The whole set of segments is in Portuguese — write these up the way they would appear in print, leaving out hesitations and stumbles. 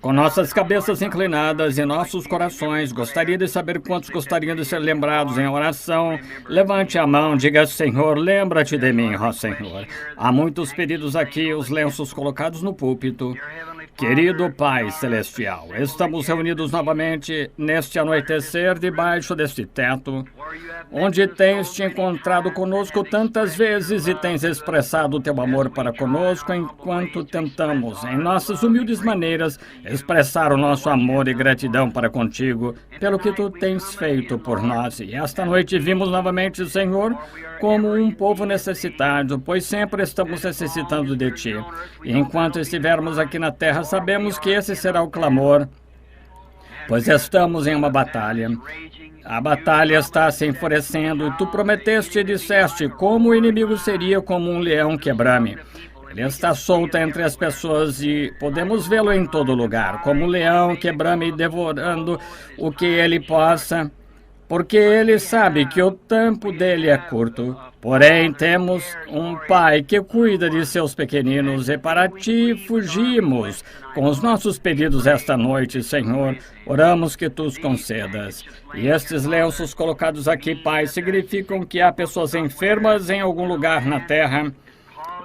Com nossas cabeças inclinadas e nossos corações, gostaria de saber quantos gostariam de ser lembrados em oração. Levante a mão, diga: Senhor, lembra-te de mim, ó Senhor. Há muitos pedidos aqui, os lenços colocados no púlpito. Querido Pai Celestial, estamos reunidos novamente neste anoitecer debaixo deste teto, onde tens te encontrado conosco tantas vezes e tens expressado o teu amor para conosco enquanto tentamos, em nossas humildes maneiras, expressar o nosso amor e gratidão para contigo pelo que tu tens feito por nós. E esta noite vimos novamente, Senhor, como um povo necessitado, pois sempre estamos necessitando de ti. E enquanto estivermos aqui na terra, sabemos que esse será o clamor, pois estamos em uma batalha. A batalha está se enfurecendo e tu prometeste e disseste como o inimigo seria como um leão que brame. Ele está solto entre as pessoas e podemos vê-lo em todo lugar, como um leão que brame devorando o que ele possa, porque ele sabe que o tempo dele é curto. Porém, temos um pai que cuida de seus pequeninos e para ti fugimos. Com os nossos pedidos esta noite, Senhor, oramos que tu os concedas. E estes lenços colocados aqui, Pai, significam que há pessoas enfermas em algum lugar na terra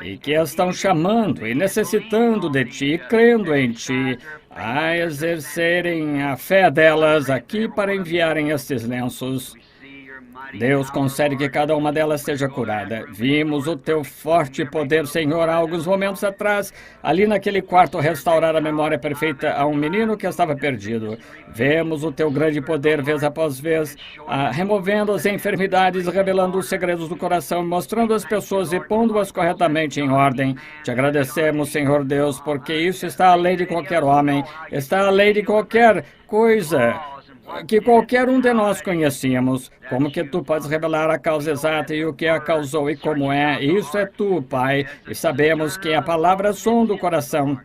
e que estão chamando e necessitando de ti, crendo em ti, a exercerem a fé delas aqui para enviarem estes lenços. Deus, concede que cada uma delas seja curada. Vimos o teu forte poder, Senhor, há alguns momentos atrás, ali naquele quarto, restaurar a memória perfeita a um menino que estava perdido. Vemos o teu grande poder, vez após vez, removendo as enfermidades, revelando os segredos do coração, mostrando as pessoas e pondo-as corretamente em ordem. Te agradecemos, Senhor Deus, porque isso está além de qualquer homem, está além de qualquer coisa que qualquer um de nós conhecíamos. Como que tu podes revelar a causa exata e o que a causou e como é? Isso é tu, Pai, e sabemos que a palavra som do coração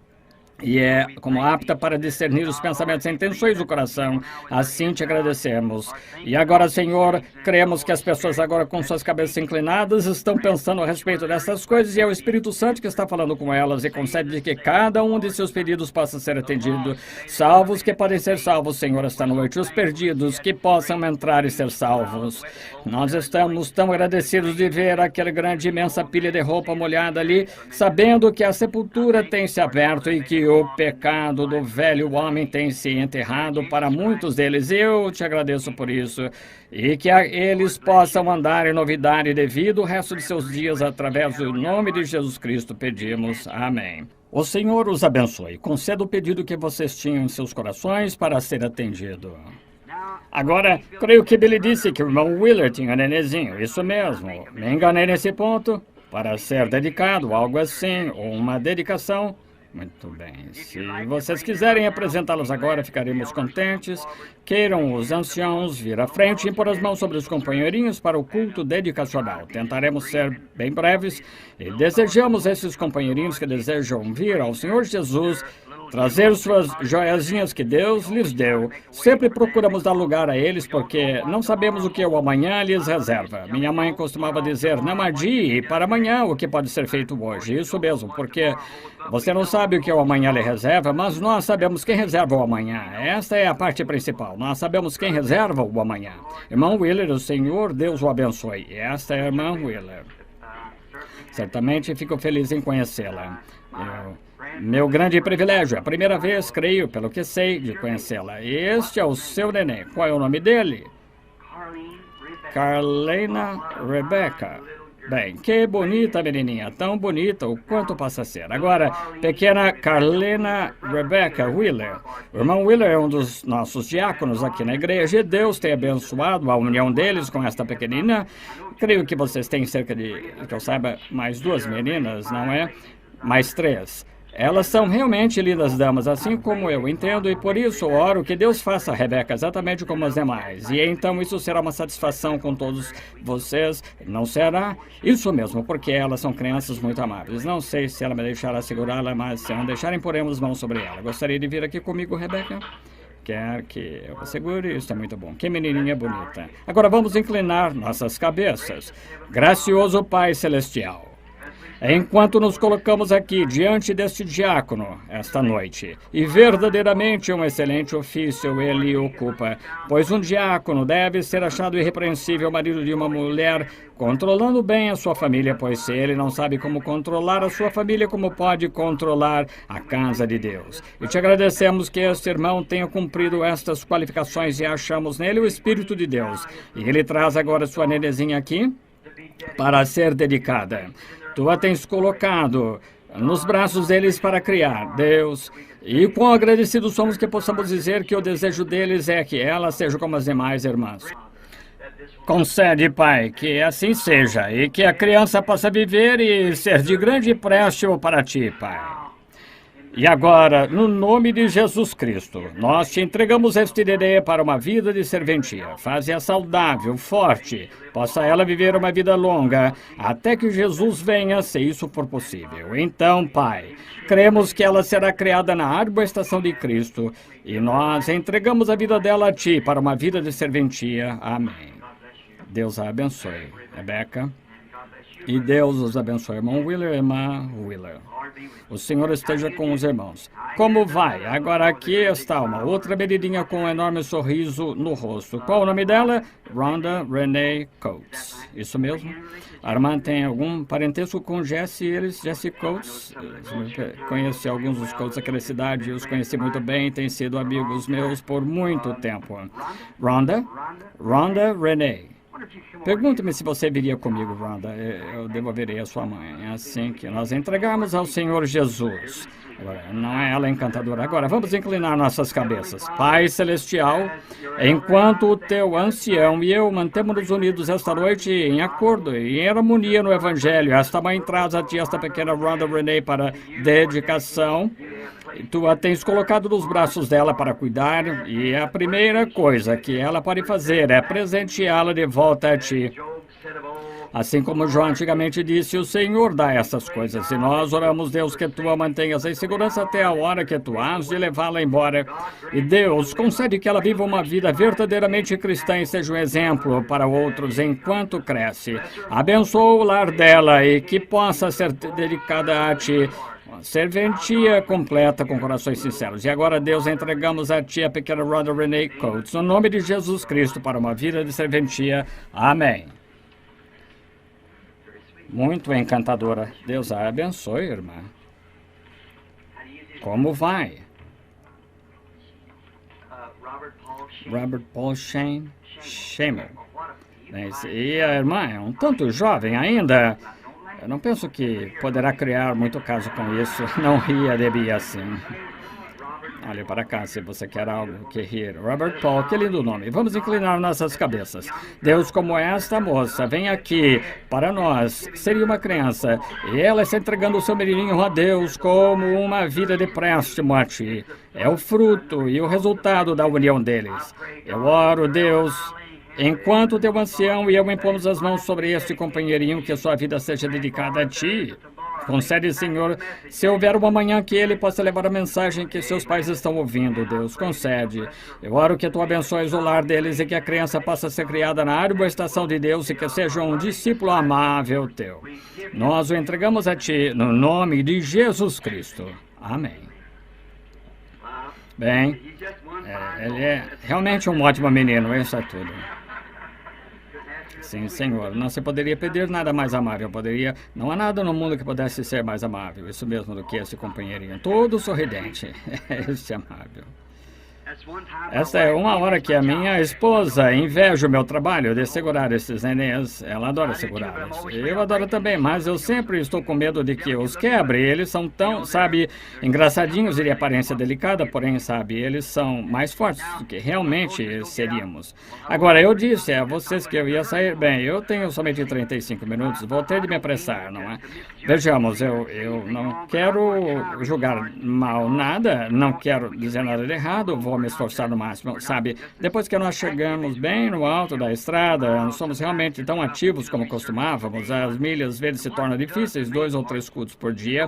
e é como apta para discernir os pensamentos e intenções do coração. Assim te agradecemos. E agora, Senhor, cremos que as pessoas agora com suas cabeças inclinadas estão pensando a respeito dessas coisas e é o Espírito Santo que está falando com elas e concede que cada um de seus pedidos possa ser atendido. Salvos que podem ser salvos, Senhor, esta noite. Os perdidos que possam entrar e ser salvos. Nós estamos tão agradecidos de ver aquela grande, imensa pilha de roupa molhada ali, sabendo que a sepultura tem se aberto e que o pecado do velho homem tem se enterrado para muitos deles. Eu te agradeço por isso. E que eles possam andar em novidade devido o resto de seus dias através do nome de Jesus Cristo pedimos. Amém. O Senhor os abençoe. Conceda o pedido que vocês tinham em seus corações para ser atendido. Agora, creio que Billy disse que o irmão Wheeler tinha nenezinho. Isso mesmo. Me enganei nesse ponto. Para ser dedicado, algo assim, ou uma dedicação. Muito bem. Se vocês quiserem apresentá-los agora, ficaremos contentes. Queiram os anciãos vir à frente e impor as mãos sobre os companheirinhos para o culto dedicacional. Tentaremos ser bem breves e desejamos a esses companheirinhos que desejam vir ao Senhor Jesus trazer suas joiazinhas que Deus lhes deu. Sempre procuramos dar lugar a eles porque não sabemos o que o amanhã lhes reserva. Minha mãe costumava dizer, não adie para amanhã o que pode ser feito hoje. Isso mesmo, porque você não sabe o que o amanhã lhe reserva, mas nós sabemos quem reserva o amanhã. Esta é a parte principal. Nós sabemos quem reserva o amanhã. Irmão Wheeler, o Senhor Deus o abençoe. Esta é a irmã Wheeler. Certamente fico feliz em conhecê-la. Meu grande privilégio, a primeira vez, creio, pelo que sei, de conhecê-la. Este é o seu neném. Qual é o nome dele? Carlena Rebecca. Bem, que bonita menininha, tão bonita, o quanto passa a ser. Agora, pequena Carlena Rebecca Wheeler. O irmão Wheeler é um dos nossos diáconos aqui na igreja e Deus tem abençoado a união deles com esta pequenina. Creio que vocês têm cerca de, que eu saiba, mais 2 meninas, não é? Mais 3. Elas são realmente lindas damas, assim como eu entendo, e por isso oro que Deus faça a Rebeca exatamente como as demais. E então isso será uma satisfação com todos vocês. Não será? Isso mesmo, porque elas são crianças muito amáveis. Não sei se ela me deixará segurá-la, mas se não deixarem, poremos mãos sobre ela. Gostaria de vir aqui comigo, Rebeca? Quer que eu segure? Isso é muito bom. Que menininha bonita. Agora vamos inclinar nossas cabeças. Gracioso Pai Celestial, Enquanto nos colocamos aqui diante deste diácono esta noite, e verdadeiramente um excelente ofício ele ocupa, pois um diácono deve ser achado irrepreensível, marido de uma mulher, controlando bem a sua família, pois se ele não sabe como controlar a sua família, como pode controlar a casa de Deus? E te agradecemos que este irmão tenha cumprido estas qualificações e achamos nele o Espírito de Deus. E ele traz agora sua nenezinha aqui para ser dedicada. Tu a tens colocado nos braços deles para criar, Deus. E quão agradecidos somos que possamos dizer que o desejo deles é que ela seja como as demais irmãs. Concede, Pai, que assim seja e que a criança possa viver e ser de grande empréstimo para Ti, Pai. E agora, no nome de Jesus Cristo, nós te entregamos este bebê para uma vida de serventia. Faze-a saudável, forte, possa ela viver uma vida longa, até que Jesus venha, se isso for possível. Então, Pai, cremos que ela será criada na árdua estação de Cristo, e nós entregamos a vida dela a Ti para uma vida de serventia. Amém. Deus a abençoe, Rebeca. E Deus os abençoe, irmão Willer e irmã Willer. O Senhor esteja com os irmãos. Como vai? Agora aqui está uma outra menidinha com um enorme sorriso no rosto. Qual o nome dela? Rhonda Renee Coates. Isso mesmo? A irmã tem algum parentesco com Jesse Coates? Conheci alguns dos Coates aqui na cidade, os conheci muito bem, têm sido amigos meus por muito tempo. Rhonda Renee. Pergunte-me se você viria comigo, Rhonda. Eu devolverei a sua mãe. É assim que nós entregarmos ao Senhor Jesus. Agora, não é ela encantadora? Agora, vamos inclinar nossas cabeças. Pai Celestial, enquanto o teu ancião e eu mantemos-nos unidos esta noite em acordo e em harmonia no Evangelho, esta mãe traz a ti esta pequena Rhonda Renee para dedicação. Tu a tens colocado nos braços dela para cuidar, e a primeira coisa que ela pode fazer é presenteá-la de volta a ti. Assim como João antigamente disse, o Senhor dá essas coisas, e nós oramos, Deus, que tu a mantenhas em segurança até a hora que tu has de levá-la embora. E Deus, concede que ela viva uma vida verdadeiramente cristã e seja um exemplo para outros enquanto cresce. Abençoa o lar dela e que possa ser dedicada a ti. Serventia completa com corações sinceros. E agora, Deus, entregamos a Ti a pequena Rhonda Renee Coates, no nome de Jesus Cristo, para uma vida de serventia. Amém. Muito encantadora. Deus a abençoe, irmã. Como vai? Robert Paul Shamer. E a irmã é um tanto jovem ainda. Eu não penso que poderá criar muito caso com isso. Não ria de mim assim. Olhe para cá se você quer algo que rir. Robert Paul, que lindo nome. Vamos inclinar nossas cabeças. Deus, como esta moça, vem aqui para nós. Seria uma criança. E ela está entregando o seu menininho a Deus como uma vida de empréstimo a Ti. É o fruto e o resultado da união deles. Eu oro, Deus, enquanto teu ancião e eu impomos as mãos sobre este companheirinho, que a sua vida seja dedicada a Ti. Concede, Senhor, se houver uma manhã que ele possa levar a mensagem que seus pais estão ouvindo, Deus, concede. Eu oro que Tu abençoes o lar deles e que a criança possa ser criada na árdua estação de Deus e que seja um discípulo amável Teu. Nós o entregamos a Ti no nome de Jesus Cristo. Amém. Bem, ele é realmente um ótimo menino, isso é tudo. Sim, Senhor, não se poderia pedir nada mais amável, não há nada no mundo que pudesse ser mais amável, isso mesmo, do que esse companheirinho, todo sorridente, este amável. Esta é uma hora que a minha esposa inveja o meu trabalho de segurar esses nenês. Ela adora segurá-los. Eu adoro também, mas eu sempre estou com medo de que os quebre. Eles são tão, sabe, engraçadinhos e de aparência delicada, porém, sabe, eles são mais fortes do que realmente seríamos. Agora, eu disse a vocês que eu ia sair bem. Eu tenho somente 35 minutos, vou ter de me apressar, não é? Vejamos, eu não quero julgar mal nada, não quero dizer nada de errado, vou me esforçar no máximo, sabe? Depois que nós chegamos bem no alto da estrada, não somos realmente tão ativos como costumávamos, as milhas às vezes se tornam difíceis, 2 ou 3 cultos por dia,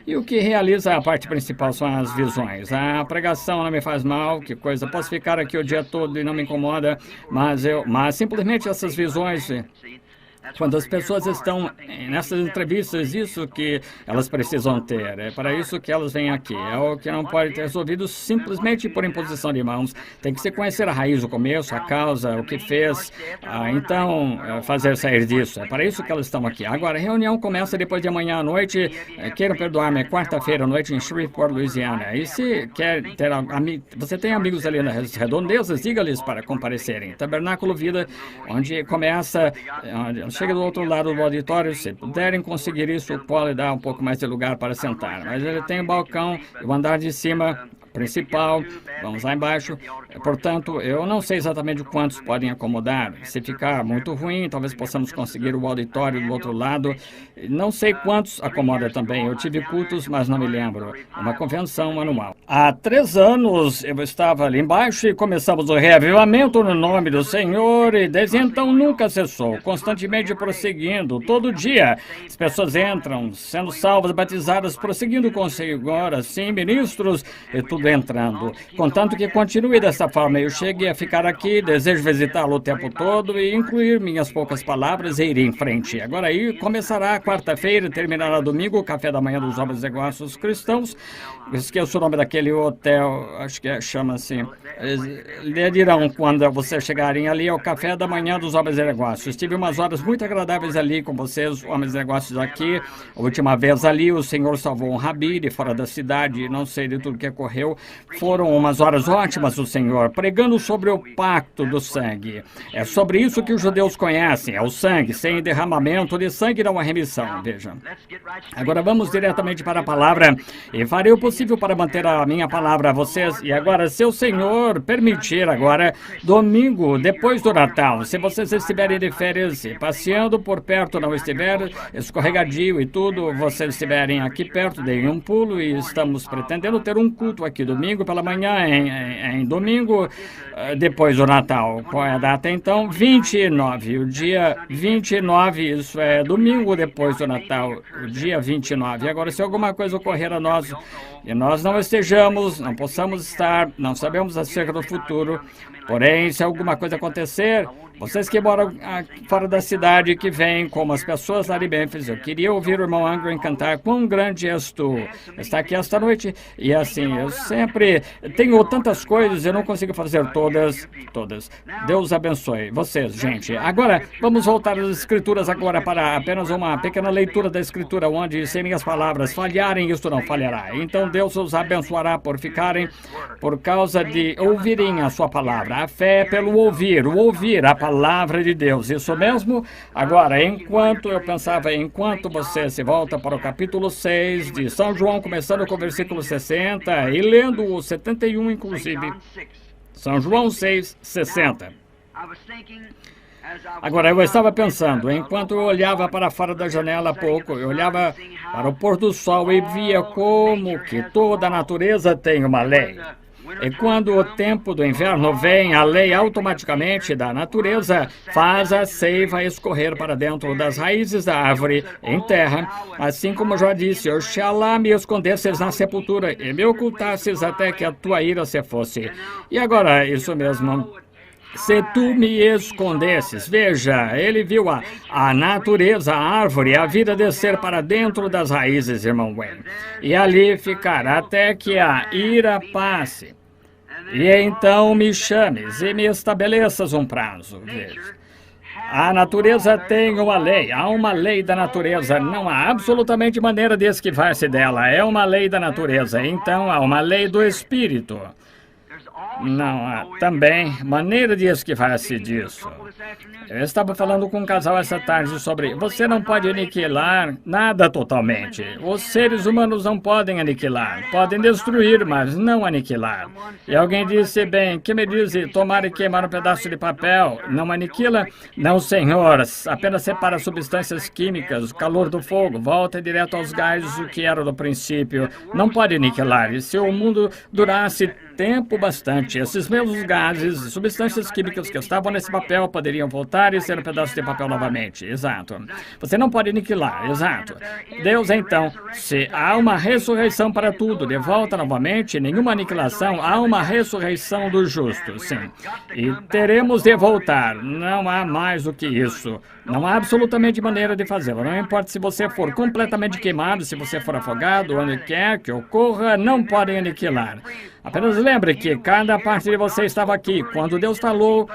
e o que realiza a parte principal são as visões. A pregação não me faz mal, que coisa, posso ficar aqui o dia todo e não me incomoda, mas simplesmente essas visões Quando as pessoas estão nessas entrevistas, isso que elas precisam ter. É para isso que elas vêm aqui. É o que não pode ter resolvido simplesmente por imposição de mãos. Tem que se conhecer a raiz, o começo, a causa, o que fez. Então, fazer sair disso. É para isso que elas estão aqui. Agora, a reunião começa depois de amanhã à noite. Queiram perdoar-me, é quarta-feira à noite em Shreveport, Louisiana. E se quer ter você tem amigos ali nas redondezas, diga-lhes para comparecerem. Tabernáculo Vida, onde começa, chega do outro lado do auditório. Se puderem conseguir isso, pode dar um pouco mais de lugar para sentar. Mas ele tem um balcão e o andar de cima principal, vamos lá embaixo. Portanto, eu não sei exatamente quantos podem acomodar. Se ficar muito ruim, talvez possamos conseguir o auditório do outro lado. Não sei quantos acomoda também. Eu tive cultos, mas não me lembro. Uma convenção anual. Há 3 anos eu estava ali embaixo e começamos o reavivamento no nome do Senhor e desde então nunca cessou, constantemente prosseguindo, todo dia. As pessoas entram, sendo salvas, batizadas, prosseguindo com o Senhor, assim, ministros e tudo entrando. Contanto que continue dessa forma, eu cheguei a ficar aqui, desejo visitá-lo o tempo todo e incluir minhas poucas palavras e ir em frente. Agora aí começará quarta-feira, terminará domingo, o café da manhã dos Jovens Negócios Cristãos. Esqueço o nome daquele hotel, acho que chama-se. Lhe dirão quando vocês chegarem ali, é o café da manhã dos Homens de Negócios. Tive umas horas muito agradáveis ali com vocês, Homens de Negócios aqui. A última vez ali, o Senhor salvou um rabi de fora da cidade, não sei de tudo que ocorreu. Foram umas horas ótimas do Senhor, pregando sobre o pacto do sangue. É sobre isso que os judeus conhecem, é o sangue. Sem derramamento de sangue não há remissão, vejam. Agora vamos diretamente para a palavra e farei o possível para manter a minha palavra a vocês. E agora, se o Senhor permitir, agora, domingo, depois do Natal, se vocês estiverem de férias e passeando por perto, não estiver escorregadio e tudo, vocês estiverem aqui perto, deem um pulo e estamos pretendendo ter um culto aqui domingo pela manhã, em domingo, depois do Natal. Qual é a data então? 29. O dia 29, isso é domingo depois do Natal, o dia 29. Agora, se alguma coisa ocorrer a nós e nós não estejamos, não possamos estar, não sabemos acerca do futuro, porém, se alguma coisa acontecer, vocês que moram fora da cidade, que vêm, como as pessoas lá de Memphis, eu queria ouvir o irmão Angren cantar Quão Grande És Tu. Está aqui esta noite e assim, eu sempre tenho tantas coisas, eu não consigo fazer todas. Deus abençoe vocês, gente. Agora, vamos voltar às Escrituras agora para apenas uma pequena leitura da Escritura, onde, sem minhas palavras falharem, isto não falhará. Então, Deus os abençoará por ficarem, por causa de ouvirem a sua palavra. A fé é pelo ouvir, o ouvir a palavra de Deus, isso mesmo? Agora, enquanto você se volta para o capítulo 6 de São João, começando com o versículo 60 e lendo o 71, inclusive. São João 6, 60. Agora, eu estava pensando, enquanto eu olhava para fora da janela há pouco, eu olhava para o pôr do sol e via como que toda a natureza tem uma lei. E quando o tempo do inverno vem, a lei automaticamente da natureza faz a seiva escorrer para dentro das raízes da árvore em terra. Assim como já disse, oxalá me escondesses na sepultura e me ocultasses até que a tua ira se fosse. E agora, isso mesmo. Se tu me escondesses, veja, ele viu a natureza, a árvore, a vida descer para dentro das raízes, irmão Wayne, e ali ficar até que a ira passe. E então me chames e me estabeleças um prazo, veja. A natureza tem uma lei, há uma lei da natureza, não há absolutamente maneira de esquivar-se dela, é uma lei da natureza, então há uma lei do Espírito. Não há também maneira de esquivar-se disso. Eu estava falando com um casal essa tarde sobre você não pode aniquilar nada totalmente. Os seres humanos não podem aniquilar. Podem destruir, mas não aniquilar. E alguém disse, bem, que me diz tomar e queimar um pedaço de papel? Não aniquila? Não, senhor. Apenas separa substâncias químicas, o calor do fogo, volta direto aos gases, o que era do princípio. Não pode aniquilar. E se o mundo durasse tempo bastante. Esses mesmos gases, substâncias químicas que estavam nesse papel poderiam voltar e ser um pedaço de papel novamente. Exato. Você não pode aniquilar. Exato. Deus, então, se há uma ressurreição para tudo, de volta novamente, nenhuma aniquilação, há uma ressurreição dos justos, sim. E teremos de voltar. Não há mais do que isso. Não há absolutamente maneira de fazê-lo. Não importa se você for completamente queimado, se você for afogado, onde quer que ocorra, não podem aniquilar. Apenas lembre que cada parte de você estava aqui. Quando Deus falou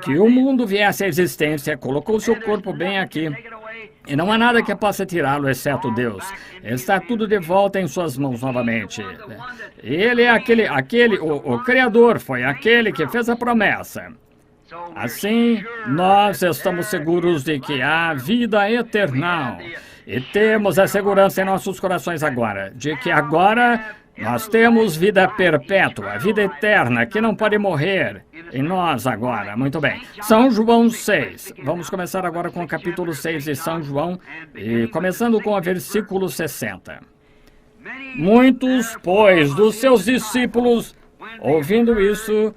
que o mundo viesse à existência, colocou seu corpo bem aqui. E não há nada que possa tirá-lo, exceto Deus. Está tudo de volta em suas mãos novamente. Ele é o Criador foi aquele que fez a promessa. Assim, nós estamos seguros de que há vida eterna. E temos a segurança em nossos corações agora, de que agora nós temos vida perpétua, vida eterna, que não pode morrer em nós agora. Muito bem. São João 6. Vamos começar agora com o capítulo 6 de São João, e começando com o versículo 60. Muitos, pois, dos seus discípulos, ouvindo isso,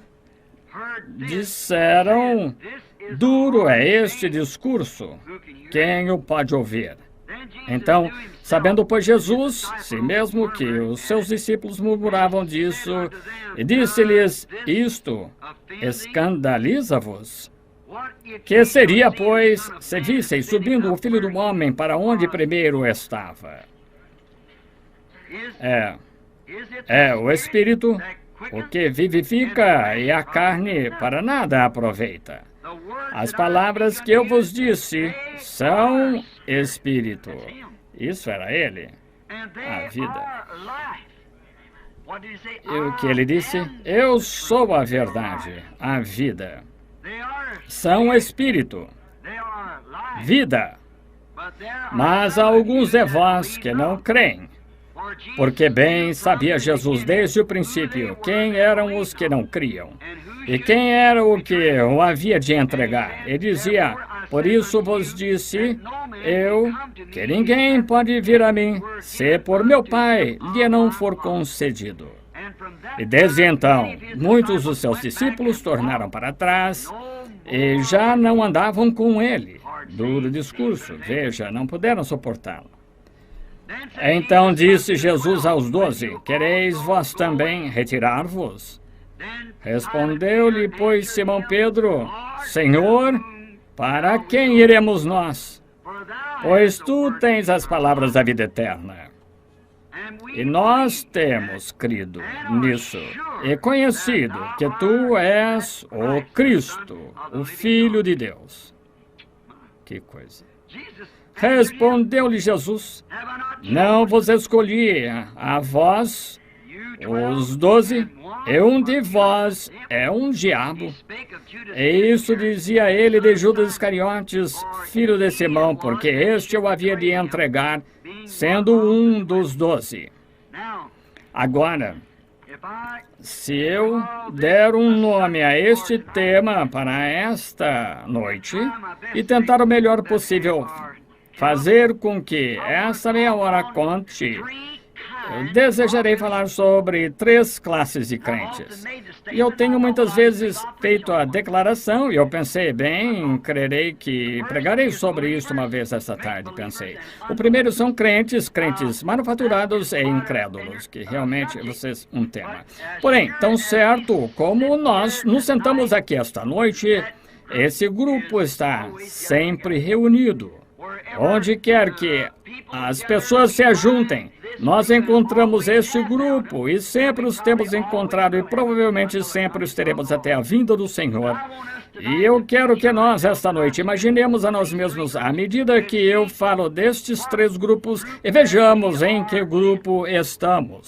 disseram: duro é este discurso, quem o pode ouvir? Então, sabendo, pois, Jesus, si mesmo que os seus discípulos murmuravam disso, e disse-lhes: isto escandaliza-vos? Que seria, pois, se visseis subindo o Filho do Homem para onde primeiro estava? É o Espírito o que vivifica, e a carne para nada aproveita. As palavras que eu vos disse são Espírito. Isso era ele, a vida. E o que ele disse? Eu sou a verdade, a vida. São Espírito, vida. Mas há alguns de vós que não creem. Porque bem sabia Jesus desde o princípio quem eram os que não criam e quem era o que o havia de entregar. Ele dizia: por isso vos disse eu, que ninguém pode vir a mim, se por meu Pai lhe não for concedido. E desde então, muitos dos seus discípulos tornaram para trás e já não andavam com ele. Duro discurso, veja, não puderam suportá-lo. Então disse Jesus aos 12: quereis vós também retirar-vos? Respondeu-lhe, pois, Simão Pedro: Senhor, para quem iremos nós? Pois tu tens as palavras da vida eterna. E nós temos crido nisso e conhecido que tu és o Cristo, o Filho de Deus. Que coisa! Respondeu-lhe Jesus: não vos escolhi a vós, os 12, e um de vós é um diabo. E isso dizia ele de Judas Iscariotes, filho de Simão, porque este o havia de entregar, sendo um dos 12. Agora, se eu der um nome a este tema para esta noite e tentar o melhor possível fazer com que essa meia hora conte, eu desejarei falar sobre 3 classes de crentes. E eu tenho muitas vezes feito a declaração, e eu pensei, bem, crerei que pregarei sobre isso uma vez esta tarde, pensei. O primeiro são crentes manufaturados e incrédulos, que realmente vocês um tema. Porém, tão certo como nós nos sentamos aqui esta noite, esse grupo está sempre reunido. Onde quer que as pessoas se ajuntem, nós encontramos este grupo e sempre os temos encontrado e provavelmente sempre os teremos até a vinda do Senhor. E eu quero que nós, esta noite, imaginemos a nós mesmos à medida que eu falo destes 3 grupos e vejamos em que grupo estamos.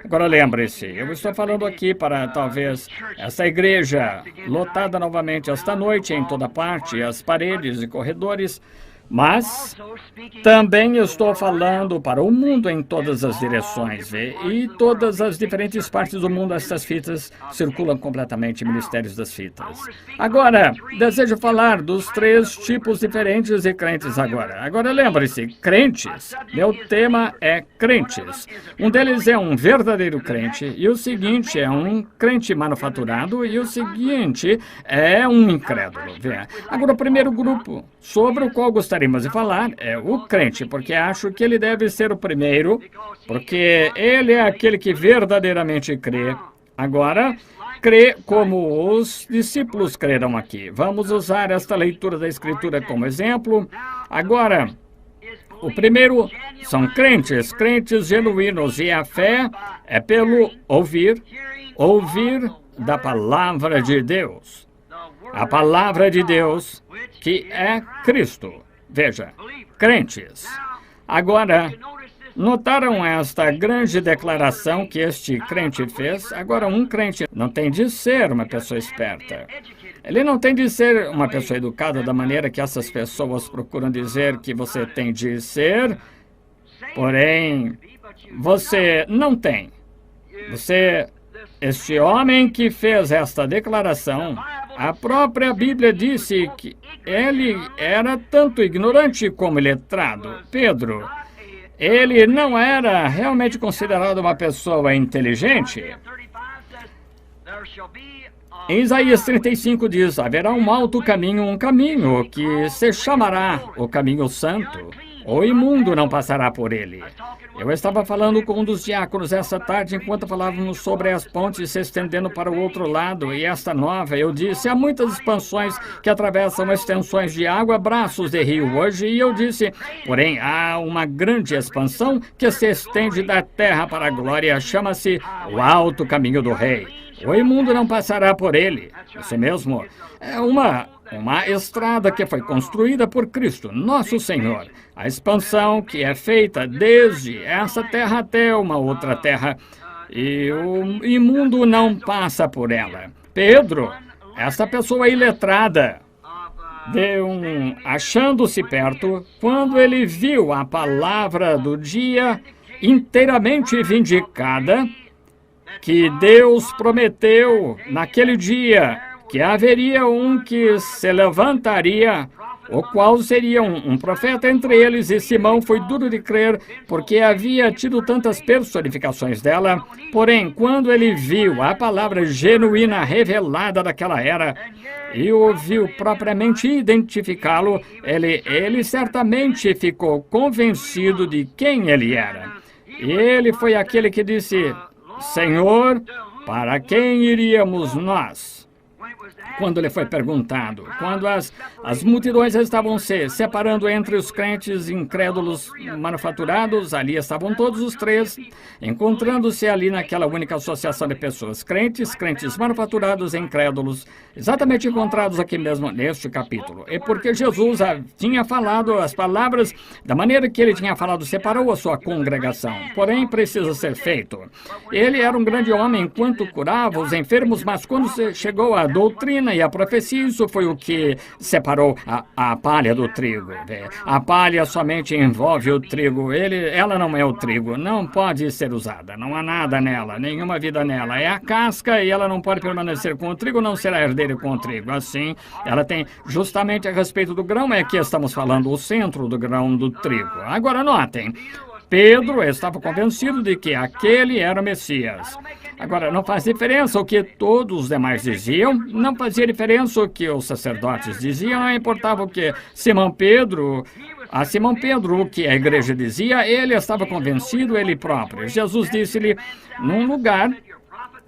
Agora lembre-se, eu estou falando aqui para talvez essa igreja lotada novamente esta noite em toda parte, as paredes e corredores, Mas também estou falando para o mundo em todas as direções, vê? E todas as diferentes partes do mundo, essas fitas circulam completamente, ministérios das fitas. Agora, desejo falar dos 3 tipos diferentes de crentes agora. Agora, lembre-se, crentes. Meu tema é crentes. Um deles é um verdadeiro crente, e o seguinte é um crente manufaturado, e o seguinte é um incrédulo, vê? Agora, o primeiro grupo sobre o qual gostaríamos de falar é o crente, porque acho que ele deve ser o primeiro, porque ele é aquele que verdadeiramente crê. Agora, crê como os discípulos creram aqui. Vamos usar esta leitura da Escritura como exemplo. Agora, o primeiro são crentes, crentes genuínos, e a fé é pelo ouvir da palavra de Deus. A palavra de Deus, que é Cristo. Veja, crentes. Agora, notaram esta grande declaração que este crente fez? Agora, um crente não tem de ser uma pessoa esperta. Ele não tem de ser uma pessoa educada da maneira que essas pessoas procuram dizer que você tem de ser, porém, você não tem. Este homem que fez esta declaração, a própria Bíblia disse que ele era tanto ignorante como letrado. Pedro, ele não era realmente considerado uma pessoa inteligente. Em Isaías 35 diz, haverá um alto caminho, um caminho que se chamará o caminho santo. O imundo não passará por ele. Eu estava falando com um dos diáconos essa tarde, enquanto falávamos sobre as pontes se estendendo para o outro lado, e esta nova, eu disse, há muitas expansões que atravessam extensões de água, braços de rio hoje, e eu disse, porém, há uma grande expansão que se estende da terra para a glória, chama-se o alto caminho do rei. O imundo não passará por ele. Isso mesmo, é uma estrada que foi construída por Cristo, nosso Senhor. A expansão que é feita desde essa terra até uma outra terra, e o imundo não passa por ela. Pedro, essa pessoa iletrada, achando-se perto, quando ele viu a palavra do dia inteiramente vindicada, que Deus prometeu naquele dia, que haveria um que se levantaria, o qual seria um profeta entre eles, e Simão foi duro de crer, porque havia tido tantas personificações dela. Porém, quando ele viu a palavra genuína revelada daquela era, e ouviu propriamente identificá-lo, ele certamente ficou convencido de quem ele era. E ele foi aquele que disse, Senhor, para quem iríamos nós? Quando lhe foi perguntado, quando as multidões estavam se separando entre os crentes incrédulos manufaturados, ali estavam todos os 3, encontrando-se ali naquela única associação de pessoas, crentes manufaturados e incrédulos, exatamente encontrados aqui mesmo neste capítulo. E porque Jesus tinha falado as palavras da maneira que ele tinha falado, separou a sua congregação. Porém, precisa ser feito. Ele era um grande homem enquanto curava os enfermos, mas quando chegou a doutrina e a profecia, isso foi o que separou a palha do trigo. A palha somente envolve o trigo. Ela não é o trigo, não pode ser usada. Não há nada nela, nenhuma vida nela. É a casca e ela não pode permanecer com o trigo, não será herdeira com o trigo. Assim, ela tem justamente a respeito do grão, é que estamos falando, o centro do grão do trigo. Agora notem, Pedro estava convencido de que aquele era o Messias. Agora, não faz diferença o que todos os demais diziam, não fazia diferença o que os sacerdotes diziam, não importava o que Simão Pedro, o que a igreja dizia, ele estava convencido, ele próprio. Jesus disse-lhe, num lugar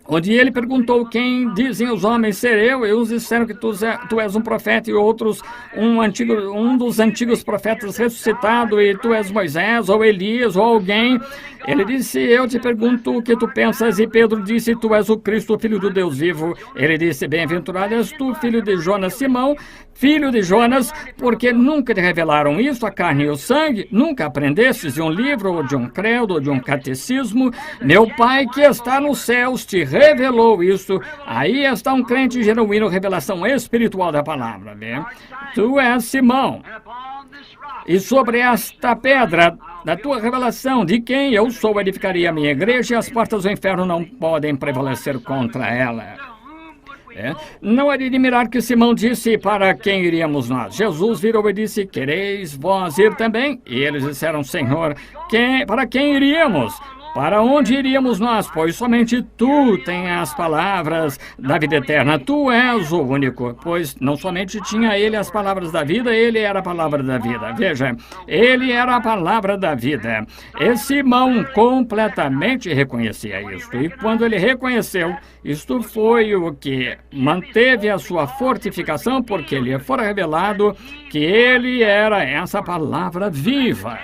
onde ele perguntou, quem dizem os homens ser eu? E uns disseram que tu és um profeta, e outros um dos antigos profetas ressuscitado, e tu és Moisés, ou Elias, ou alguém. Ele disse, eu te pergunto o que tu pensas, e Pedro disse, tu és o Cristo, filho do Deus vivo. Ele disse, bem-aventurado és tu, filho de Jonas, Simão, filho de Jonas, porque nunca te revelaram isso, a carne e o sangue, nunca aprendestes de um livro, ou de um credo, ou de um catecismo. Meu Pai que está nos céus te revelou isso. Aí está um crente genuíno, revelação espiritual da palavra, né? Tu és Simão. E sobre esta pedra da tua revelação, de quem eu sou, edificaria a minha igreja, e as portas do inferno não podem prevalecer contra ela. Não é de admirar que Simão disse: para quem iríamos nós? Jesus virou e disse: quereis vós ir também? E eles disseram: Senhor, para quem iríamos? Para onde iríamos nós? Pois somente tu tens as palavras da vida eterna. Tu és o único. Pois não somente tinha ele as palavras da vida, ele era a palavra da vida. Veja, ele era a palavra da vida. E Simão completamente reconhecia isto. E quando ele reconheceu, isto foi o que manteve a sua fortificação, porque lhe fora revelado que ele era essa palavra viva.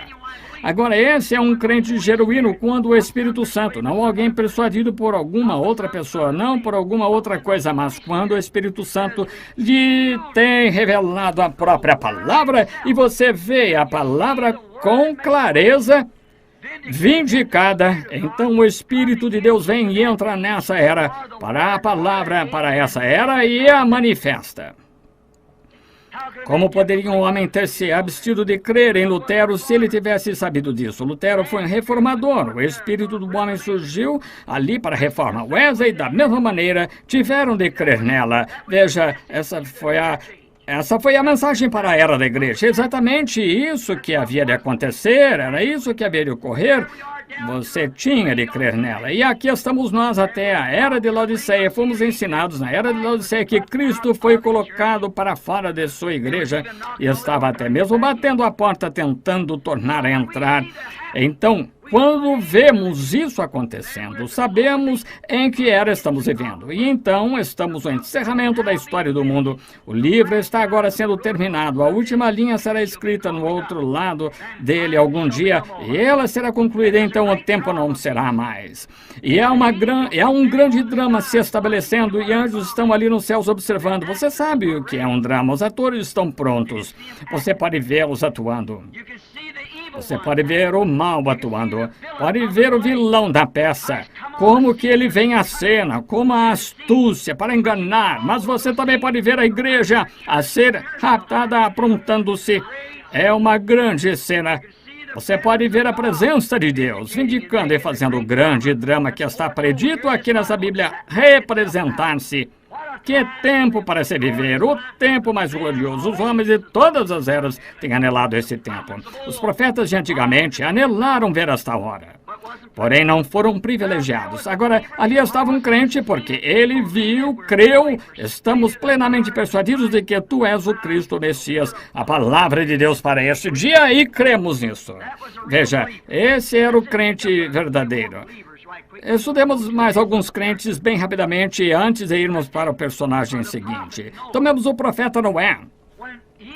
Agora, esse é um crente genuíno quando o Espírito Santo, não alguém persuadido por alguma outra pessoa, não por alguma outra coisa, mas quando o Espírito Santo lhe tem revelado a própria palavra e você vê a palavra com clareza, vindicada, então o Espírito de Deus vem e entra nessa era, para a palavra, para essa era e a manifesta. Como poderia um homem ter se abstido de crer em Lutero se ele tivesse sabido disso? Lutero foi um reformador. O espírito do homem surgiu ali para a reforma. Wesley, da mesma maneira, tiveram de crer nela. Veja, essa foi a mensagem para a era da igreja. Exatamente isso que havia de acontecer, era isso que havia de ocorrer. Você tinha de crer nela. E aqui estamos nós até a era de Laodiceia. Fomos ensinados na era de Laodiceia que Cristo foi colocado para fora de sua igreja e estava até mesmo batendo a porta, tentando tornar a entrar. Então, quando vemos isso acontecendo, sabemos em que era estamos vivendo. E então, estamos no encerramento da história do mundo. O livro está agora sendo terminado. A última linha será escrita no outro lado dele algum dia. E ela será concluída, então o tempo não será mais. E há um grande drama se estabelecendo e anjos estão ali nos céus observando. Você sabe o que é um drama. Os atores estão prontos. Você pode vê-los atuando. Você pode ver o mal atuando, pode ver o vilão da peça, como que ele vem à cena, como a astúcia para enganar, mas você também pode ver a igreja a ser raptada aprontando-se. É uma grande cena. Você pode ver a presença de Deus, vindicando e fazendo o grande drama que está predito aqui nessa Bíblia representar-se. Que tempo para se viver, o tempo mais glorioso. Os homens de todas as eras têm anelado esse tempo. Os profetas de antigamente anelaram ver esta hora. Porém, não foram privilegiados. Agora, ali estava um crente porque ele viu, creu. Estamos plenamente persuadidos de que tu és o Cristo, o Messias, a palavra de Deus para este dia e cremos nisso. Veja, esse era o crente verdadeiro. Estudemos mais alguns crentes bem rapidamente antes de irmos para o personagem seguinte. Tomemos o profeta Noé.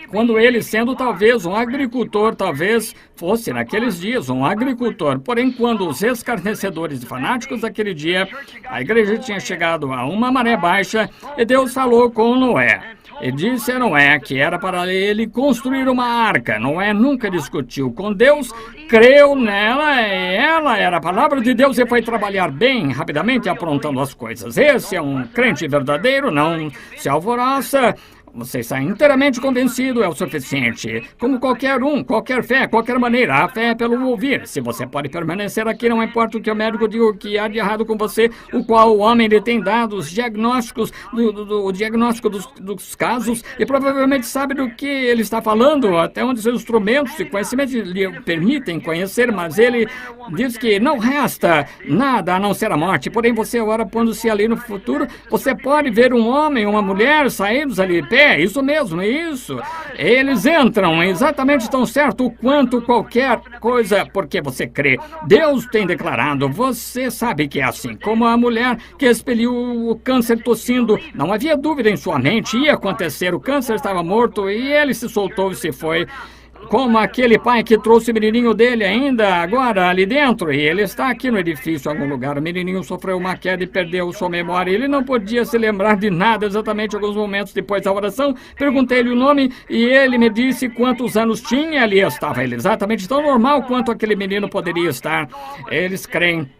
Quando ele, sendo talvez um agricultor, talvez fosse naqueles dias um agricultor. Porém, quando os escarnecedores e fanáticos daquele dia, a igreja tinha chegado a uma maré baixa e Deus falou com Noé. E disse a Noé que era para ele construir uma arca. Noé nunca discutiu com Deus, creu nela, e ela era a palavra de Deus e foi trabalhar bem rapidamente aprontando as coisas. Esse é um crente verdadeiro, não se alvoroça. Você está inteiramente convencido, é o suficiente. Como qualquer um, qualquer fé, qualquer maneira. A fé é pelo ouvir. Se você pode permanecer aqui, não importa o que o médico diga, o que há de errado com você, o qual o homem lhe tem dado, os diagnósticos, o diagnóstico dos casos, e provavelmente sabe do que ele está falando, até onde seus instrumentos e conhecimentos lhe permitem conhecer, mas ele diz que não resta nada a não ser a morte. Porém, você ora pondo-se ali no futuro, você pode ver um homem, uma mulher saídos ali de pé. Isso mesmo, isso. Eles entram exatamente tão certo quanto qualquer coisa, porque você crê. Deus tem declarado, você sabe que é assim. Como a mulher que expeliu o câncer tossindo, não havia dúvida em sua mente, ia acontecer. O câncer estava morto e ele se soltou e se foi. Como aquele pai que trouxe o menininho dele ainda agora ali dentro, e ele está aqui no edifício em algum lugar. O menininho sofreu uma queda e perdeu sua memória. Ele não podia se lembrar de nada exatamente alguns momentos depois da oração. Perguntei-lhe o nome e ele me disse quantos anos tinha. Ali estava ele, exatamente tão normal quanto aquele menino poderia estar. Eles creem.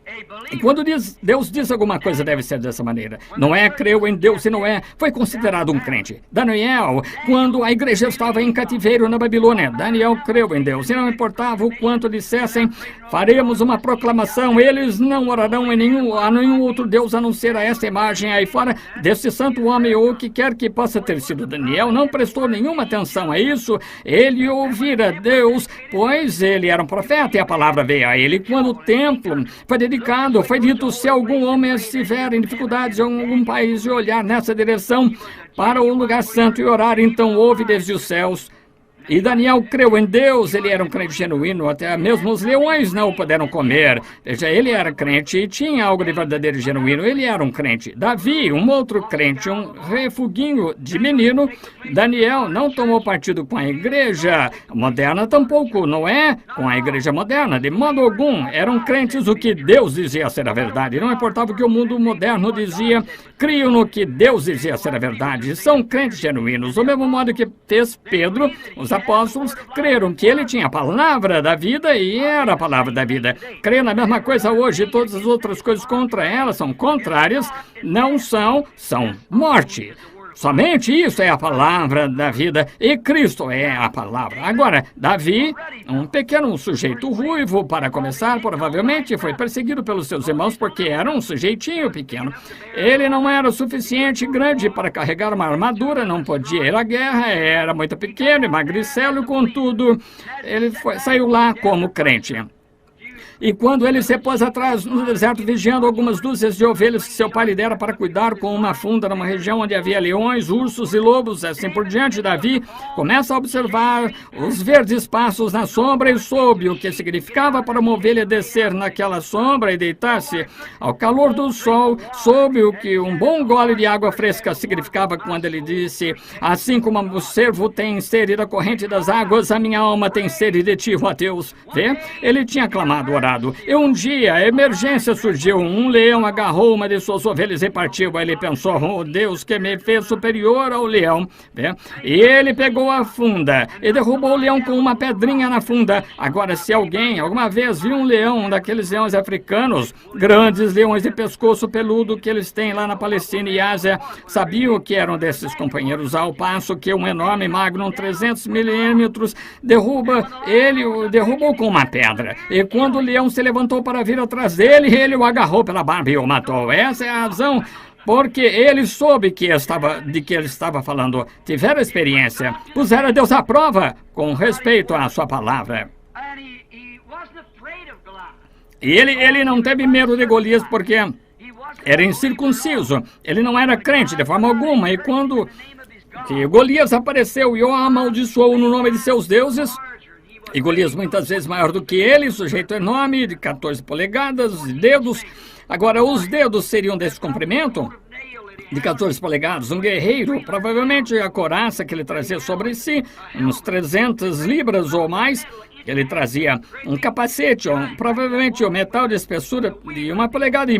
E quando Deus diz alguma coisa, deve ser dessa maneira. Noé creu em Deus e Noé foi considerado um crente. Daniel, quando a igreja estava em cativeiro na Babilônia, Daniel creu em Deus. E não importava o quanto dissessem, faremos uma proclamação, eles não orarão a nenhum outro Deus a não ser a essa imagem aí fora desse santo homem, ou o que quer que possa ter sido. Daniel não prestou nenhuma atenção a isso. Ele ouvira Deus, pois ele era um profeta e a palavra veio a ele. Quando o templo foi dedicado, foi dito, se algum homem estiver em dificuldades em algum país e olhar nessa direção para o lugar santo e orar, então ouve desde os céus. E Daniel creu em Deus, ele era um crente genuíno, até mesmo os leões não o puderam comer. Veja, ele era crente e tinha algo de verdadeiro e genuíno, ele era um crente. Davi, um outro crente, um refuguinho de menino. Daniel não tomou partido com a igreja moderna, tampouco Noé com a igreja moderna, de modo algum. Eram crentes o que Deus dizia ser a verdade, não importava o que o mundo moderno dizia, criam no que Deus dizia ser a verdade. São crentes genuínos, do mesmo modo que fez Pedro. Os apóstolos creram que ele tinha a palavra da vida e era a palavra da vida. Crer na mesma coisa hoje, todas as outras coisas contra ela são contrárias, não são morte. Somente isso é a palavra da vida e Cristo é a palavra. Agora, Davi, um pequeno sujeito ruivo, para começar, provavelmente foi perseguido pelos seus irmãos porque era um sujeitinho pequeno. Ele não era o suficiente grande para carregar uma armadura, não podia ir à guerra, era muito pequeno e magricelo, contudo, ele saiu lá como crente. E quando ele se pôs atrás no deserto, vigiando algumas dúzias de ovelhas que seu pai lhe dera para cuidar com uma funda numa região onde havia leões, ursos e lobos, assim por diante, Davi começa a observar os verdes passos na sombra e soube o que significava para uma ovelha descer naquela sombra e deitar-se ao calor do sol, soube o que um bom gole de água fresca significava quando ele disse, assim como o cervo tem sede da corrente das águas, a minha alma tem sede de ti, ó Deus. Vê? Ele tinha clamado, orado. E um dia a emergência surgiu, um leão agarrou uma de suas ovelhas e partiu. Aí ele pensou, oh Deus que me fez superior ao leão. E ele pegou a funda e derrubou o leão com uma pedrinha na funda. Agora, se alguém alguma vez viu um leão, um daqueles leões africanos, grandes leões de pescoço peludo que eles têm lá na Palestina e Ásia, sabiam que eram desses companheiros, ao passo que um enorme Magnum 300 milímetros o derrubou com uma pedra. E quando o leão se levantou para vir atrás dele, ele o agarrou pela barba e o matou. Essa é a razão porque ele soube de que ele estava falando, tivera experiência, pusera Deus à prova com respeito à sua palavra. E ele não teve medo de Golias porque era incircunciso, ele não era crente de forma alguma, e quando que Golias apareceu e o amaldiçoou no nome de seus deuses, e Golias muitas vezes maior do que ele, sujeito enorme, de 14 polegadas, dedos. Agora, os dedos seriam desse comprimento, de 14 polegadas, um guerreiro, provavelmente a couraça que ele trazia sobre si, uns 300 libras ou mais. Ele trazia um capacete, provavelmente o metal de espessura de 1,5 polegadas,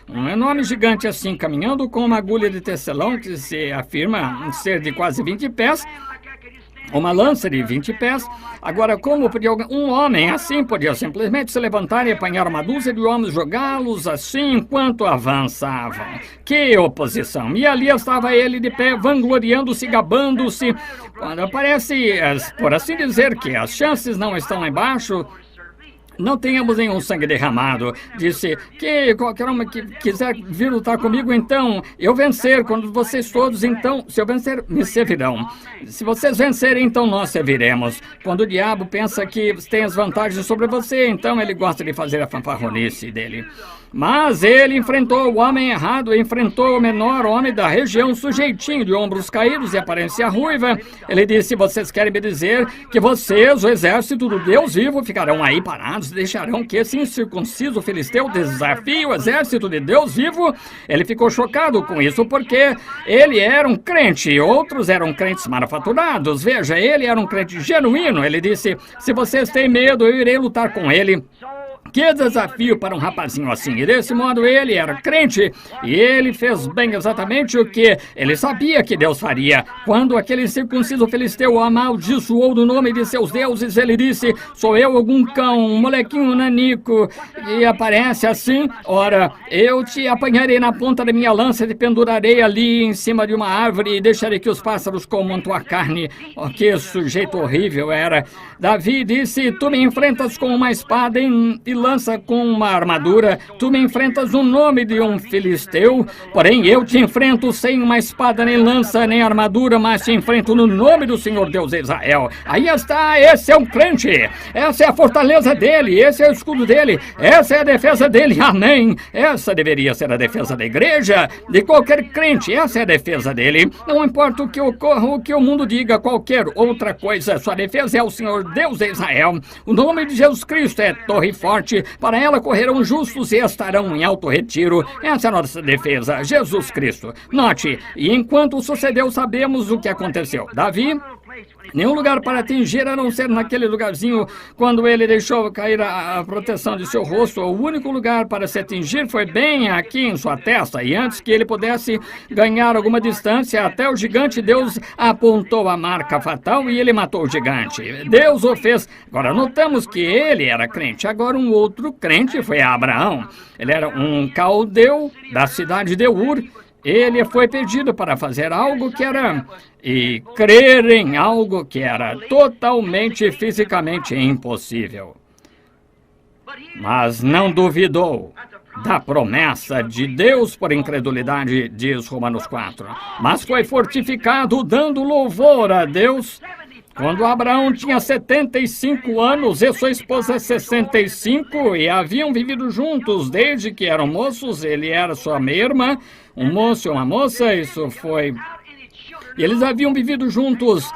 um enorme gigante assim, caminhando com uma agulha de tecelão que se afirma ser de quase 20 pés, uma lança de 20 pés. Agora, como podia um homem assim podia simplesmente se levantar e apanhar uma dúzia de homens, jogá-los assim enquanto avançavam? Que oposição! E ali estava ele de pé, vangloriando-se, gabando-se, quando parece, por assim dizer, que as chances não estão lá embaixo. Não tenhamos nenhum sangue derramado. Disse que qualquer um que quiser vir lutar comigo, então eu vencer. Quando vocês todos, então, se eu vencer, me servirão. Se vocês vencerem, então nós serviremos. Quando o diabo pensa que tem as vantagens sobre você, então ele gosta de fazer a fanfarronice dele. Mas ele enfrentou o homem errado, enfrentou o menor homem da região, sujeitinho de ombros caídos e aparência ruiva. Ele disse, vocês querem me dizer que vocês, o exército do Deus vivo, ficarão aí parados, deixarão que esse incircunciso filisteu desafie o exército de Deus vivo? Ele ficou chocado com isso porque ele era um crente, outros eram crentes manufaturados. Veja, ele era um crente genuíno. Ele disse, se vocês têm medo, eu irei lutar com ele. Que desafio para um rapazinho assim. E desse modo ele era crente e ele fez bem exatamente o que ele sabia que Deus faria. Quando aquele circunciso filisteu amaldiçoou no nome de seus deuses, ele disse: sou eu algum cão, um molequinho nanico, e aparece assim: ora, eu te apanharei na ponta da minha lança e te pendurarei ali em cima de uma árvore e deixarei que os pássaros comam tua carne. Oh, que sujeito horrível era. Davi disse: tu me enfrentas com uma espada e lança com uma armadura, tu me enfrentas no nome de um filisteu, porém eu te enfrento sem uma espada, nem lança, nem armadura, mas te enfrento no nome do Senhor Deus de Israel. Aí está, esse é um crente, essa é a fortaleza dele, esse é o escudo dele, essa é a defesa dele, amém. Essa deveria ser a defesa da igreja, de qualquer crente, essa é a defesa dele. Não importa o que ocorra, o que o mundo diga, qualquer outra coisa, sua defesa é o Senhor Deus de Israel. O nome de Jesus Cristo é torre forte, para ela correrão justos e estarão em alto retiro. Essa é a nossa defesa, Jesus Cristo. Note, e enquanto sucedeu, sabemos o que aconteceu. Davi, nenhum lugar para atingir, a não ser naquele lugarzinho quando ele deixou cair a proteção de seu rosto. O único lugar para se atingir foi bem aqui em sua testa. E antes que ele pudesse ganhar alguma distância até o gigante, Deus apontou a marca fatal e ele matou o gigante. Deus o fez. Agora notamos que ele era crente. Agora um outro crente foi Abraão. Ele era um caldeu da cidade de Ur. Ele foi pedido para fazer algo que era, e crer em algo que era totalmente fisicamente impossível. Mas não duvidou da promessa de Deus por incredulidade, diz Romanos 4. Mas foi fortificado dando louvor a Deus. Quando Abraão tinha 75 anos e sua esposa 65 e haviam vivido juntos desde que eram moços, ele era sua meia-irmã, um moço e uma moça, isso foi... E eles haviam vivido juntos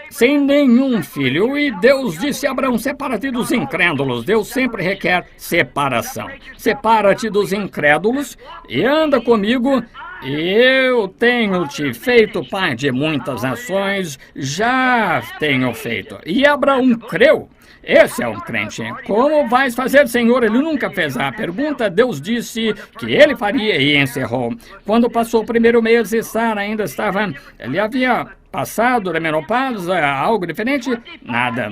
sem nenhum filho, e Deus disse a Abraão: separa-te dos incrédulos. Deus sempre requer separação. Separa-te dos incrédulos e anda comigo. Eu tenho te feito pai de muitas nações, já tenho feito. E Abraão creu. Esse é um crente. Como vais fazer, Senhor? Ele nunca fez a pergunta. Deus disse que ele faria e encerrou. Quando passou o primeiro mês e Sara ainda estava... Ele havia passado da menopausa, algo diferente? Nada.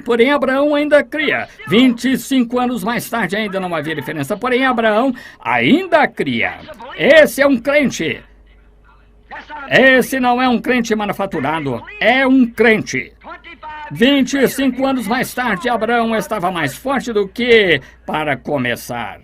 Porém, Abraão ainda cria. 25 anos mais tarde ainda não havia diferença. Porém, Abraão ainda cria. Esse é um crente. Esse não é um crente manufaturado. É um crente. 25 anos mais tarde, Abraão estava mais forte do que para começar.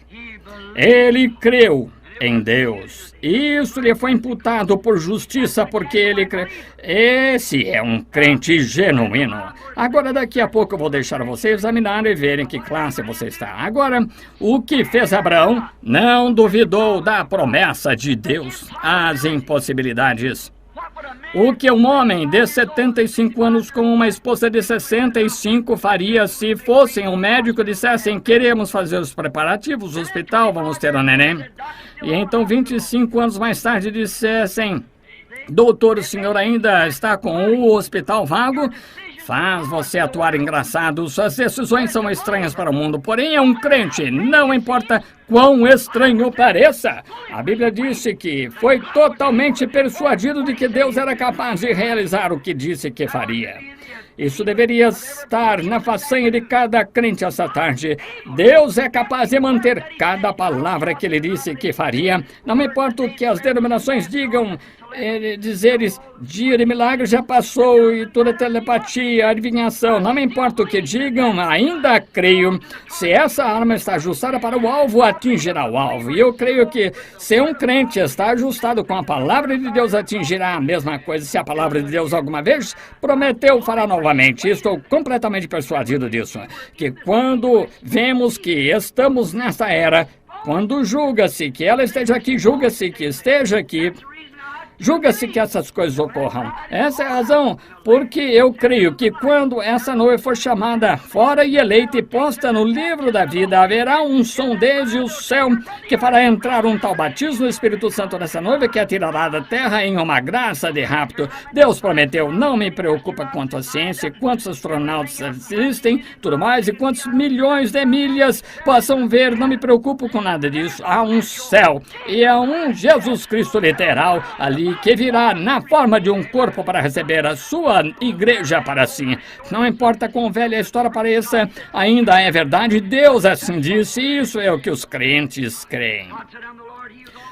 Ele creu em Deus. Isso lhe foi imputado por justiça, porque ele crê. Esse é um crente genuíno. Agora, daqui a pouco eu vou deixar você examinar e ver em que classe você está. Agora, o que fez Abraão? Não duvidou da promessa de Deus, as impossibilidades. O que um homem de 75 anos com uma esposa de 65 faria se fossem um médico e dissessem: queremos fazer os preparativos, o hospital, vamos ter um neném. E então 25 anos mais tarde dissessem: doutor, o senhor ainda está com o hospital vago? Faz você atuar engraçado. Suas decisões são estranhas para o mundo, porém é um crente, não importa quão estranho pareça. A Bíblia disse que foi totalmente persuadido de que Deus era capaz de realizar o que disse que faria. Isso deveria estar na façanha de cada crente essa tarde. Deus é capaz de manter cada palavra que ele disse que faria. Não importa o que as denominações digam, dizeres, dia de milagre já passou e toda telepatia, adivinhação. Não importa o que digam, ainda creio. Se essa arma está ajustada para o alvo, atingirá o alvo. E eu creio que se um crente está ajustado com a palavra de Deus, atingirá a mesma coisa. Se a palavra de Deus alguma vez prometeu, fará novamente. Estou completamente persuadido disso. Que quando vemos que estamos nessa era, quando julga-se que ela esteja aqui, julga-se que esteja aqui, julga-se que essas coisas ocorram. Essa é a razão Porque eu creio que quando essa noiva for chamada fora e eleita e posta no livro da vida, haverá um som desde o céu que fará entrar um tal batismo no Espírito Santo nessa noiva que a tirará da terra em uma graça de rapto. Deus prometeu, não me preocupa quanto à ciência, quantos astronautas existem, tudo mais, e quantos milhões de milhas possam ver, não me preocupo com nada disso. Há um céu e há um Jesus Cristo literal ali que virá na forma de um corpo para receber a sua igreja para si. Não importa quão velha a história pareça, ainda é verdade, Deus assim disse, isso é o que os crentes creem.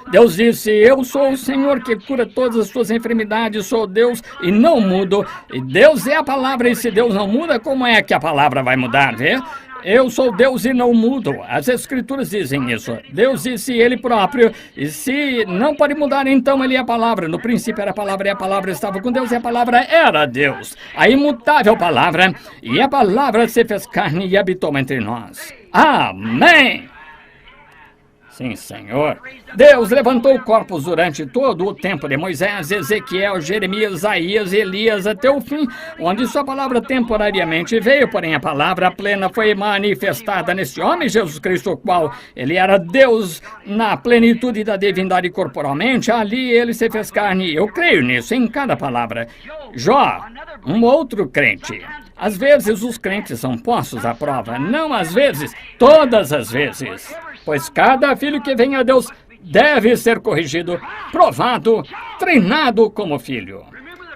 Deus disse, eu sou o Senhor que cura todas as suas enfermidades, sou Deus e não mudo. E Deus é a palavra, e se Deus não muda, como é que a palavra vai mudar, vê? Eu sou Deus e não mudo. As Escrituras dizem isso. Deus disse ele próprio. E se não pode mudar, então ele é a palavra. No princípio era a palavra, e a palavra estava com Deus, e a palavra era Deus. A imutável palavra. E a palavra se fez carne e habitou entre nós. Amém! Sim, Senhor. Deus levantou corpos durante todo o tempo de Moisés, Ezequiel, Jeremias, Isaías e Elias até o fim, onde sua palavra temporariamente veio, porém a palavra plena foi manifestada nesse homem, Jesus Cristo, o qual ele era Deus na plenitude da divindade corporalmente. Ali ele se fez carne. Eu creio nisso, em cada palavra. Jó, um outro crente. Às vezes os crentes são postos à prova, não às vezes, todas as vezes. Pois cada filho que vem a Deus deve ser corrigido, provado, treinado como filho.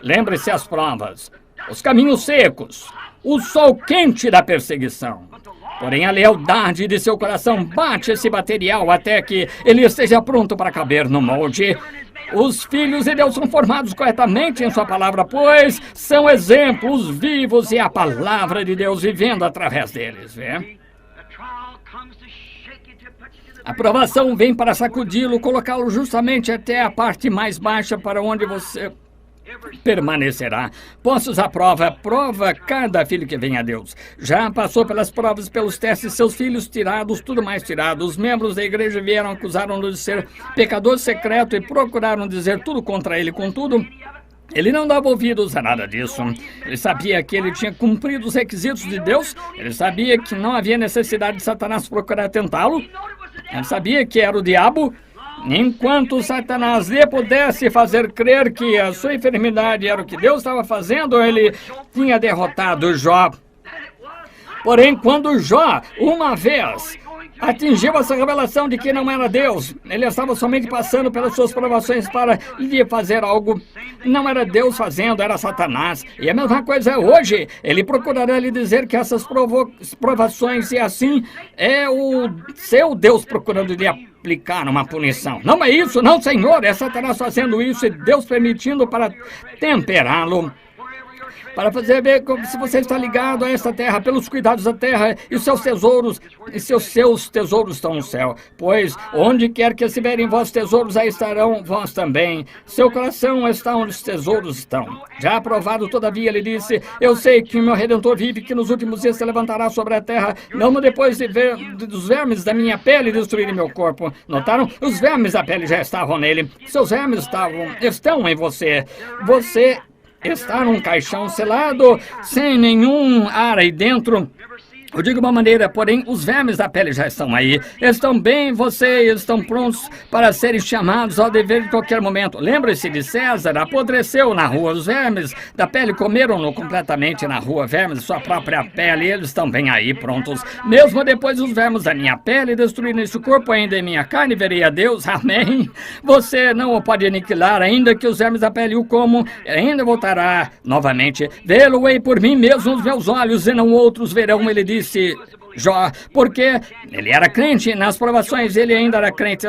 Lembre-se as provas, os caminhos secos, o sol quente da perseguição. Porém, a lealdade de seu coração bate esse material até que ele esteja pronto para caber no molde. Os filhos de Deus são formados corretamente em sua palavra, pois são exemplos vivos e a palavra de Deus vivendo através deles, vê? A provação vem para sacudi-lo, colocá-lo justamente até a parte mais baixa para onde você permanecerá. Postos à prova, prova cada filho que vem a Deus. Já passou pelas provas, pelos testes, seus filhos tirados, tudo mais tirado. Os membros da igreja vieram, acusaram-no de ser pecador secreto e procuraram dizer tudo contra ele. Contudo, ele não dava ouvidos a nada disso. Ele sabia que ele tinha cumprido os requisitos de Deus. Ele sabia que não havia necessidade de Satanás procurar tentá-lo. Ele sabia que era o diabo. Enquanto Satanás lhe pudesse fazer crer que a sua enfermidade era o que Deus estava fazendo, ele tinha derrotado Jó. Porém, quando Jó, uma vez, atingiu essa revelação de que não era Deus, ele estava somente passando pelas suas provações para lhe fazer algo. Não era Deus fazendo, era Satanás. E a mesma coisa é hoje. Ele procurará lhe dizer que essas provações, e assim é o seu Deus procurando lhe aplicar uma punição. Não é isso, não, Senhor. É Satanás fazendo isso e Deus permitindo para temperá-lo. Para fazer ver se você está ligado a esta terra, pelos cuidados da terra e seus tesouros, e seus tesouros estão no céu. Pois onde quer que estiverem vossos tesouros, aí estarão vós também. Seu coração está onde os tesouros estão. Já aprovado, todavia, ele disse, eu sei que o meu Redentor vive, que nos últimos dias se levantará sobre a terra, não depois dos vermes da minha pele destruírem meu corpo. Notaram? Os vermes da pele já estavam nele. Seus vermes estão em você. Você está num caixão selado, sem nenhum ar aí dentro. Eu digo de uma maneira, porém, os vermes da pele já estão aí. Estão bem, vocês estão prontos para serem chamados ao dever de qualquer momento. Lembre-se de César, apodreceu na rua. Os vermes da pele comeram-no completamente na rua. Vermes de sua própria pele, eles estão bem aí, prontos. Mesmo depois dos vermes da minha pele destruírem este corpo, ainda em minha carne verei a Deus. Amém. Você não o pode aniquilar, ainda que os vermes da pele o comam, ainda novamente. Vê-lo-ei por mim mesmo os meus olhos, e não outros verão, ele disse Jó, porque ele era crente nas provações, ele ainda era crente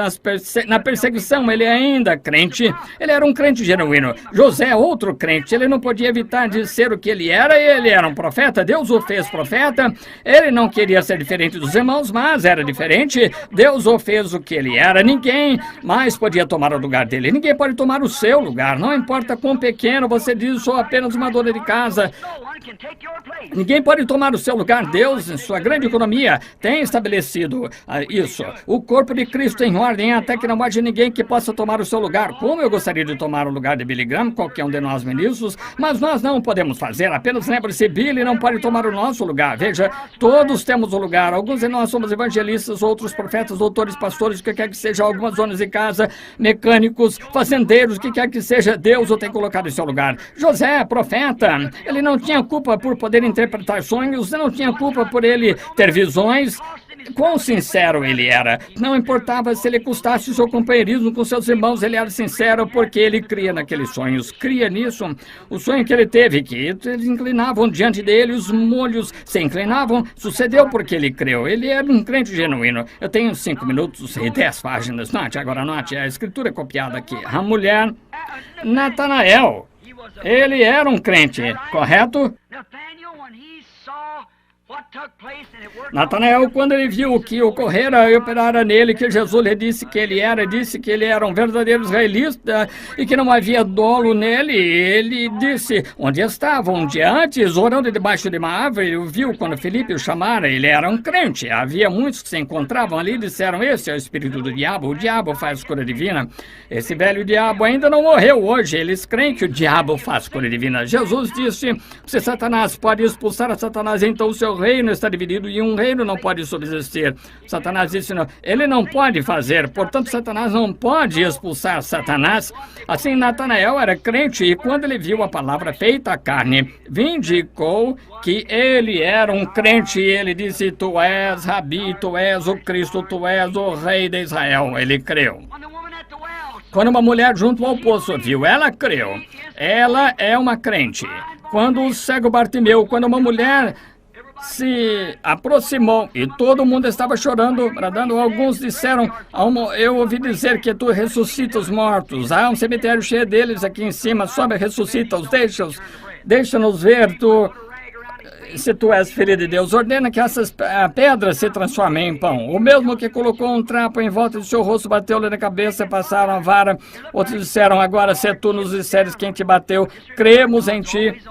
na perseguição, ele ainda crente, ele era um crente genuíno. José, outro crente, ele não podia evitar de ser o que ele era um profeta, Deus o fez profeta, ele não queria ser diferente dos irmãos, mas era diferente, Deus o fez o que ele era, ninguém mais podia tomar o lugar dele, ninguém pode tomar o seu lugar, não importa quão pequeno você diz, sou apenas uma dona de casa, ninguém pode tomar o seu lugar. Deus, em sua grande economia tem estabelecido isso. O corpo de Cristo em ordem até que não haja ninguém que possa tomar o seu lugar. Como eu gostaria de tomar o lugar de Billy Graham, qualquer um de nós ministros, mas nós não podemos fazer. Apenas lembre-se, Billy não pode tomar o nosso lugar. Veja, todos temos um lugar. Alguns de nós somos evangelistas, outros profetas, doutores, pastores, o que quer que seja, algumas donas de casa, mecânicos, fazendeiros, o que quer que seja, Deus o tem colocado em seu lugar. José, profeta, ele não tinha culpa por poder interpretar sonhos, não tinha culpa por ele ter visões. Quão sincero ele era. Não importava se ele custasse o seu companheirismo com seus irmãos, ele era sincero porque ele cria naqueles sonhos. Cria nisso. O sonho que ele teve, que eles inclinavam diante dele, os molhos se inclinavam, sucedeu porque ele creu. Ele era um crente genuíno. Eu tenho 5 minutos e 10 páginas. Note, agora note, a escritura é copiada aqui. A mulher, Natanael, ele era um crente, correto? Natanael, quando ele viu o que ocorrera e operara nele, que Jesus lhe disse que ele era um verdadeiro israelita e que não havia dolo nele, ele disse, onde estavam um dia antes, orando debaixo de uma árvore, ele viu quando Filipe o chamara, ele era um crente. Havia muitos que se encontravam ali e disseram, esse é o espírito do diabo, o diabo faz cura divina. Esse velho diabo ainda não morreu hoje, eles creem que o diabo faz cura divina. Jesus disse, se Satanás pode expulsar a Satanás, então o seu reino está dividido e um reino não pode subsistir. Satanás disse, não, ele não pode fazer, portanto Satanás não pode expulsar Satanás. Assim Natanael era crente e quando ele viu a palavra feita carne, vindicou que ele era um crente e ele disse, tu és Rabi, tu és o Cristo, tu és o rei de Israel. Ele creu. Quando uma mulher junto ao poço viu, ela creu. Ela é uma crente. Quando o cego Bartimeu, quando uma mulher se aproximou e todo mundo estava chorando, bradando. Alguns disseram, eu ouvi dizer que tu ressuscita os mortos. Há um cemitério cheio deles aqui em cima, sobe, ressuscita-os, deixa-nos ver se tu és filho de Deus. Ordena que essas pedras se transformem em pão. O mesmo que colocou um trapo em volta de seu rosto, bateu-lhe na cabeça, passaram a vara. Outros disseram, agora se tu nos disseres quem te bateu, cremos em ti.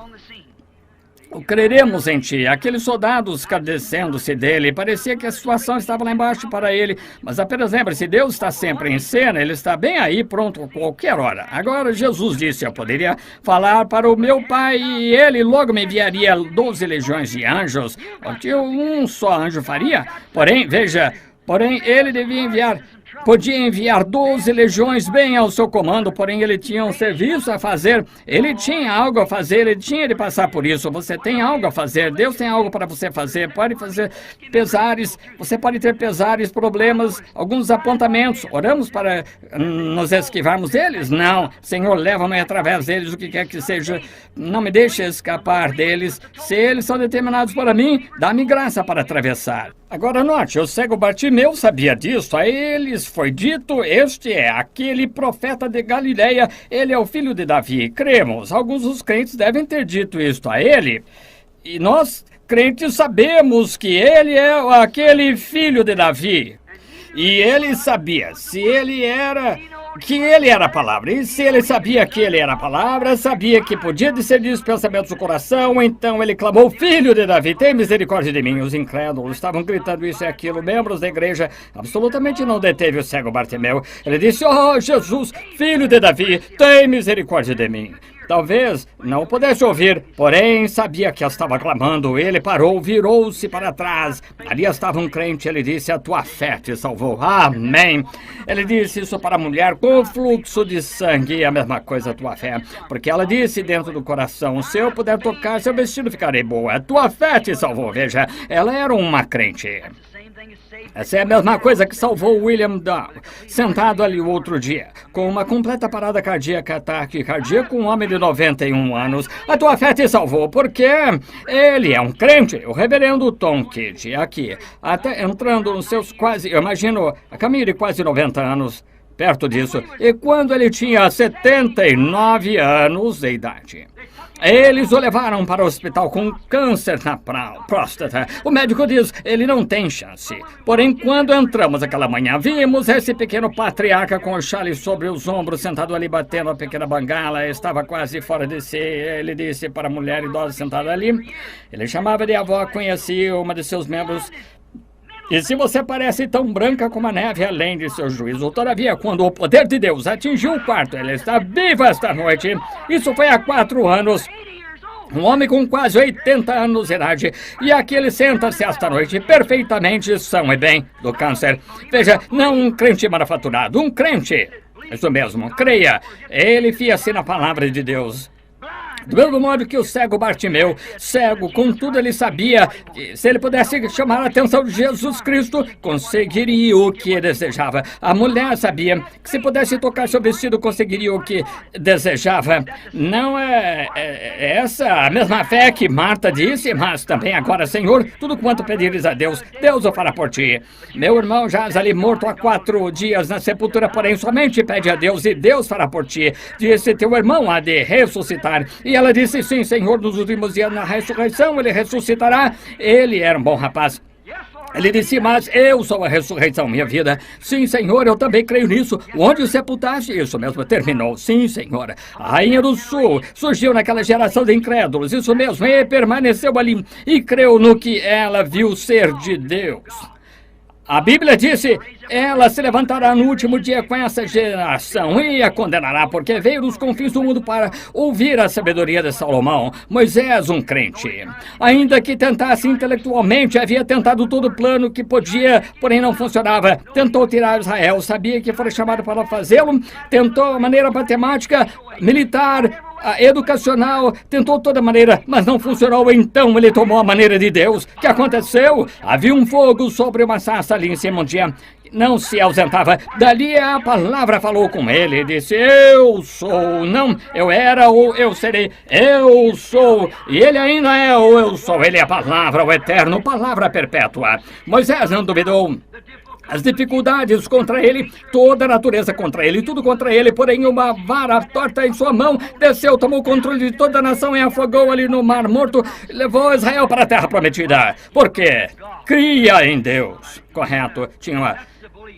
Creremos em ti. Aqueles soldados cadecendo-se dele, parecia que a situação estava lá embaixo para ele, mas apenas lembre-se, Deus está sempre em cena, ele está bem aí, pronto a qualquer hora. Agora Jesus disse, eu poderia falar para o meu pai e ele logo me enviaria 12 legiões de anjos, o que um só anjo faria. Porém, veja, ele podia enviar 12 legiões bem ao seu comando, porém ele tinha um serviço a fazer, ele tinha algo a fazer, ele tinha de passar por isso. Você tem algo a fazer, Deus tem algo para você fazer, pode fazer pesares, você pode ter pesares, problemas, alguns apontamentos. Oramos para nos esquivarmos deles? Não. Senhor, leva-me através deles, o que quer que seja, não me deixe escapar deles. Se eles são determinados para mim, dá-me graça para atravessar. Agora note, o cego Bartimeu sabia disso, a eles foi dito, este é aquele profeta de Galileia, ele é o filho de Davi. Cremos, alguns dos crentes devem ter dito isto a ele, e nós, crentes, sabemos que ele é aquele filho de Davi. E ele sabia, que ele era a palavra. E se ele sabia que ele era a palavra, sabia que podia discernir os pensamentos do coração, então ele clamou, filho de Davi, tem misericórdia de mim. Os incrédulos estavam gritando isso e aquilo. Membros da igreja absolutamente não deteve o cego Bartimeu. Ele disse, oh Jesus, filho de Davi, tem misericórdia de mim. Talvez não pudesse ouvir, porém sabia que estava clamando. Ele parou, virou-se para trás. Ali estava um crente, ele disse, a tua fé te salvou. Amém. Ele disse isso para a mulher com fluxo de sangue, e a mesma coisa a tua fé. Porque ela disse dentro do coração, se eu puder tocar seu vestido, ficarei boa. A tua fé te salvou. Veja, ela era uma crente. Essa é a mesma coisa que salvou William Dow, sentado ali o outro dia, com uma completa parada cardíaca, ataque cardíaco, um homem de 91 anos. A tua fé te salvou, porque ele é um crente. O reverendo Tom Kidd, aqui, até entrando nos seus quase, eu imagino, a caminho de quase 90 anos, perto disso, e quando ele tinha 79 anos de idade. Eles o levaram para o hospital com câncer na próstata. O médico diz, ele não tem chance. Porém, quando entramos aquela manhã, vimos esse pequeno patriarca com o chale sobre os ombros, sentado ali batendo a pequena bengala. Estava quase fora de si. Ele disse para a mulher idosa sentada ali. Ele chamava de avó, conhecia uma de seus membros. E se você parece tão branca como a neve, além de seu juízo, todavia, quando o poder de Deus atingiu o quarto, ela está viva esta noite. Isso foi há 4 anos. Um homem com quase 80 anos de idade. E aqui ele senta-se esta noite perfeitamente são e bem do câncer. Veja, não um crente manufaturado, um crente. Isso mesmo, creia. Ele fia-se na palavra de Deus. Do mesmo modo que o cego Bartimeu, cego, contudo ele sabia que se ele pudesse chamar a atenção de Jesus Cristo, conseguiria o que desejava. A mulher sabia que se pudesse tocar seu vestido, conseguiria o que desejava. Não é essa a mesma fé que Marta disse, mas também agora, Senhor, tudo quanto pedires a Deus, Deus o fará por ti. Meu irmão jaz ali morto há 4 dias na sepultura, porém somente pede a Deus e Deus fará por ti. Disse, teu irmão há de ressuscitar. E ela disse, sim, Senhor, nos últimos dias na ressurreição ele ressuscitará. Ele era um bom rapaz. Ele disse, mas eu sou a ressurreição, minha vida. Sim, Senhor, eu também creio nisso. Onde o sepultaste? Isso mesmo, terminou. Sim, Senhora. A Rainha do Sul surgiu naquela geração de incrédulos. Isso mesmo, e permaneceu ali e creu no que ela viu ser de Deus. A Bíblia disse, ela se levantará no último dia com essa geração e a condenará, porque veio dos confins do mundo para ouvir a sabedoria de Salomão. Moisés, um crente. Ainda que tentasse intelectualmente, havia tentado todo o plano que podia, porém não funcionava. Tentou tirar Israel, sabia que fora chamado para fazê-lo. Tentou a maneira matemática, militar, educacional, tentou toda maneira, mas não funcionou. Então ele tomou a maneira de Deus. O que aconteceu? Havia um fogo sobre uma sarça ali em cima um dia. Não se ausentava. Dali a palavra falou com ele. Disse, eu sou. Não, eu era ou eu serei. Eu sou. E ele ainda é ou eu sou. Ele é a palavra, o eterno, palavra perpétua. Moisés não duvidou. As dificuldades contra ele, toda a natureza contra ele, tudo contra ele, porém uma vara torta em sua mão, desceu, tomou o controle de toda a nação e afogou ali no Mar Morto, levou Israel para a Terra Prometida. Por quê? Cria em Deus. Correto. Tinha uma...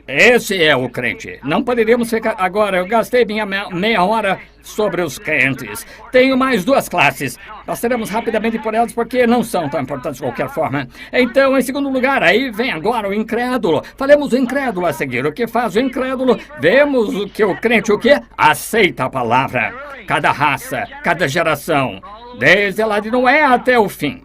Esse é o crente. Não poderíamos ficar... Agora, eu gastei minha meia hora sobre os crentes. Tenho mais 2 classes. Passaremos rapidamente por elas porque não são tão importantes de qualquer forma. Então, em segundo lugar, aí vem agora o incrédulo. Falemos do incrédulo a seguir. O que faz o incrédulo? Vemos o que o crente, o que? Aceita a palavra. Cada raça, cada geração, desde lá de Noé até o fim.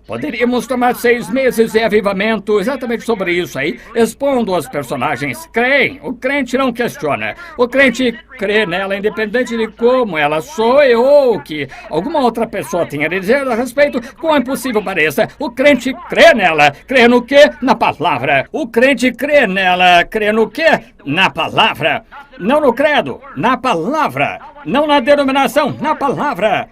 Poderíamos tomar 6 meses de avivamento exatamente sobre isso aí, expondo os personagens. Creem, o crente não questiona. O crente crê nela, independente de como ela soe ou que alguma outra pessoa tenha a dizer a respeito, quão impossível pareça. O crente crê nela. Crê no quê? Na palavra. O crente crê nela. Crê no quê? Na palavra. Não no credo, na palavra. Não na denominação, na palavra.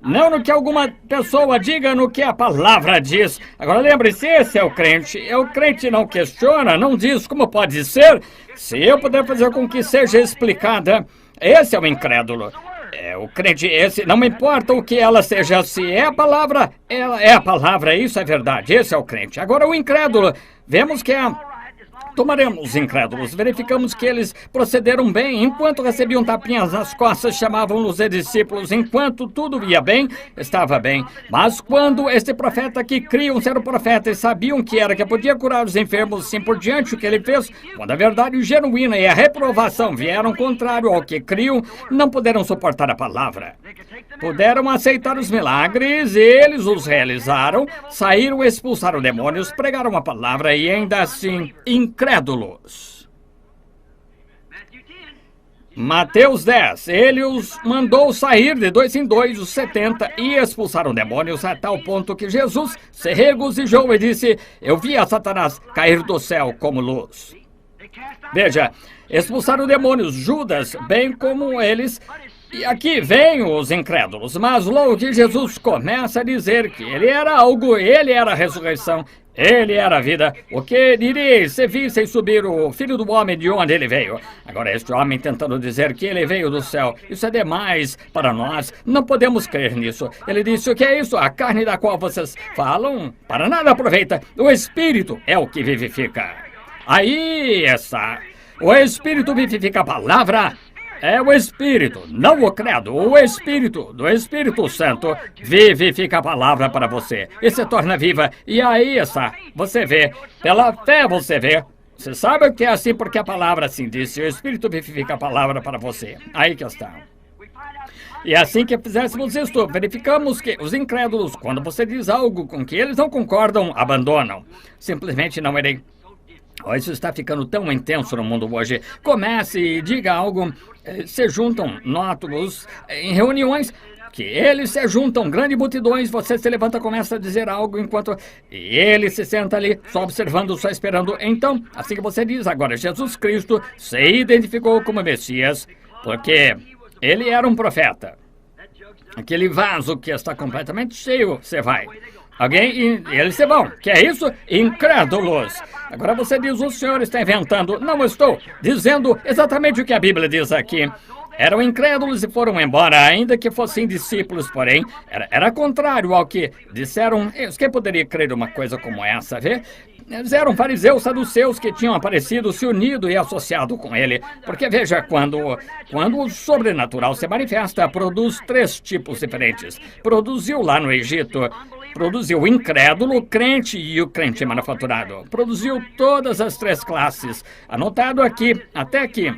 Não no que alguma pessoa diga, no que a palavra diz. Agora lembre-se, esse é o crente. O crente não questiona, não diz como pode ser. Se eu puder fazer com que seja explicada, esse é o incrédulo. O crente, esse, não me importa o que ela seja, se é a palavra, ela é a palavra, isso é verdade, esse é o crente. Agora o incrédulo, vemos que tomaremos os incrédulos, verificamos que eles procederam bem, enquanto recebiam tapinhas nas costas, chamavam-nos de discípulos, enquanto tudo ia bem, estava bem. Mas quando este profeta que criam ser o profeta e sabiam que era que podia curar os enfermos, assim por diante, o que ele fez, quando a verdade genuína e a reprovação vieram contrário ao que criam, não puderam suportar a palavra. Puderam aceitar os milagres, eles os realizaram, saíram, expulsaram demônios, pregaram a palavra e ainda assim incrédulos. Mateus 10, ele os mandou sair de 2 em 2, os 70, e expulsaram demônios a tal ponto que Jesus se regozijou e disse, eu vi a Satanás cair do céu como luz. Veja, expulsaram demônios, Judas, bem como eles. E aqui vêm os incrédulos, mas logo que Jesus começa a dizer que ele era algo, ele era a ressurreição, Ele era a vida. O que direis se vissem subir o Filho do Homem de onde ele veio? Agora este homem tentando dizer que ele veio do céu. Isso é demais para nós. Não podemos crer nisso. Ele disse, o que é isso? A carne da qual vocês falam? Para nada aproveita. O Espírito é o que vivifica. Aí está. O Espírito vivifica a palavra. É o Espírito, não o credo. O Espírito do Espírito Santo vivifica a palavra para você e se torna viva. E aí está, você vê, pela fé você vê. Você sabe que é assim porque a palavra assim disse. O Espírito vivifica a palavra para você. Aí que está. E assim que fizéssemos isto, verificamos que os incrédulos, quando você diz algo com que eles não concordam, abandonam. Simplesmente não irei. Isso está ficando tão intenso no mundo hoje. Comece e diga algo. Se juntam, noto-os em reuniões, que eles se juntam, grandes multidões, você se levanta e começa a dizer algo enquanto ele se senta ali, só observando, só esperando. Então, assim que você diz, agora Jesus Cristo se identificou como Messias, porque ele era um profeta. Aquele vaso que está completamente cheio, você vai. Alguém e eles se vão. Que é isso? Incrédulos. Agora você diz, o senhor está inventando. Não estou dizendo exatamente o que a Bíblia diz aqui. Eram incrédulos e foram embora, ainda que fossem discípulos, porém, era contrário ao que disseram. Quem poderia crer uma coisa como essa, vê? Eles eram fariseus, saduceus que tinham aparecido, se unido e associado com ele. Porque veja, quando o sobrenatural se manifesta, produz 3 tipos diferentes. Produziu lá no Egito, produziu o incrédulo, o crente e o crente manufaturado. Produziu todas as 3 classes. Anotado aqui, até aqui.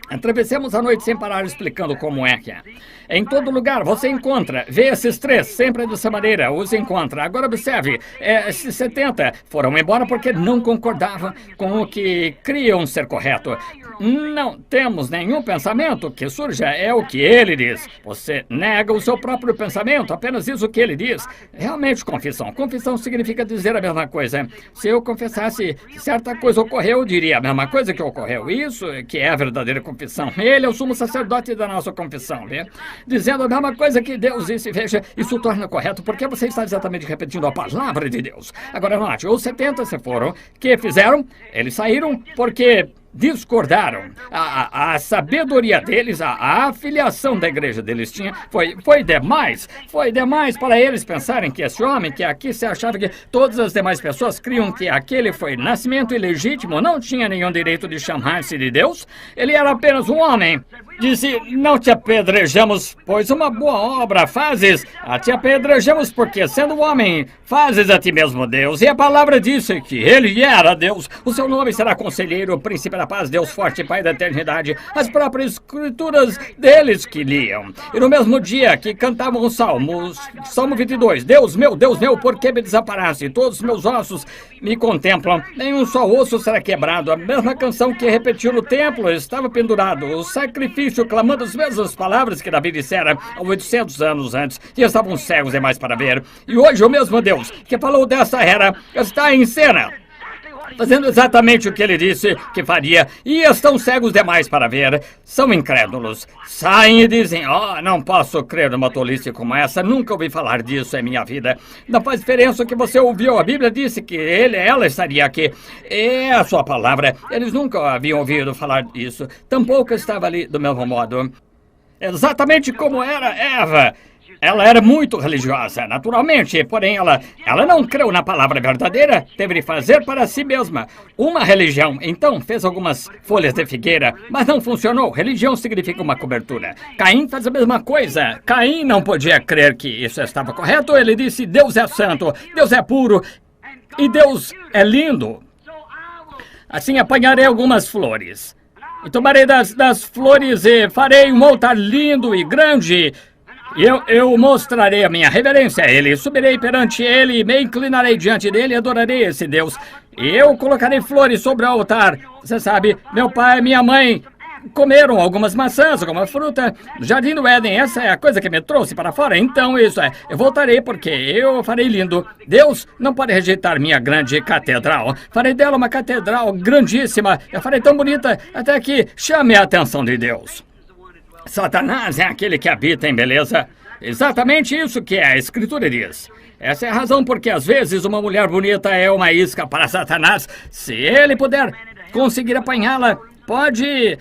Atravessemos a noite sem parar explicando como é que é. Em todo lugar você encontra, vê esses 3, sempre dessa maneira, os encontra. Agora observe, esses 70 foram embora porque não concordavam com o que criam ser correto. Não temos nenhum pensamento que surja, é o que ele diz. Você nega o seu próprio pensamento, apenas diz o que ele diz. Realmente confissão. Confissão significa dizer a mesma coisa. Se eu confessasse certa coisa ocorreu, eu diria a mesma coisa que ocorreu. Isso que é a verdadeira confissão. Ele é o sumo sacerdote da nossa confissão, né? Dizendo a mesma coisa que Deus disse. Veja, isso torna correto porque você está exatamente repetindo a palavra de Deus. Agora note, os 70 se foram. O que fizeram? Eles saíram porque discordaram. A sabedoria deles, a afiliação da igreja deles tinha, foi demais. Foi demais para eles pensarem que esse homem, que aqui se achava que todas as demais pessoas criam que aquele foi nascimento ilegítimo, não tinha nenhum direito de chamar-se de Deus. Ele era apenas um homem. Disse, não te apedrejamos, pois uma boa obra fazes. Te apedrejamos porque, sendo homem, fazes a ti mesmo Deus. E a palavra disse que ele era Deus. O seu nome será Conselheiro, Príncipe da Paz, Deus Forte, Pai da Eternidade. As próprias escrituras deles que liam. E no mesmo dia que cantavam os salmos, Salmo 22, Deus meu, por que me desamparaste? Todos os meus ossos me contemplam. Nenhum só osso será quebrado. A mesma canção que repetiu no templo estava pendurado. O sacrifício clamando as mesmas palavras que Davi dissera há 800 anos antes, e estavam cegos demais para ver. E hoje o mesmo Deus que falou dessa era está em cena, fazendo exatamente o que ele disse que faria, e estão cegos demais para ver. São incrédulos. Saem e dizem, não posso crer numa tolice como essa, nunca ouvi falar disso em minha vida. Não faz diferença o que você ouviu, a Bíblia disse que ela estaria aqui. É a sua palavra. Eles nunca haviam ouvido falar disso, tampouco estava ali do mesmo modo. Exatamente como era Eva. Ela era muito religiosa, naturalmente, porém ela não creu na palavra verdadeira, teve de fazer para si mesma uma religião. Então fez algumas folhas de figueira, mas não funcionou. Religião significa uma cobertura. Caim faz a mesma coisa. Caim não podia crer que isso estava correto. Ele disse, Deus é santo, Deus é puro e Deus é lindo. Assim apanharei algumas flores. E tomarei das flores e farei um altar lindo e grande. E eu mostrarei a minha reverência a ele, subirei perante ele, me inclinarei diante dele e adorarei esse Deus. E eu colocarei flores sobre o altar. Você sabe, meu pai e minha mãe comeram algumas maçãs, alguma fruta no jardim do Éden. Essa é a coisa que me trouxe para fora. Então isso é, eu voltarei porque eu farei lindo. Deus não pode rejeitar minha grande catedral. Farei dela uma catedral grandíssima. Eu farei tão bonita até que chame a atenção de Deus. Satanás é aquele que habita em beleza. Exatamente isso que a Escritura diz. Essa é a razão porque às vezes uma mulher bonita é uma isca para Satanás. Se ele puder conseguir apanhá-la, pode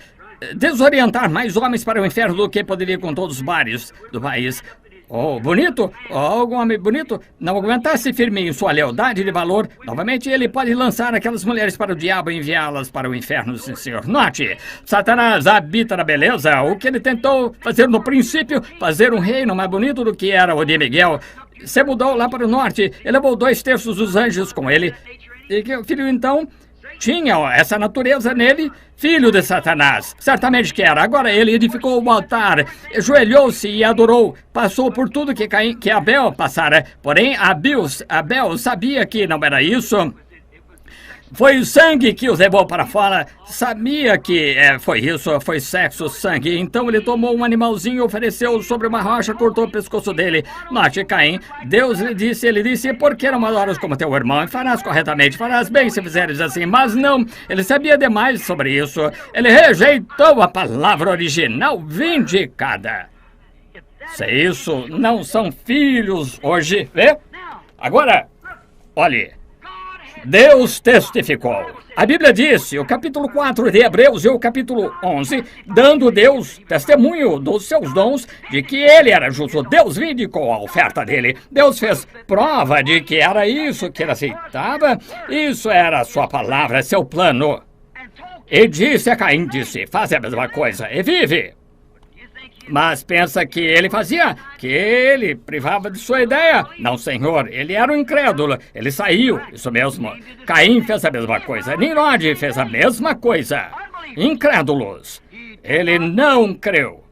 desorientar mais homens para o inferno do que poderia com todos os bares do país. Oh, bonito, algum homem bonito, não aguentasse firme em sua lealdade de valor, novamente ele pode lançar aquelas mulheres para o diabo e enviá-las para o inferno, sim, senhor. Note, Satanás habita na beleza. O que ele tentou fazer no princípio, fazer um reino mais bonito do que era o de Miguel. Se mudou lá para o norte, ele levou 2/3 dos anjos com ele. E que o filho, então, tinha essa natureza nele, filho de Satanás. Certamente que era. Agora ele edificou o altar, ajoelhou-se e adorou. Passou por tudo que Abel passara. Porém, Abel sabia que não era isso. Foi o sangue que os levou para fora. Sabia que foi isso, foi sexo, sangue. Então ele tomou um animalzinho, ofereceu sobre uma rocha, cortou o pescoço dele. Note, Caim, Deus lhe disse, por que não adoras como teu irmão? E farás corretamente, farás bem se fizeres assim. Mas não, ele sabia demais sobre isso. Ele rejeitou a palavra original vindicada. Se isso não são filhos hoje, vê? Agora, olhe. Deus testificou. A Bíblia disse, o capítulo 4 de Hebreus e o capítulo 11, dando Deus testemunho dos seus dons, de que ele era justo. Deus vindicou a oferta dele. Deus fez prova de que era isso que ele aceitava. Isso era a sua palavra, seu plano. E disse a Caim, faz a mesma coisa e vive. Mas pensa que ele fazia? Que ele privava de sua ideia? Não, senhor, ele era um incrédulo. Ele saiu, isso mesmo. Caim fez a mesma coisa. Nimrod fez a mesma coisa. Incrédulos. Ele não creu.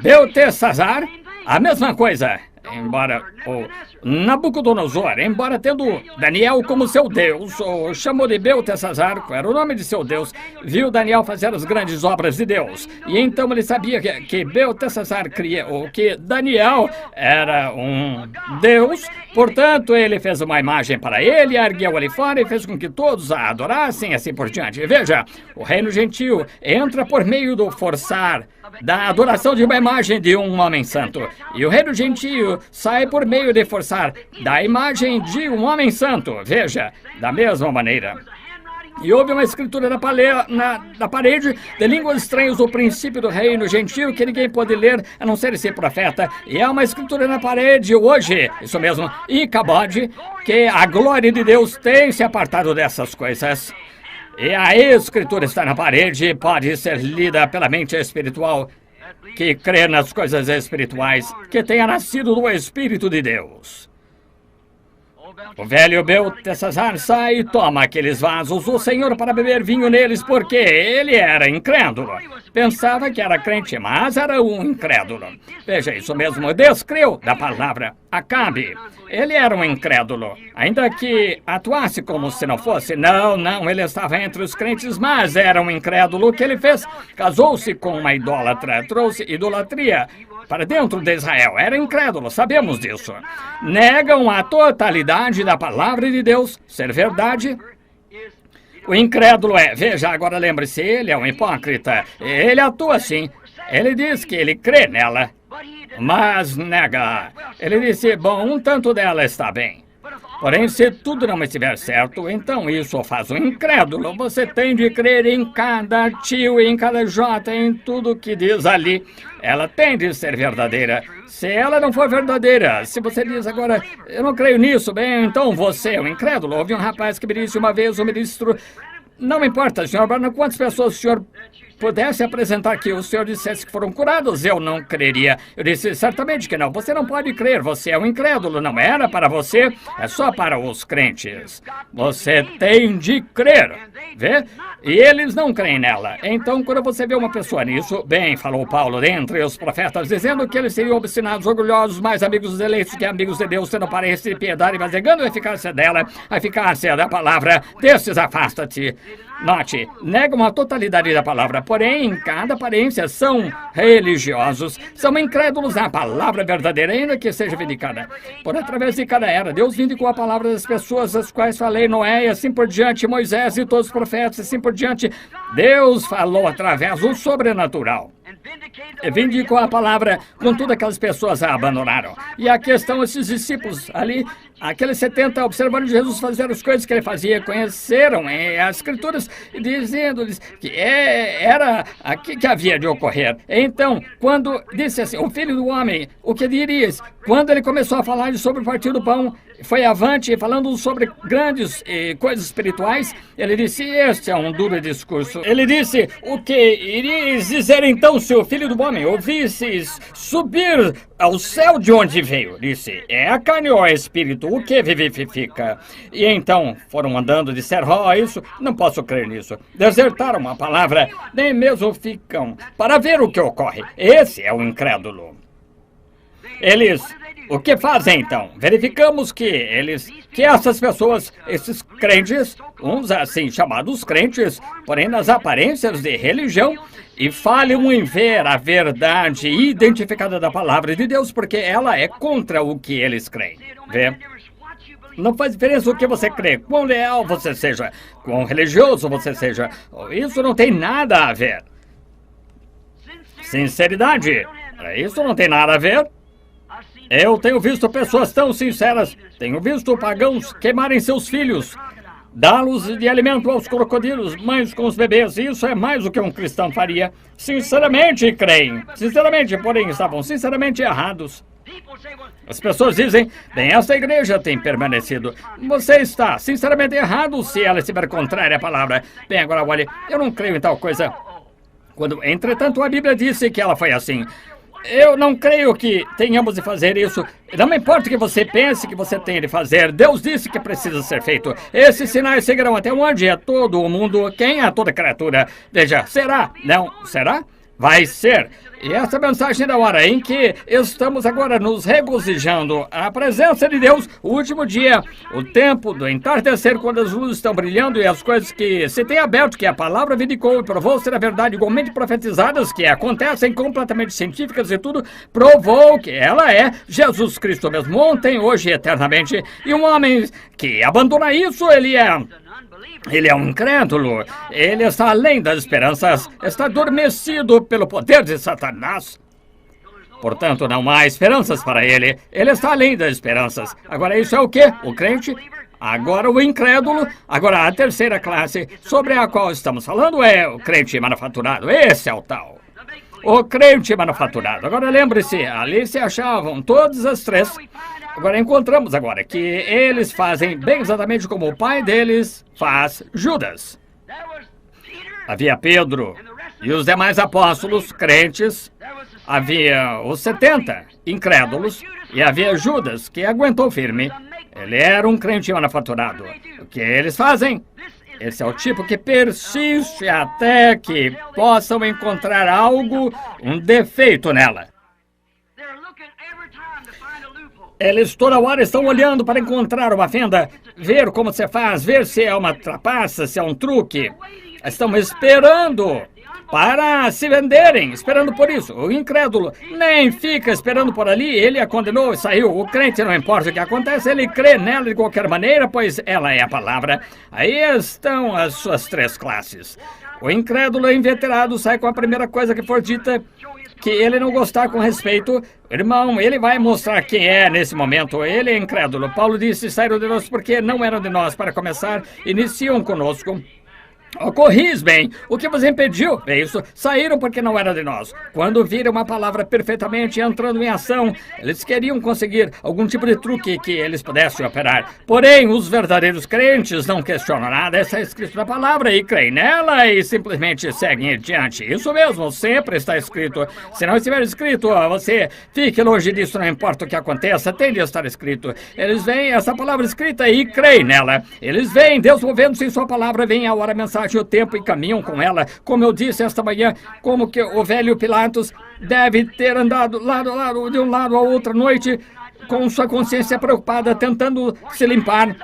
Beltesazar, a mesma coisa. Embora o Nabucodonosor, embora tendo Daniel como seu Deus, o chamou de Beltesazar, era o nome de seu Deus, viu Daniel fazer as grandes obras de Deus. E então ele sabia que Beltesazar cria, ou que Daniel era um Deus, portanto ele fez uma imagem para ele, a ergueu ali fora e fez com que todos a adorassem, assim por diante. Veja, o reino gentil entra por meio do forçar da adoração de uma imagem de um homem santo. E o reino gentio sai por meio de forçar da imagem de um homem santo. Veja, da mesma maneira. E houve uma escritura na parede de línguas estranhas do princípio do reino gentil que ninguém pode ler a não ser esse profeta. E há uma escritura na parede hoje, isso mesmo, Icabode, que a glória de Deus tem se apartado dessas coisas. E a escritura está na parede e pode ser lida pela mente espiritual que crê nas coisas espirituais, que tenha nascido do Espírito de Deus. O velho Beltesazar sai e toma aqueles vasos do Senhor para beber vinho neles, porque ele era incrédulo. Pensava que era crente, mas era um incrédulo. Veja, isso mesmo, descreu da palavra. Acabe. Ele era um incrédulo, ainda que atuasse como se não fosse. Não, ele estava entre os crentes, mas era um incrédulo. O que ele fez? Casou-se com uma idólatra, trouxe idolatria para dentro de Israel. Era incrédulo, sabemos disso. Negam a totalidade da palavra de Deus ser verdade. O incrédulo veja, agora lembre-se, ele é um hipócrita. Ele atua assim. Ele diz que ele crê nela, mas nega. Ele disse, bom, um tanto dela está bem. Porém, se tudo não estiver certo, então isso faz um incrédulo. Você tem de crer em cada tio, em cada jota, em tudo que diz ali. Ela tem de ser verdadeira. Se ela não for verdadeira, se você diz agora, eu não creio nisso, bem, então você é um incrédulo. Houve um rapaz que me disse uma vez, o ministro, não me importa, senhor Barnum, quantas pessoas o senhor pudesse apresentar que o senhor dissesse que foram curados, eu não creria. Eu disse, certamente que não. Você não pode crer, você é um incrédulo. Não era para você, é só para os crentes. Você tem de crer, vê? E eles não creem nela. Então, quando você vê uma pessoa nisso, bem, falou Paulo, dentre os profetas, dizendo que eles seriam obstinados, orgulhosos, mais amigos dos eleitos que amigos de Deus, tendo aparência de piedade, mas negando a eficácia dela, a eficácia da palavra, destes afasta-te. Note, negam a totalidade da palavra, porém, em cada aparência, são religiosos, são incrédulos na palavra verdadeira, ainda que seja vindicada. Por através de cada era, Deus vindicou a palavra das pessoas às quais falei, Noé, e assim por diante, Moisés e todos os profetas, assim por diante. Deus falou através do sobrenatural. Vindicou a palavra com todas aquelas pessoas a abandonaram. E aqui estão esses discípulos ali, aqueles 70, observando Jesus fazer as coisas que ele fazia, conheceram as Escrituras, dizendo-lhes que era aqui que havia de ocorrer. Então, quando disse assim, o Filho do Homem, o que dirias? Quando ele começou a falar sobre o partir do pão, foi avante, falando sobre grandes coisas espirituais, ele disse, este é um duro discurso. Ele disse, o que irias dizer então se o Filho do Homem ouvisses subir ao céu de onde veio? Disse, é a carne ou é espírito, o que vivifica? E então foram andando, disseram, isso, não posso crer nisso. Desertaram a palavra, nem mesmo ficam para ver o que ocorre. Esse é o incrédulo. Eles, o que fazem então? Verificamos que essas pessoas, esses crentes, uns assim chamados crentes, porém nas aparências de religião, e falham em ver a verdade identificada da palavra de Deus, porque ela é contra o que eles creem. Vê? Não faz diferença o que você crê, quão leal você seja, quão religioso você seja, isso não tem nada a ver. Sinceridade, isso não tem nada a ver. Eu tenho visto pessoas tão sinceras, tenho visto pagãos queimarem seus filhos, dá-los de alimento aos crocodilos, mães com os bebês, isso é mais do que um cristão faria. Sinceramente creem, sinceramente, porém estavam sinceramente errados. As pessoas dizem, bem, essa igreja tem permanecido. Você está sinceramente errado se ela estiver contrária à palavra. Bem, agora olhe, eu não creio em tal coisa. Entretanto, a Bíblia disse que ela foi assim. Eu não creio que tenhamos de fazer isso. Não me importa o que você pense que você tem de fazer. Deus disse que precisa ser feito. Esses sinais seguirão até onde é todo o mundo. Quem é toda criatura? Veja, será? Não, será? Vai ser. E essa mensagem da hora em que estamos agora nos regozijando a presença de Deus, o último dia, o tempo do entardecer, quando as luzes estão brilhando e as coisas que se tem aberto, que a palavra vindicou e provou ser a verdade igualmente profetizadas, que acontecem completamente científicas e tudo, provou que ela é Jesus Cristo mesmo, ontem, hoje e eternamente. E um homem que abandona isso, ele é um incrédulo. Ele está além das esperanças. Está adormecido pelo poder de Satanás. Portanto, não há esperanças para ele. Ele está além das esperanças. Agora, isso é o quê? O crente? Agora, o incrédulo. Agora, a terceira classe sobre a qual estamos falando é o crente manufaturado. Esse é o tal. O crente manufaturado. Agora, lembre-se, ali se achavam todas as três. Agora, encontramos agora que eles fazem bem exatamente como o pai deles faz, Judas. Havia Pedro e os demais apóstolos, crentes. Havia os 70, incrédulos. E havia Judas, que aguentou firme. Ele era um crente manufaturado. O que eles fazem? Esse é o tipo que persiste até que possam encontrar algo, um defeito nela. Eles toda hora estão olhando para encontrar uma fenda, ver como você faz, ver se é uma trapaça, se é um truque. Estão esperando para se venderem, esperando por isso. O incrédulo nem fica esperando por ali, ele a condenou e saiu. O crente, não importa o que acontece, ele crê nela de qualquer maneira, pois ela é a palavra. Aí estão as suas três classes. O incrédulo inveterado sai com a primeira coisa que for dita, que ele não gostar com respeito. Irmão, ele vai mostrar quem é nesse momento. Ele é incrédulo. Paulo disse, saíram de nós porque não eram de nós. Para começar, iniciam conosco. Ocorris bem, o que vos impediu? É isso, saíram porque não era de nós. Quando viram uma palavra perfeitamente entrando em ação, eles queriam conseguir algum tipo de truque que eles pudessem operar. Porém, os verdadeiros crentes não questionam nada, está escrito na palavra e creem nela e simplesmente seguem adiante. Isso mesmo, sempre está escrito. Se não estiver escrito, você fique longe disso, não importa o que aconteça, tem de estar escrito. Eles veem essa palavra escrita e creem nela. Eles veem Deus movendo-se em sua palavra, vem a hora, a mensagem, o tempo e caminham com ela. Como eu disse esta manhã, como que o velho Pilatos deve ter andado lado a lado, de um lado a outra noite, com sua consciência preocupada, tentando se limpar.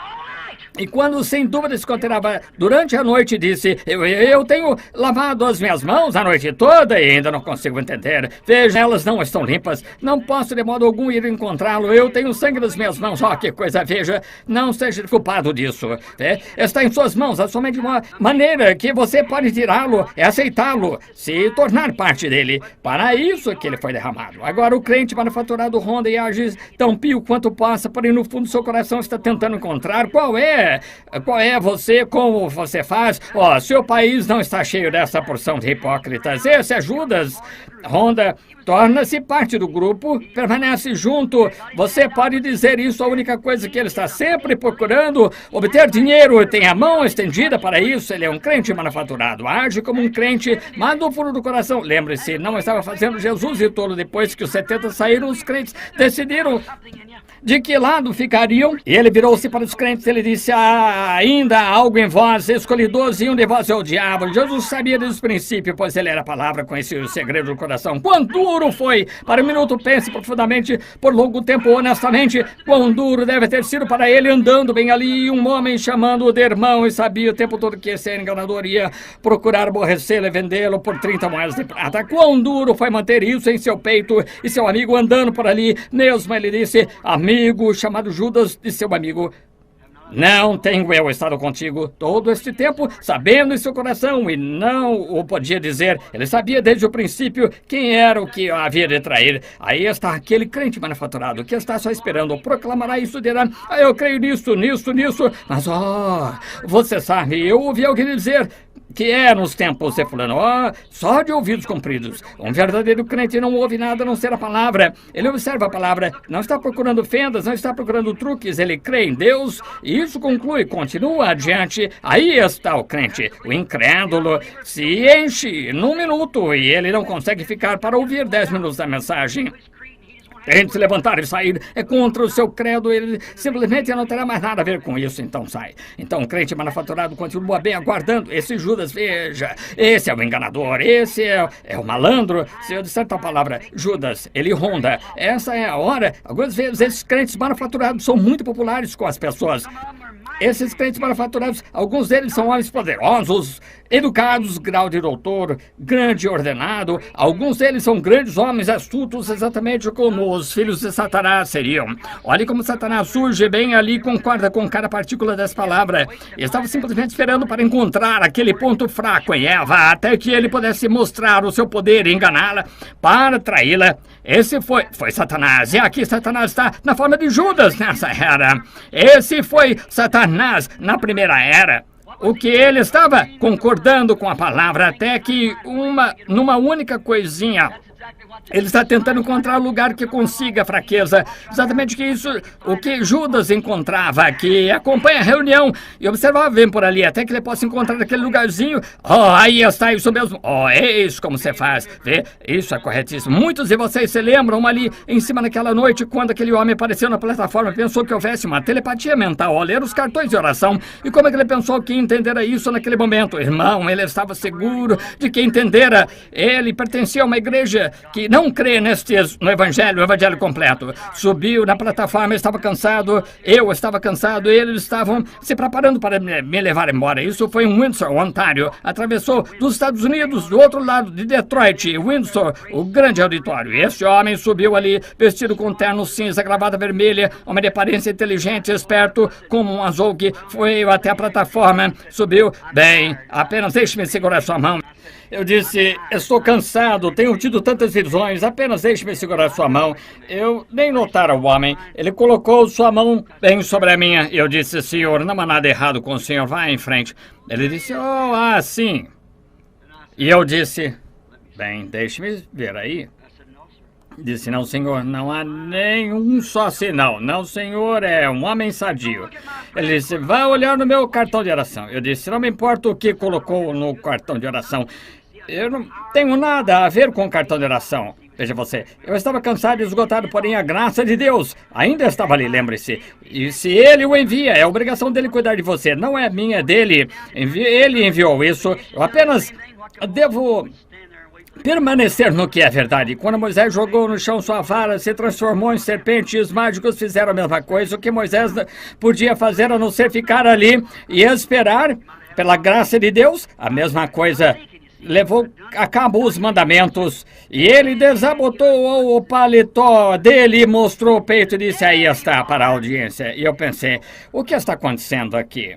E quando, sem dúvida, se encontrava durante a noite, disse: eu tenho lavado as minhas mãos a noite toda e ainda não consigo entender. Veja, elas não estão limpas. Não posso de modo algum ir encontrá-lo. Eu tenho sangue nas minhas mãos. Oh, que coisa, veja. Não seja culpado disso. Está em suas mãos. A somente uma maneira que você pode tirá-lo é aceitá-lo, se tornar parte dele. Para isso que ele foi derramado. Agora, o crente manufaturado ronda e age tão pio quanto possa, porém no fundo do seu coração está tentando encontrar qual é você, como você faz. Seu país não está cheio dessa porção de hipócritas. Esse é Judas. Honda torna-se parte do grupo, permanece junto. Você pode dizer isso, a única coisa que ele está sempre procurando, obter dinheiro, tem a mão estendida para isso. Ele é um crente manufaturado, age como um crente, mas no fundo do coração, lembre-se, não estava fazendo Jesus e tolo. Depois que os 70 saíram, os crentes decidiram de que lado ficariam. E ele virou-se para os crentes, ele disse: ainda há algo em vós, escolhidos, e um de vós é o diabo. Jesus sabia desde o princípio, pois ele era a palavra, conhecia o segredo do coração. Quão duro foi! Para um minuto, pense profundamente, por longo tempo, honestamente, quão duro deve ter sido para ele, andando bem ali, um homem chamando-o de irmão, e sabia o tempo todo que esse enganador ia procurar aborrecê-lo e vendê-lo por 30 moedas de prata. Quão duro foi manter isso em seu peito, e seu amigo andando por ali, mesmo ele disse: amigo chamado Judas, de seu amigo: não tenho eu estado contigo todo este tempo, sabendo em seu coração, e não o podia dizer. Ele sabia desde o princípio quem era o que havia de trair. Aí está aquele crente manufaturado que está só esperando, proclamará isso, dirá: eu creio nisso, mas você sabe, eu ouvi alguém dizer que é nos tempos de fulano, só de ouvidos compridos. Um verdadeiro crente não ouve nada a não ser a palavra. Ele observa a palavra, não está procurando fendas, não está procurando truques, ele crê em Deus, e isso conclui, continua adiante. Aí está o crente. O incrédulo se enche num minuto e ele não consegue ficar para ouvir 10 minutos da mensagem. Tente se levantar e sair, é contra o seu credo, ele simplesmente não terá mais nada a ver com isso, então sai. Então o crente manufaturado continua bem aguardando. Esse Judas, veja, esse é o enganador, esse é o malandro. Se eu disser tal palavra, Judas, ele ronda. Essa é a hora. Algumas vezes esses crentes manufaturados são muito populares com as pessoas. Esses crentes manufaturados, alguns deles são homens poderosos, educados, grau de doutor, grande e ordenado. Alguns deles são grandes homens astutos, exatamente como os filhos de Satanás seriam. Olhe como Satanás surge bem ali, concorda com cada partícula dessa palavra. Estava simplesmente esperando para encontrar aquele ponto fraco em Eva, até que ele pudesse mostrar o seu poder e enganá-la para traí-la. Esse foi Satanás. E aqui Satanás está na forma de Judas nessa era. Esse foi Satanás na primeira era. O que ele estava concordando com a palavra, até que numa única coisinha, ele está tentando encontrar um lugar que consiga fraqueza. Exatamente que isso, o que Judas encontrava, que acompanha a reunião e observava, vem por ali, até que ele possa encontrar aquele lugarzinho. Aí está isso mesmo. É isso como você faz. Vê? Isso é corretíssimo. Muitos de vocês se lembram ali em cima daquela noite, quando aquele homem apareceu na plataforma, pensou que houvesse uma telepatia mental ao ler os cartões de oração. E como é que ele pensou que entendera isso naquele momento? Irmão, ele estava seguro de que entendera. Ele pertencia a uma igreja que não crê no evangelho completo. Subiu na plataforma, estava cansado, eu estava cansado, eles estavam se preparando para me levar embora. Isso foi em Windsor, Ontário. Atravessou dos Estados Unidos, do outro lado de Detroit, Windsor, o grande auditório. Este homem subiu ali, vestido com terno cinza, gravata vermelha, homem de aparência inteligente, esperto, como um azougue, foi até a plataforma, subiu. Bem, apenas deixe-me segurar sua mão. Eu disse: estou cansado, tenho tido tantas visões, apenas deixe-me segurar sua mão. Eu nem notara o homem. Ele colocou sua mão bem sobre a minha. Eu disse: senhor, não há nada errado com o senhor, vá em frente. Ele disse: sim. E eu disse: bem, deixe-me ver aí. Disse: não, senhor, não há nenhum só sinal. Não, senhor, é um homem sadio. Ele disse: vá olhar no meu cartão de oração. Eu disse: não me importa o que colocou no cartão de oração. Eu não tenho nada a ver com o cartão de oração. Veja você, eu estava cansado e esgotado, porém a graça de Deus ainda estava ali, lembre-se. E se ele o envia, é obrigação dele cuidar de você, não é minha, é dele. Ele enviou isso, eu apenas devo permanecer no que é verdade. Quando Moisés jogou no chão sua vara, se transformou em serpente, e os mágicos fizeram a mesma coisa. O que Moisés podia fazer a não ser ficar ali e esperar pela graça de Deus, a mesma coisa levou a cabo os mandamentos. E ele desabotou o paletó dele, mostrou o peito e disse: aí está, para a audiência. E eu pensei, o que está acontecendo aqui?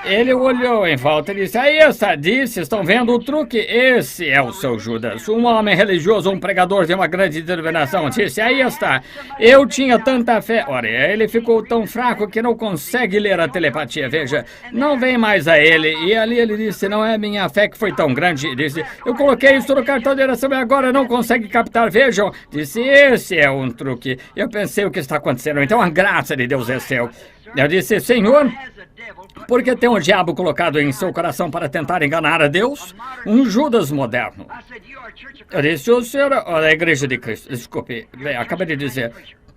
Ele olhou em volta e disse: aí está, disse, estão vendo o truque? Esse é o seu Judas. Um homem religioso, um pregador de uma grande denominação, disse: aí está, eu tinha tanta fé. Ora, ele ficou tão fraco que não consegue ler a telepatia. Veja, não vem mais a ele. E ali ele disse: não é minha fé que foi tão grande. Disse: eu coloquei isso no cartão de oração e agora não consegue captar. Vejam, disse: esse é um truque. Eu pensei, o que está acontecendo? Então a graça de Deus é seu. Eu disse: Senhor, por que tem um diabo colocado em seu coração para tentar enganar a Deus? Um Judas moderno. Eu disse: o senhor é da Igreja de Cristo. Desculpe, acabei de dizer.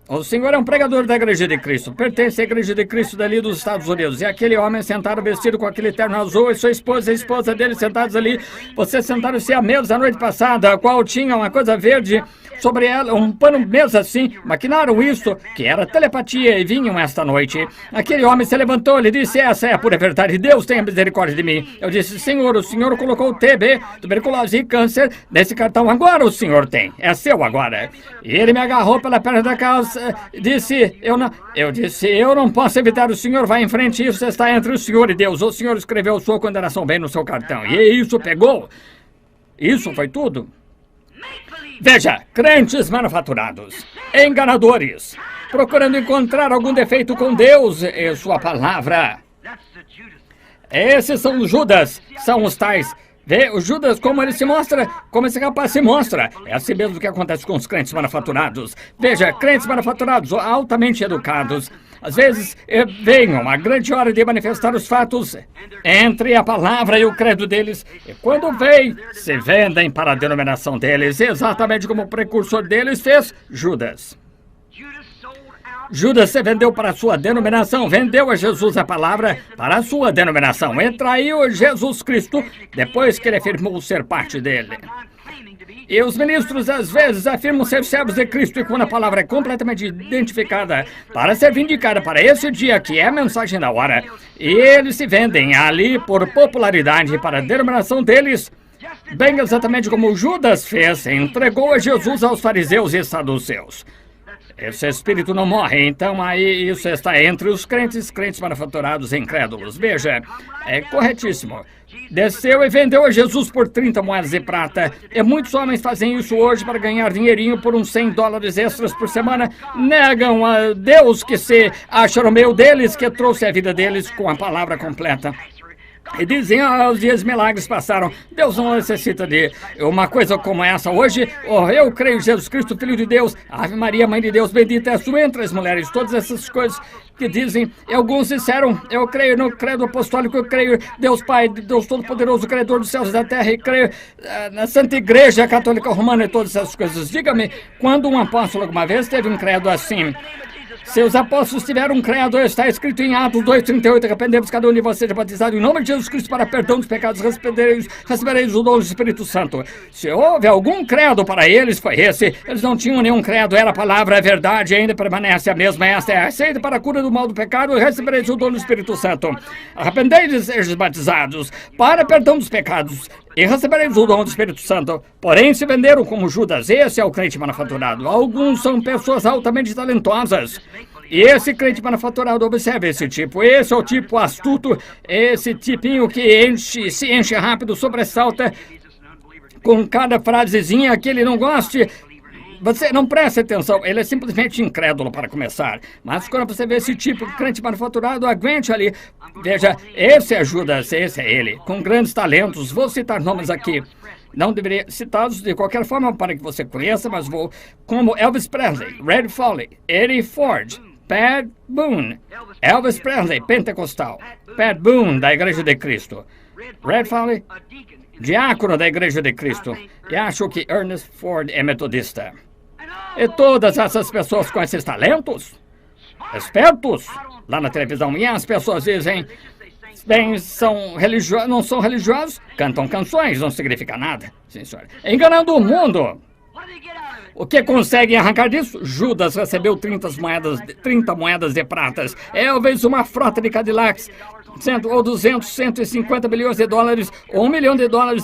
O senhor é um pregador da Igreja de Cristo. Pertence à Igreja de Cristo dali dos Estados Unidos. E aquele homem sentado vestido com aquele terno azul e sua esposa e a esposa dele sentados ali. Vocês sentaram-se à mesa a noite passada, a qual tinha uma coisa verde sobre ela, um pano mesa assim. Maquinaram isso, que era telepatia, e vinham esta noite. Aquele homem se levantou e disse: essa é a pura verdade. Deus tenha misericórdia de mim. Eu disse: Senhor, o senhor colocou TB, tuberculose e câncer nesse cartão. Agora o senhor tem. É seu agora. E ele me agarrou pela perna da calça. Disse: eu disse: eu não posso evitar, o senhor vai em frente, isso está entre o senhor e Deus. O senhor escreveu sua condenação bem no seu cartão. E isso pegou. Isso foi tudo. Veja, crentes manufaturados, enganadores, procurando encontrar algum defeito com Deus e sua palavra. Esses são os Judas, são os tais. Vê, o Judas, como ele se mostra, como esse rapaz se mostra. É assim mesmo que acontece com os crentes manufaturados. Veja, crentes manufaturados, altamente educados. Às vezes, venham a grande hora de manifestar os fatos entre a palavra e o credo deles. E quando vêm, se vendem para a denominação deles, exatamente como o precursor deles fez, Judas. Judas se vendeu para a sua denominação, vendeu a Jesus a palavra para a sua denominação e traiu Jesus Cristo depois que ele afirmou ser parte dele. E os ministros às vezes afirmam ser servos de Cristo e quando a palavra é completamente identificada para ser vindicada para esse dia que é a mensagem da hora, e eles se vendem ali por popularidade para a denominação deles, bem exatamente como Judas fez, entregou a Jesus aos fariseus e saduceus. Esse espírito não morre, então aí isso está entre os crentes manufaturados e incrédulos. Veja, é corretíssimo. Desceu e vendeu a Jesus por 30 moedas de prata. E muitos homens fazem isso hoje para ganhar dinheirinho por uns $100 extras por semana. Negam a Deus que se acha no meio deles, que trouxe a vida deles com a palavra completa. E dizem: os dias milagres passaram. Deus não necessita de uma coisa como essa. Hoje, eu creio em Jesus Cristo, Filho de Deus. Ave Maria, Mãe de Deus, bendita és tu entre as mulheres. Todas essas coisas que dizem. E alguns disseram: eu creio no credo apostólico, eu creio Deus Pai, Deus Todo-Poderoso, Criador dos céus e da terra, e creio na Santa Igreja Católica Romana e todas essas coisas. Diga-me, quando um apóstolo alguma vez teve um credo assim? Seus apóstolos tiveram um credo, está escrito em Atos 2:38, arrependemos cada um de vocês é batizado em nome de Jesus Cristo para perdão dos pecados, recebereis o dom do Espírito Santo. Se houve algum credo para eles, foi esse. Eles não tinham nenhum credo, era a palavra, a verdade, ainda permanece a mesma. Esta é a receita para a cura do mal do pecado, recebereis o dom do Espírito Santo. Arrependei-vos e sejam batizados para perdão dos pecados e recebereis o dom do Espírito Santo. Porém, se venderam como Judas. Esse é o crente manufaturado. Alguns são pessoas altamente talentosas. E esse crente manufaturado, observe esse tipo. Esse é o tipo astuto. Esse tipinho que se enche rápido, sobressalta com cada frasezinha que ele não goste. Você não preste atenção, ele é simplesmente incrédulo para começar. Mas quando você vê esse tipo de crente manufaturado, aguente ali. Veja, esse é Judas, esse é ele, com grandes talentos. Vou citar nomes aqui. Não deveria citá-los de qualquer forma para que você conheça, mas vou. Como Elvis Presley, Red Foley, Eddie Ford, Pat Boone. Elvis Presley, pentecostal. Pat Boone, da Igreja de Cristo. Red Foley, diácono da Igreja de Cristo. E acho que Ernest Ford é metodista. E todas essas pessoas com esses talentos, espertos, lá na televisão, e as pessoas dizem: bem, não são religiosos, cantam canções, não significa nada. Sim, senhor. Enganando o mundo. O que conseguem arrancar disso? Judas recebeu 30 moedas de pratas. Elvis, uma frota de Cadillacs. 100 ou 200, 150 bilhões de dólares, ou $1 milhão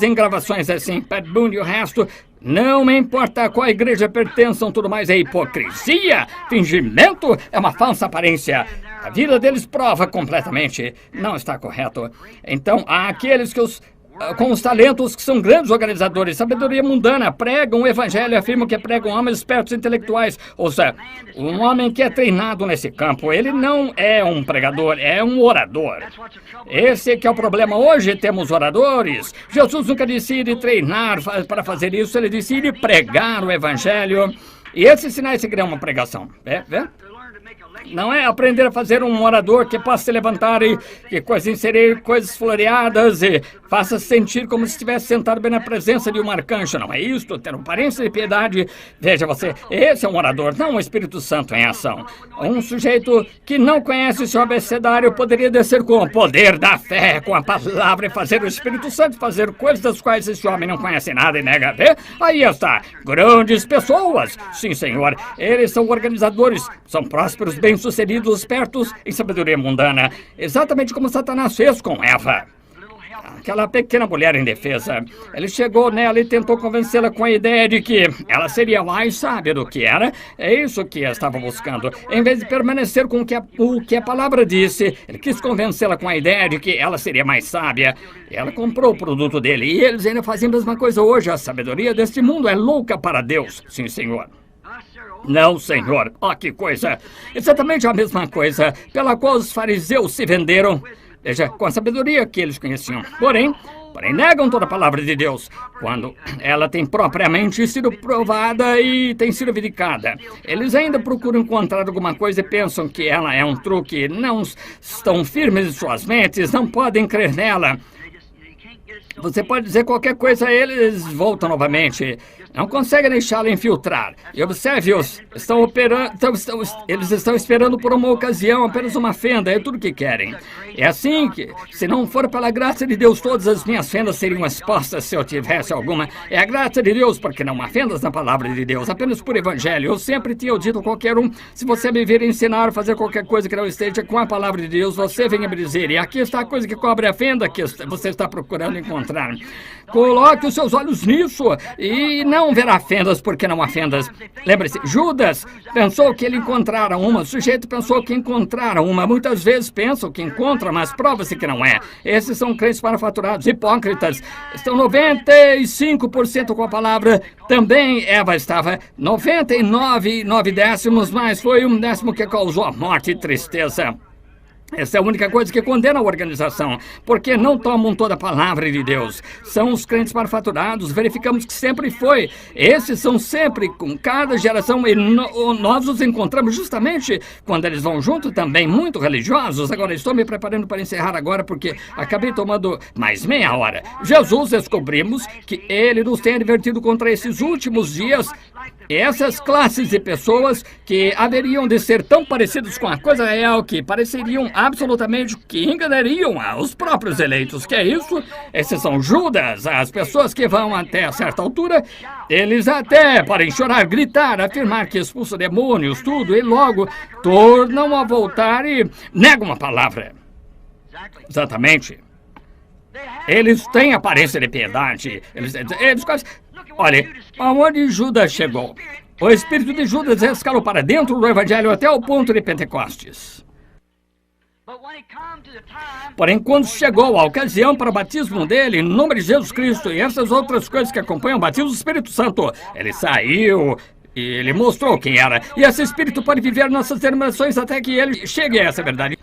em gravações assim. Pat Boone e o resto. Não me importa a qual igreja pertençam, tudo mais é hipocrisia. Fingimento é uma falsa aparência. A vida deles prova completamente. Não está correto. Então, há aqueles com os talentos que são grandes organizadores, sabedoria mundana, pregam o evangelho, afirmam que pregam homens espertos intelectuais. Ou seja, um homem que é treinado nesse campo, ele não é um pregador, é um orador. Esse que é o problema. Hoje temos oradores. Jesus nunca disse ir treinar para fazer isso, ele disse ir pregar o evangelho. E esses sinais seguirão uma pregação. Vê? Não é aprender a fazer um orador que possa se levantar e que inserir coisas floreadas e faça sentir como se estivesse sentado bem na presença de um arcanjo. Não é isto, ter uma aparência de piedade. Veja você, esse é um orador, não o Espírito Santo em ação. Um sujeito que não conhece seu abecedário poderia descer com o poder da fé, com a palavra e fazer o Espírito Santo fazer coisas das quais esse homem não conhece nada e nega a fé. Aí está, grandes pessoas. Sim, senhor, eles são organizadores, são prósperos, bem-sucedidos, espertos em sabedoria mundana, exatamente como Satanás fez com Eva. Aquela pequena mulher indefesa. Ele chegou nela e tentou convencê-la com a ideia de que ela seria mais sábia do que era. É isso que estava buscando. Em vez de permanecer com o que a palavra disse, ele quis convencê-la com a ideia de que ela seria mais sábia. Ela comprou o produto dele e eles ainda fazem a mesma coisa hoje. A sabedoria deste mundo é louca para Deus. Sim, senhor. Não, senhor. Oh, que coisa. Exatamente a mesma coisa pela qual os fariseus se venderam. Veja, com a sabedoria que eles conheciam. Porém, negam toda a palavra de Deus, quando ela tem propriamente sido provada e tem sido verificada. Eles ainda procuram encontrar alguma coisa e pensam que ela é um truque. Não estão firmes em suas mentes, não podem crer nela. Você pode dizer qualquer coisa a eles voltam novamente. Não conseguem deixá-lo infiltrar. E observe-os. Eles estão esperando por uma ocasião, apenas uma fenda. É tudo que querem. É assim que, se não for pela graça de Deus, todas as minhas fendas seriam expostas se eu tivesse alguma. É a graça de Deus, porque não há fendas na palavra de Deus, apenas por evangelho. Eu sempre tinha dito a qualquer um, se você me vir ensinar, fazer qualquer coisa que não esteja com a palavra de Deus, você venha me dizer. E aqui está a coisa que cobre a fenda que você está procurando encontrar. Coloque os seus olhos nisso e não verá fendas, porque não há fendas. Lembre-se, Judas pensou que ele encontrara uma, o sujeito pensou que encontrara uma. Muitas vezes pensam que encontra, mas prova-se que não é. Esses são crentes manufaturados, hipócritas. Estão 95% com a palavra. Também Eva estava 99,9 mas foi 1 que causou a morte e tristeza. Essa é a única coisa que condena a organização, porque não tomam toda a palavra de Deus. São os crentes manufaturados, verificamos que sempre foi. Esses são sempre, com cada geração, e nós os encontramos justamente quando eles vão junto também, muito religiosos. Agora, estou me preparando para encerrar agora, porque acabei tomando mais meia hora. Jesus, descobrimos que ele nos tem advertido contra esses últimos dias, essas classes de pessoas que haveriam de ser tão parecidos com a coisa real que pareceriam absolutamente que enganariam os próprios eleitos. Que é isso? Esses são Judas, as pessoas que vão até certa altura, eles até podem chorar, gritar, afirmar que expulsam demônios, tudo, e logo tornam a voltar e negam a palavra. Exatamente. Eles têm aparência de piedade. Eles quase... Olha, aonde Judas chegou? O espírito de Judas escalou para dentro do evangelho até o ponto de Pentecostes. Porém, quando chegou a ocasião para o batismo dele, em nome de Jesus Cristo e essas outras coisas que acompanham o batismo do Espírito Santo, ele saiu e ele mostrou quem era. E esse espírito pode viver nossas denominações até que ele chegue a essa verdade.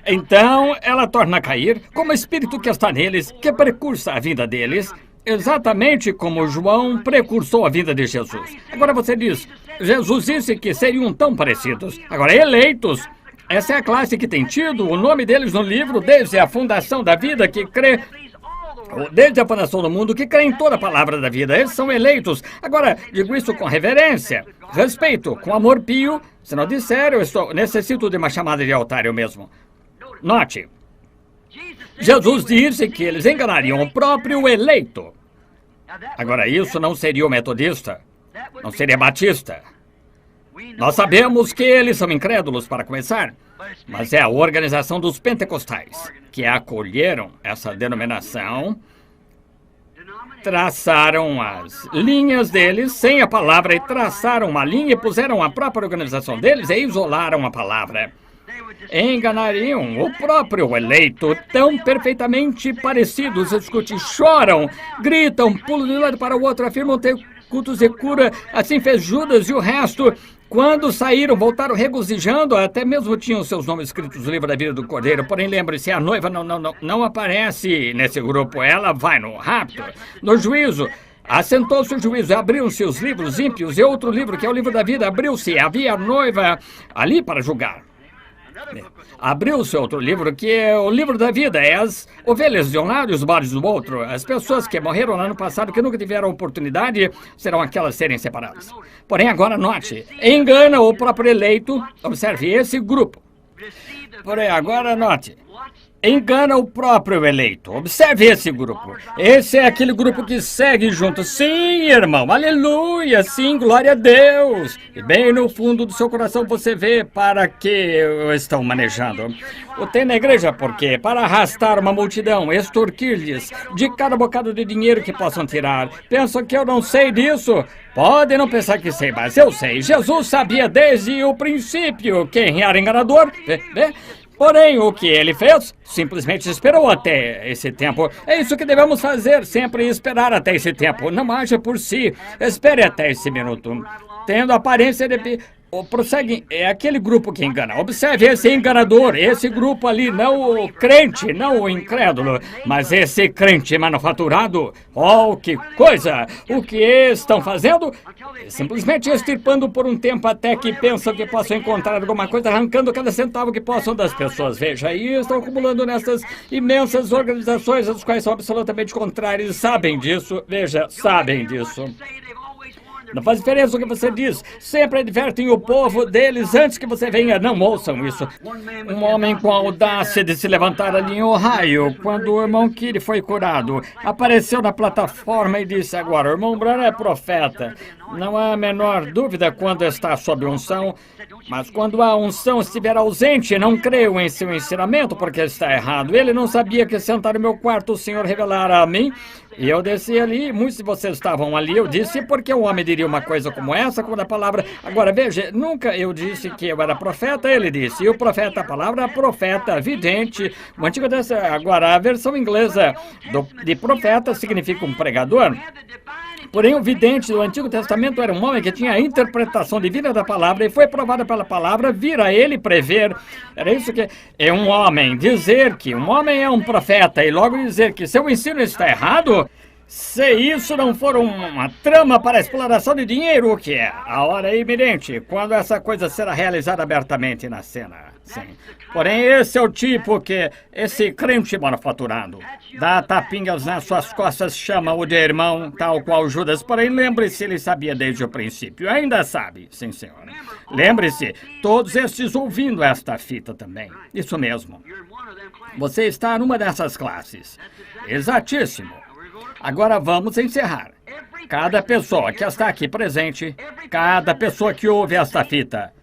Então, ela torna a cair como o espírito que está neles, que precursa a vida deles, exatamente como João precursou a vida de Jesus. Agora você diz, Jesus disse que seriam tão parecidos. Agora, eleitos... Essa é a classe que tem tido o nome deles no livro desde a fundação da vida, que crê, desde a fundação do mundo, que crê em toda a palavra da vida. Eles são eleitos. Agora, digo isso com reverência, respeito, com amor pio. Se não disser, necessito de uma chamada de altar eu mesmo. Note, Jesus disse que eles enganariam o próprio eleito. Agora, isso não seria o metodista, não seria batista. Nós sabemos que eles são incrédulos, para começar, mas é a organização dos pentecostais que acolheram essa denominação, traçaram as linhas deles sem a palavra e traçaram uma linha e puseram a própria organização deles e isolaram a palavra. Enganariam o próprio eleito, tão perfeitamente parecidos, discutem, choram, gritam, pulam de um lado para o outro, afirmam ter cultos de cura, assim fez Judas e o resto. Quando saíram, voltaram regozijando, até mesmo tinham seus nomes escritos no livro da vida do Cordeiro. Porém, lembre-se, a noiva não aparece nesse grupo, ela vai no rapto, no juízo. Assentou-se o juízo, abriram-se os livros ímpios e outro livro, que é o livro da vida, abriu-se. Havia a noiva ali para julgar. Abriu-se outro livro, que é o livro da vida, é as ovelhas de um lado e os bodes do outro. As pessoas que morreram no ano passado, que nunca tiveram oportunidade, serão aquelas a serem separadas. Porém, agora note, engana o próprio eleito, observe esse grupo. Porém, agora note, engana o próprio eleito. Observe esse grupo. Esse é aquele grupo que segue junto. Sim, irmão, aleluia, sim, glória a Deus. E bem no fundo do seu coração você vê para que estão manejando. O tem na igreja por quê? Para arrastar uma multidão, extorquir-lhes de cada bocado de dinheiro que possam tirar. Pensam que eu não sei disso? Podem não pensar que sei, mas eu sei. Jesus sabia desde o princípio quem era enganador. Porém, o que ele fez? Simplesmente esperou até esse tempo. É isso que devemos fazer, sempre esperar até esse tempo. Não haja por si. Espere até esse minuto. Tendo aparência de... Prosseguem, é aquele grupo que engana. Observe esse enganador, esse grupo ali, não o crente, não o incrédulo, mas esse crente manufaturado. Oh, que coisa! O que estão fazendo? Simplesmente extirpando por um tempo até que pensam que possam encontrar alguma coisa, arrancando cada centavo que possam das pessoas. Veja, e estão acumulando nessas imensas organizações, as quais são absolutamente contrárias, sabem disso, veja, sabem disso. Não faz diferença o que você diz. Sempre advertem o povo deles antes que você venha. Não ouçam isso. Um homem com a audácia de se levantar ali em Ohio, quando o irmão Kiri foi curado, apareceu na plataforma e disse: agora, o irmão Branham é profeta. Não há a menor dúvida quando está sob unção, mas quando a unção estiver ausente, não creio em seu ensinamento, porque está errado. Ele não sabia que sentar no meu quarto o Senhor revelara a mim. E eu desci ali, muitos de vocês estavam ali, eu disse, porque um homem diria uma coisa como essa, quando a palavra... Agora, veja, nunca eu disse que eu era profeta, ele disse, e o profeta, a palavra profeta, vidente, o antigo agora, a versão inglesa de profeta significa um pregador. Porém, o vidente do Antigo Testamento era um homem que tinha a interpretação divina da palavra e foi provada pela palavra vir a ele prever. Era isso que é um homem. Dizer que um homem é um profeta e logo dizer que seu ensino está errado, se isso não for uma trama para a exploração de dinheiro, o que é? A hora é iminente, quando essa coisa será realizada abertamente na cena. Sim. Porém, esse é o tipo que esse crente manufaturado dá tapinhas nas suas costas, chama-o de irmão, tal qual Judas. Porém, lembre-se, ele sabia desde o princípio. Ainda sabe, sim, senhor. Lembre-se, todos estes ouvindo esta fita também. Isso mesmo. Você está numa dessas classes. Exatíssimo. Agora vamos encerrar. Cada pessoa que está aqui presente, cada pessoa que ouve esta fita,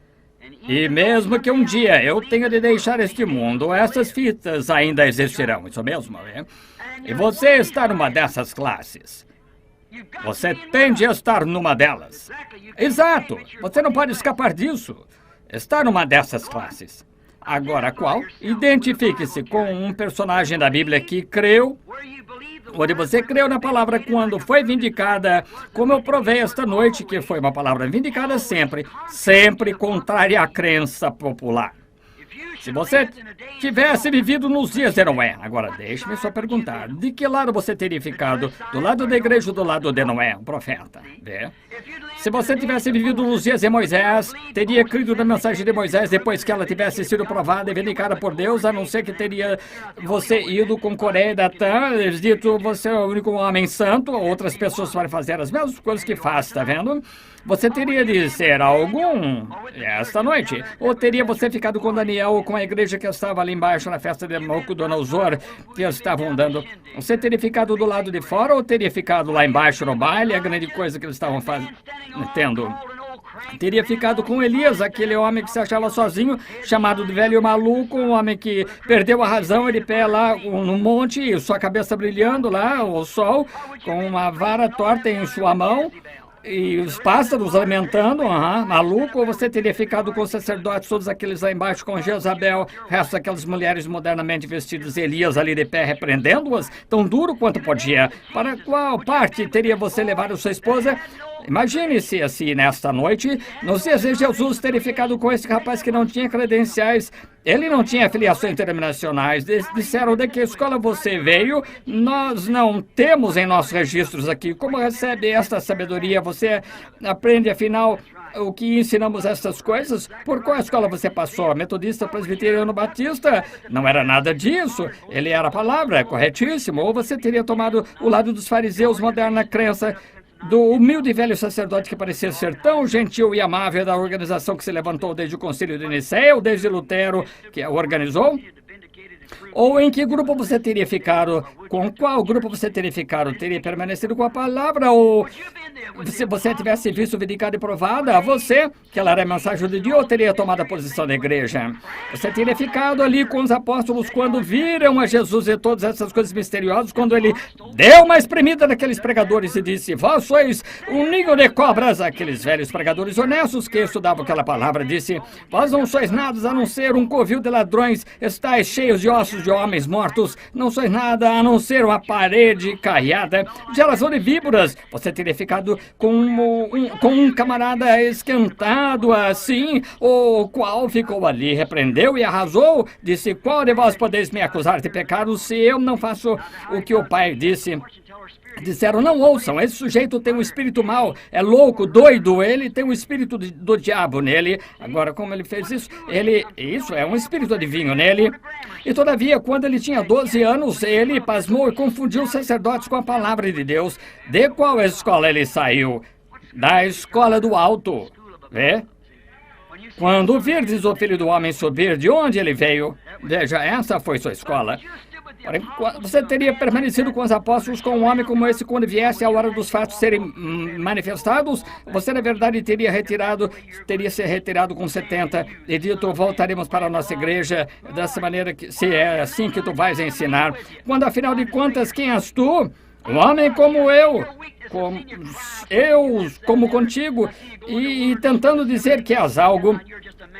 e mesmo que um dia eu tenha de deixar este mundo, essas fitas ainda existirão, isso mesmo, é? E você está numa dessas classes. Você tem de estar numa delas. Exato, você não pode escapar disso. Está numa dessas classes. Agora, qual? Identifique-se com um personagem da Bíblia que creu, onde você creu na palavra quando foi vindicada, como eu provei esta noite, que foi uma palavra vindicada sempre, sempre contrária à crença popular. Se você tivesse vivido nos dias de Noé, agora deixe-me só perguntar, de que lado você teria ficado? Do lado da igreja ou do lado de Noé, o profeta? Vê? Se você tivesse vivido nos dias de Moisés, teria crido na mensagem de Moisés depois que ela tivesse sido provada e vindicada por Deus, a não ser que teria você ido com Coreia e Datã, dito você é o único homem santo, outras pessoas podem fazer as mesmas coisas que faz, tá vendo? Você teria de ser algum esta noite? Ou teria você ficado com Daniel ou com a igreja que estava ali embaixo na festa de Nabucodonosor, que eles estavam dando. Você teria ficado do lado de fora ou teria ficado lá embaixo no baile, a grande coisa que eles estavam tendo? Teria ficado com Elias, aquele homem que se achava sozinho, chamado de velho maluco, um homem que perdeu a razão, ele pé lá no monte, sua cabeça brilhando lá, ao sol, com uma vara torta em sua mão, e os pássaros lamentando, maluco. Ou você teria ficado com os sacerdotes, todos aqueles lá embaixo, com Jezabel, resto daquelas mulheres modernamente vestidas, Elias ali de pé, repreendendo-as, tão duro quanto podia? Para qual parte teria você levado sua esposa? Imagine-se assim, nesta noite, nos dias de Jesus, teria ficado com esse rapaz que não tinha credenciais, ele não tinha filiações internacionais. Disseram: de que escola você veio? Nós não temos em nossos registros aqui. Como recebe esta sabedoria? Você aprende, afinal, o que ensinamos essas coisas? Por qual escola você passou? Metodista, presbiteriano, batista? Não era nada disso. Ele era a palavra, corretíssimo. Ou você teria tomado o lado dos fariseus, moderna crença do humilde velho sacerdote que parecia ser tão gentil e amável, da organização que se levantou desde o Concílio de Nicéia, ou desde Lutero, que a organizou? Ou em que grupo você teria ficado? Com qual grupo você teria ficado? Teria permanecido com a palavra? Ou se você tivesse visto vindicada e provada, você, que ela era a mensagem de Deus, teria tomado a posição da igreja? Você teria ficado ali com os apóstolos quando viram a Jesus e todas essas coisas misteriosas, quando ele deu uma espremida naqueles pregadores e disse: vós sois um ninho de cobras. Aqueles velhos pregadores honestos que estudavam aquela palavra, disse: vós não sois nada a não ser um covil de ladrões, estáis cheios de ossos de homens mortos, não sois nada a não ser uma parede caiada, geração de víboras. Você teria ficado com um camarada esquentado assim, o qual ficou ali, repreendeu e arrasou, disse: qual de vós podeis me acusar de pecado se eu não faço o que o Pai disse? Disseram: não ouçam, esse sujeito tem um espírito mau, é louco, doido, ele tem um espírito do diabo nele. Agora, como ele fez isso? Isso é um espírito adivinho nele. E todavia, quando ele tinha 12 anos, ele pasmou e confundiu os sacerdotes com a palavra de Deus. De qual escola ele saiu? Da escola do alto. Vê? Quando virdes o Filho do Homem subir, de onde ele veio? Veja, essa foi sua escola. Você teria permanecido com os apóstolos, com um homem como esse, quando viesse a hora dos fatos serem manifestados? Você, na verdade, teria se retirado com 70 e dito: voltaremos para a nossa igreja dessa maneira, se é assim que tu vais ensinar. Quando, afinal de contas, quem és tu? Um homem como eu, como contigo, e tentando dizer que és algo.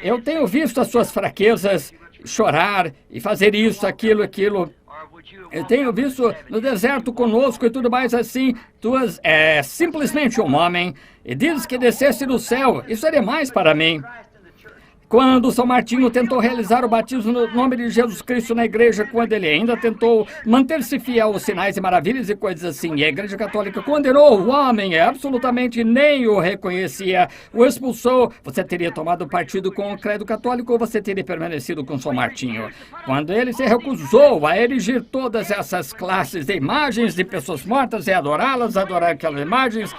Eu tenho visto as suas fraquezas, chorar e fazer isso, aquilo. Eu tenho visto no deserto conosco e tudo mais assim. Tu és simplesmente um homem e dizes que desceste do céu. Isso é demais para mim. Quando São Martinho tentou realizar o batismo no nome de Jesus Cristo na igreja, quando ele ainda tentou manter-se fiel aos sinais e maravilhas e coisas assim, e a Igreja Católica condenou o homem, absolutamente nem o reconhecia, o expulsou, você teria tomado partido com o credo católico ou você teria permanecido com São Martinho? Quando ele se recusou a erigir todas essas classes de imagens de pessoas mortas e adorá-las, adorar aquelas imagens,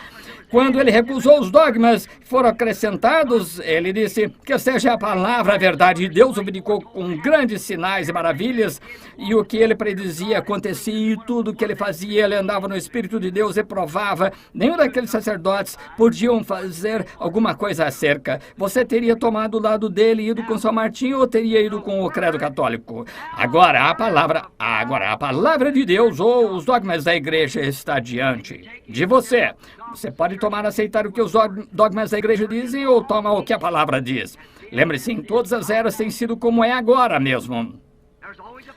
quando ele recusou os dogmas que foram acrescentados, ele disse que seja a palavra, a verdade de Deus, o vindicou com grandes sinais e maravilhas, e o que ele predizia acontecia, e tudo que ele fazia, ele andava no Espírito de Deus e provava. Nenhum daqueles sacerdotes podiam fazer alguma coisa acerca. Você teria tomado o lado dele e ido com São Martinho, ou teria ido com o credo católico? Agora a palavra de Deus ou os dogmas da igreja está diante de você. Você pode aceitar o que os dogmas da igreja dizem ou toma o que a palavra diz. Lembre-se, em todas as eras tem sido como é agora mesmo.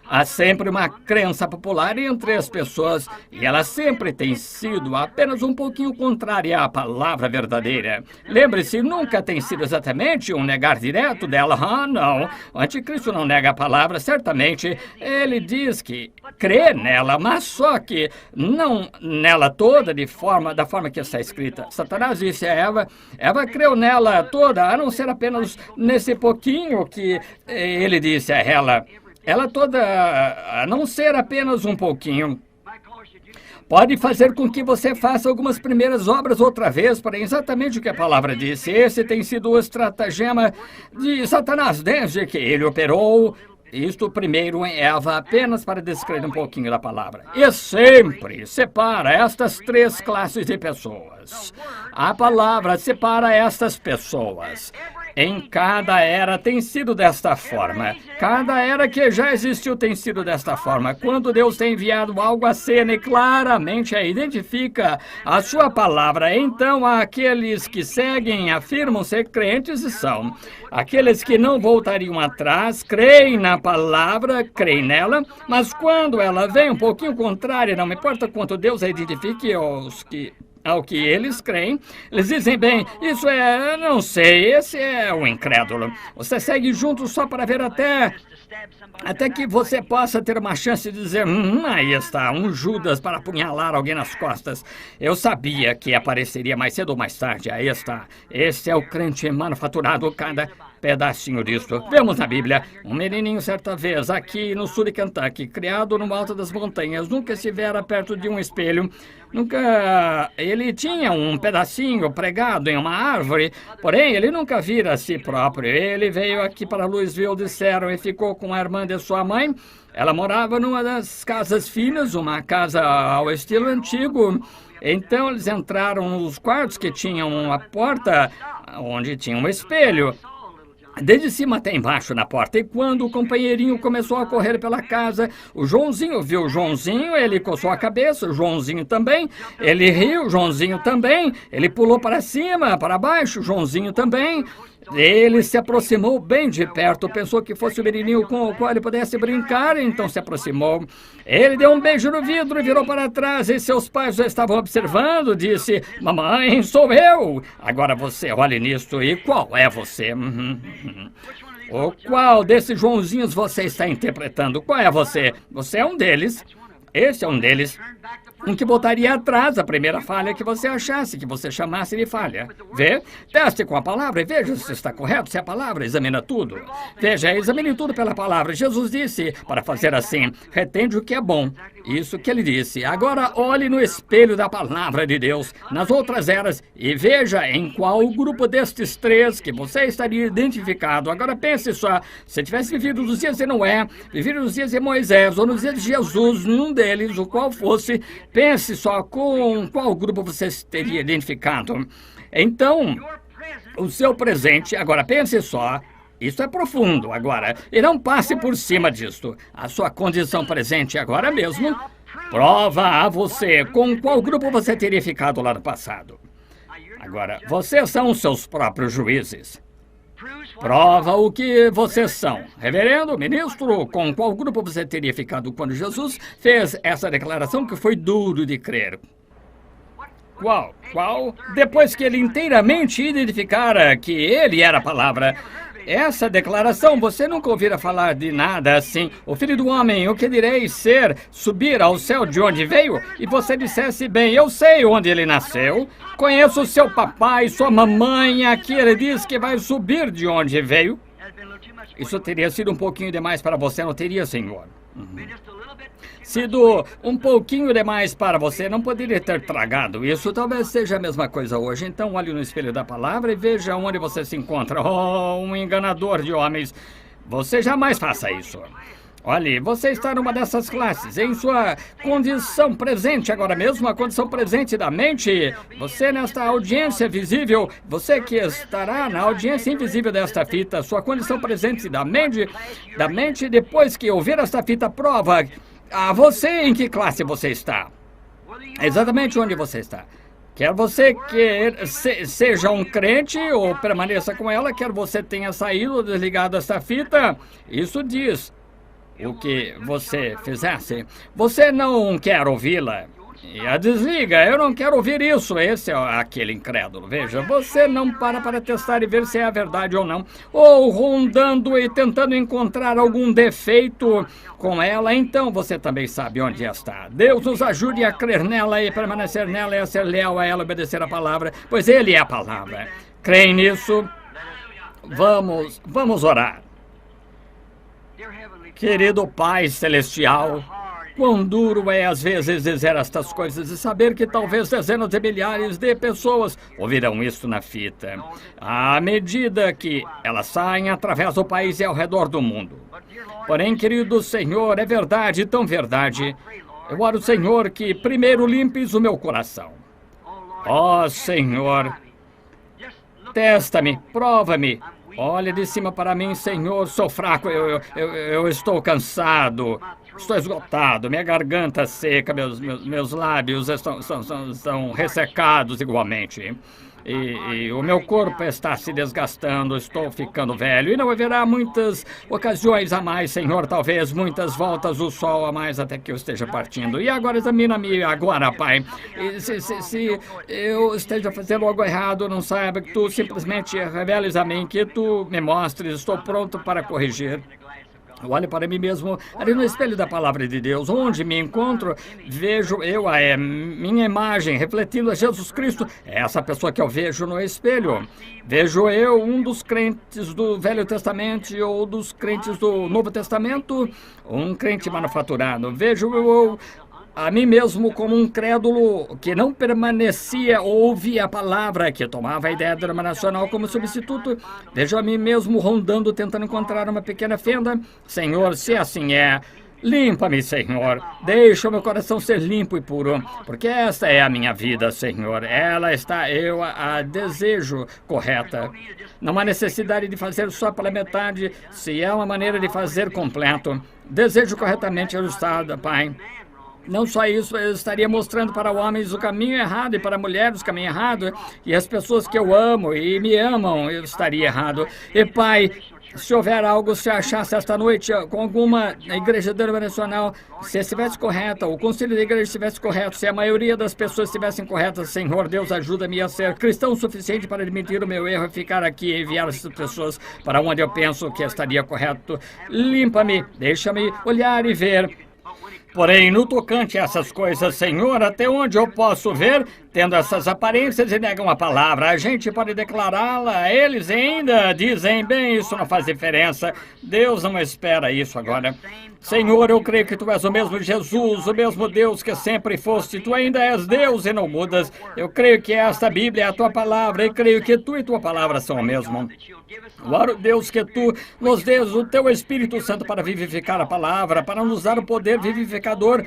Há sempre uma crença popular entre as pessoas e ela sempre tem sido apenas um pouquinho contrária à palavra verdadeira. Lembre-se, nunca tem sido exatamente um negar direto dela. Não. O anticristo não nega a palavra, certamente. Ele diz que crê nela, mas só que não nela toda da forma que está escrita. Satanás disse a Eva creu nela toda, a não ser apenas nesse pouquinho que ele disse a ela. Ela toda, a não ser apenas um pouquinho. pode fazer com que você faça algumas primeiras obras outra vez, para exatamente o que a palavra disse. Esse tem sido o estratagema de Satanás desde que ele operou isto primeiro em Eva, apenas para descrever um pouquinho da palavra. E sempre separa estas três classes de pessoas. A palavra separa estas pessoas. Em cada era tem sido desta forma. Cada era que já existiu tem sido desta forma. Quando Deus tem enviado algo à cena e claramente a identifica a sua palavra, então aqueles que seguem afirmam ser crentes e são. Aqueles que não voltariam atrás, creem na palavra, creem nela, mas quando ela vem um pouquinho contrária, não importa quanto Deus a identifique ao que eles creem, eles dizem, bem, isso é, não sei, esse é o incrédulo. Você segue junto só para ver até que você possa ter uma chance de dizer, aí está, um Judas para apunhalar alguém nas costas. Eu sabia que apareceria mais cedo ou mais tarde, aí está. Esse é o crente manufaturado, cada pedacinho disso. Vemos na Bíblia, um menininho certa vez, aqui no sul de Kentucky, criado no alto das montanhas, nunca estivera perto de um espelho, ele tinha um pedacinho pregado em uma árvore, porém ele nunca vira a si próprio. Ele veio aqui para Louisville, disseram, e ficou com a irmã de sua mãe. Ela morava numa das casas finas, uma casa ao estilo antigo. Então eles entraram nos quartos que tinham uma porta onde tinha um espelho, desde cima até embaixo na porta. E quando o companheirinho começou a correr pela casa, o Joãozinho viu o Joãozinho, ele coçou a cabeça, o Joãozinho também, ele riu, o Joãozinho também, ele pulou para cima, para baixo, o Joãozinho também. Ele se aproximou bem de perto, pensou que fosse o menininho com o qual ele pudesse brincar, então se aproximou. Ele deu um beijo no vidro e virou para trás, e seus pais já estavam observando, disse, mamãe, sou eu. Agora você olhe nisso, e qual é você? O qual desses Joãozinhos você está interpretando? Qual é você? Você é um deles. Esse é um deles. Um que botaria atrás a primeira falha que você achasse, que você chamasse de falha. Vê? Teste com a palavra e veja se está correto, se é a palavra, examina tudo. Veja, examine tudo pela palavra. Jesus disse, para fazer assim, retende o que é bom. Isso que ele disse. Agora olhe no espelho da palavra de Deus, nas outras eras, e veja em qual grupo destes três que você estaria identificado. Agora pense só, se tivesse vivido nos dias de Noé, vivido nos dias de Moisés, ou nos dias de Jesus, num deles, o qual fosse, pense só com qual grupo você teria identificado. Então, o seu presente, agora pense só, isso é profundo agora, e não passe por cima disto. A sua condição presente agora mesmo prova a você com qual grupo você teria ficado lá no passado. Agora, vocês são os seus próprios juízes. Prova o que vocês são. Reverendo, ministro, com qual grupo você teria ficado quando Jesus fez essa declaração que foi duro de crer? Qual? Depois que ele inteiramente identificara que ele era a palavra. Essa declaração, você nunca ouvira falar de nada assim. O filho do homem, o que direi ser, subir ao céu de onde veio? E você dissesse, bem, eu sei onde ele nasceu, conheço o seu papai, sua mamãe, aqui ele diz que vai subir de onde veio. Isso teria sido um pouquinho demais para você, não teria, senhor? Sido um pouquinho demais para você, não poderia ter tragado isso. Talvez seja a mesma coisa hoje. Então olhe no espelho da palavra e veja onde você se encontra. Oh, um enganador de homens. Você jamais faça isso. Olhe, você está numa dessas classes, em sua condição presente agora mesmo, a condição presente da mente. Você nesta audiência visível, você que estará na audiência invisível desta fita, sua condição presente da mente depois que ouvir esta fita prova a você em que classe você está. Exatamente onde você está. Quer você que seja um crente ou permaneça com ela, quer você tenha saído ou desligado esta fita, isso diz o que você fizesse. Você não quer ouvi-la. E a desliga, eu não quero ouvir isso. Esse é aquele incrédulo. Veja, você não para testar e ver se é a verdade ou não. Ou rondando e tentando encontrar algum defeito com ela, então você também sabe onde está. Deus nos ajude a crer nela e permanecer nela e a ser leal a ela, obedecer a palavra, pois Ele é a palavra. Creem nisso? Vamos orar. Querido Pai Celestial, Quão duro é às vezes dizer estas coisas e saber que talvez dezenas de milhares de pessoas ouvirão isso na fita, à medida que elas saem através do país e ao redor do mundo. Porém, querido Senhor, é verdade, tão verdade. Eu oro, Senhor, que primeiro limpes o meu coração. Ó Senhor, testa-me, prova-me. Olha de cima para mim, Senhor, sou fraco, eu estou cansado, estou esgotado, minha garganta seca, meus lábios estão ressecados igualmente. E o meu corpo está se desgastando, estou ficando velho. E não haverá muitas ocasiões a mais, Senhor, talvez muitas voltas do sol a mais até que eu esteja partindo. E agora examina-me agora, Pai. E se eu esteja fazendo algo errado, não saiba que Tu simplesmente reveles a mim, que Tu me mostres, estou pronto para corrigir. Eu olho para mim mesmo ali no espelho da palavra de Deus, onde me encontro, vejo eu a minha imagem refletindo a Jesus Cristo. É essa pessoa que eu vejo no espelho. Vejo eu um dos crentes do Velho Testamento ou dos crentes do Novo Testamento, um crente manufaturado. Vejo eu a mim mesmo como um crédulo que não permanecia ou ouvia a palavra, que tomava a ideia denominacional como substituto. Vejo a mim mesmo rondando, tentando encontrar uma pequena fenda. Senhor, se assim é, limpa-me, Senhor. Deixa o meu coração ser limpo e puro, porque esta é a minha vida, Senhor. Eu a desejo correta. Não há necessidade de fazer só pela metade, se é uma maneira de fazer completo. Desejo corretamente ajustada, Pai. Não só isso, eu estaria mostrando para homens o caminho errado e para mulheres o caminho errado. E as pessoas que eu amo e me amam, eu estaria errado. E, Pai, se houver algo, se achasse esta noite com alguma igreja denominacional, se estivesse correta, o conselho da igreja estivesse correto, se a maioria das pessoas estivessem corretas, Senhor, Deus, ajuda-me a ser cristão o suficiente para admitir o meu erro e ficar aqui e enviar essas pessoas para onde eu penso que estaria correto. Limpa-me, deixa-me olhar e ver. Porém, no tocante a essas coisas, Senhor, até onde eu posso ver, tendo essas aparências e negam a palavra, a gente pode declará-la, eles ainda dizem, bem, isso não faz diferença, Deus não espera isso agora. Senhor, eu creio que Tu és o mesmo Jesus, o mesmo Deus que sempre foste, Tu ainda és Deus e não mudas. Eu creio que esta Bíblia é a Tua palavra e creio que Tu e Tua palavra são o mesmo. Oro, Deus, que Tu nos dês o Teu Espírito Santo para vivificar a palavra, para nos dar o poder vivificador,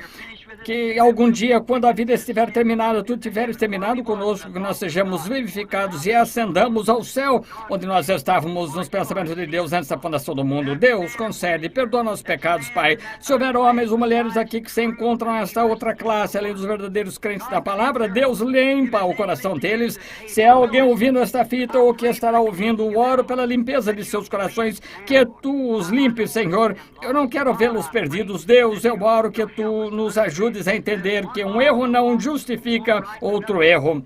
que algum dia, quando a vida estiver terminada, Tu tiveres terminado conosco, que nós sejamos vivificados e ascendamos ao céu, onde nós estávamos nos pensamentos de Deus antes da fundação do mundo. Deus, concede, perdoa nossos pecados, Pai. Se houver homens ou mulheres aqui que se encontram nesta outra classe, além dos verdadeiros crentes da palavra, Deus limpa o coração deles. Se há alguém ouvindo esta fita ou que estará ouvindo, oro pela limpeza de seus corações, que Tu os limpes, Senhor. Eu não quero vê-los perdidos, Deus. Eu oro que Tu nos ajudes a entender que um erro não justifica outro erro.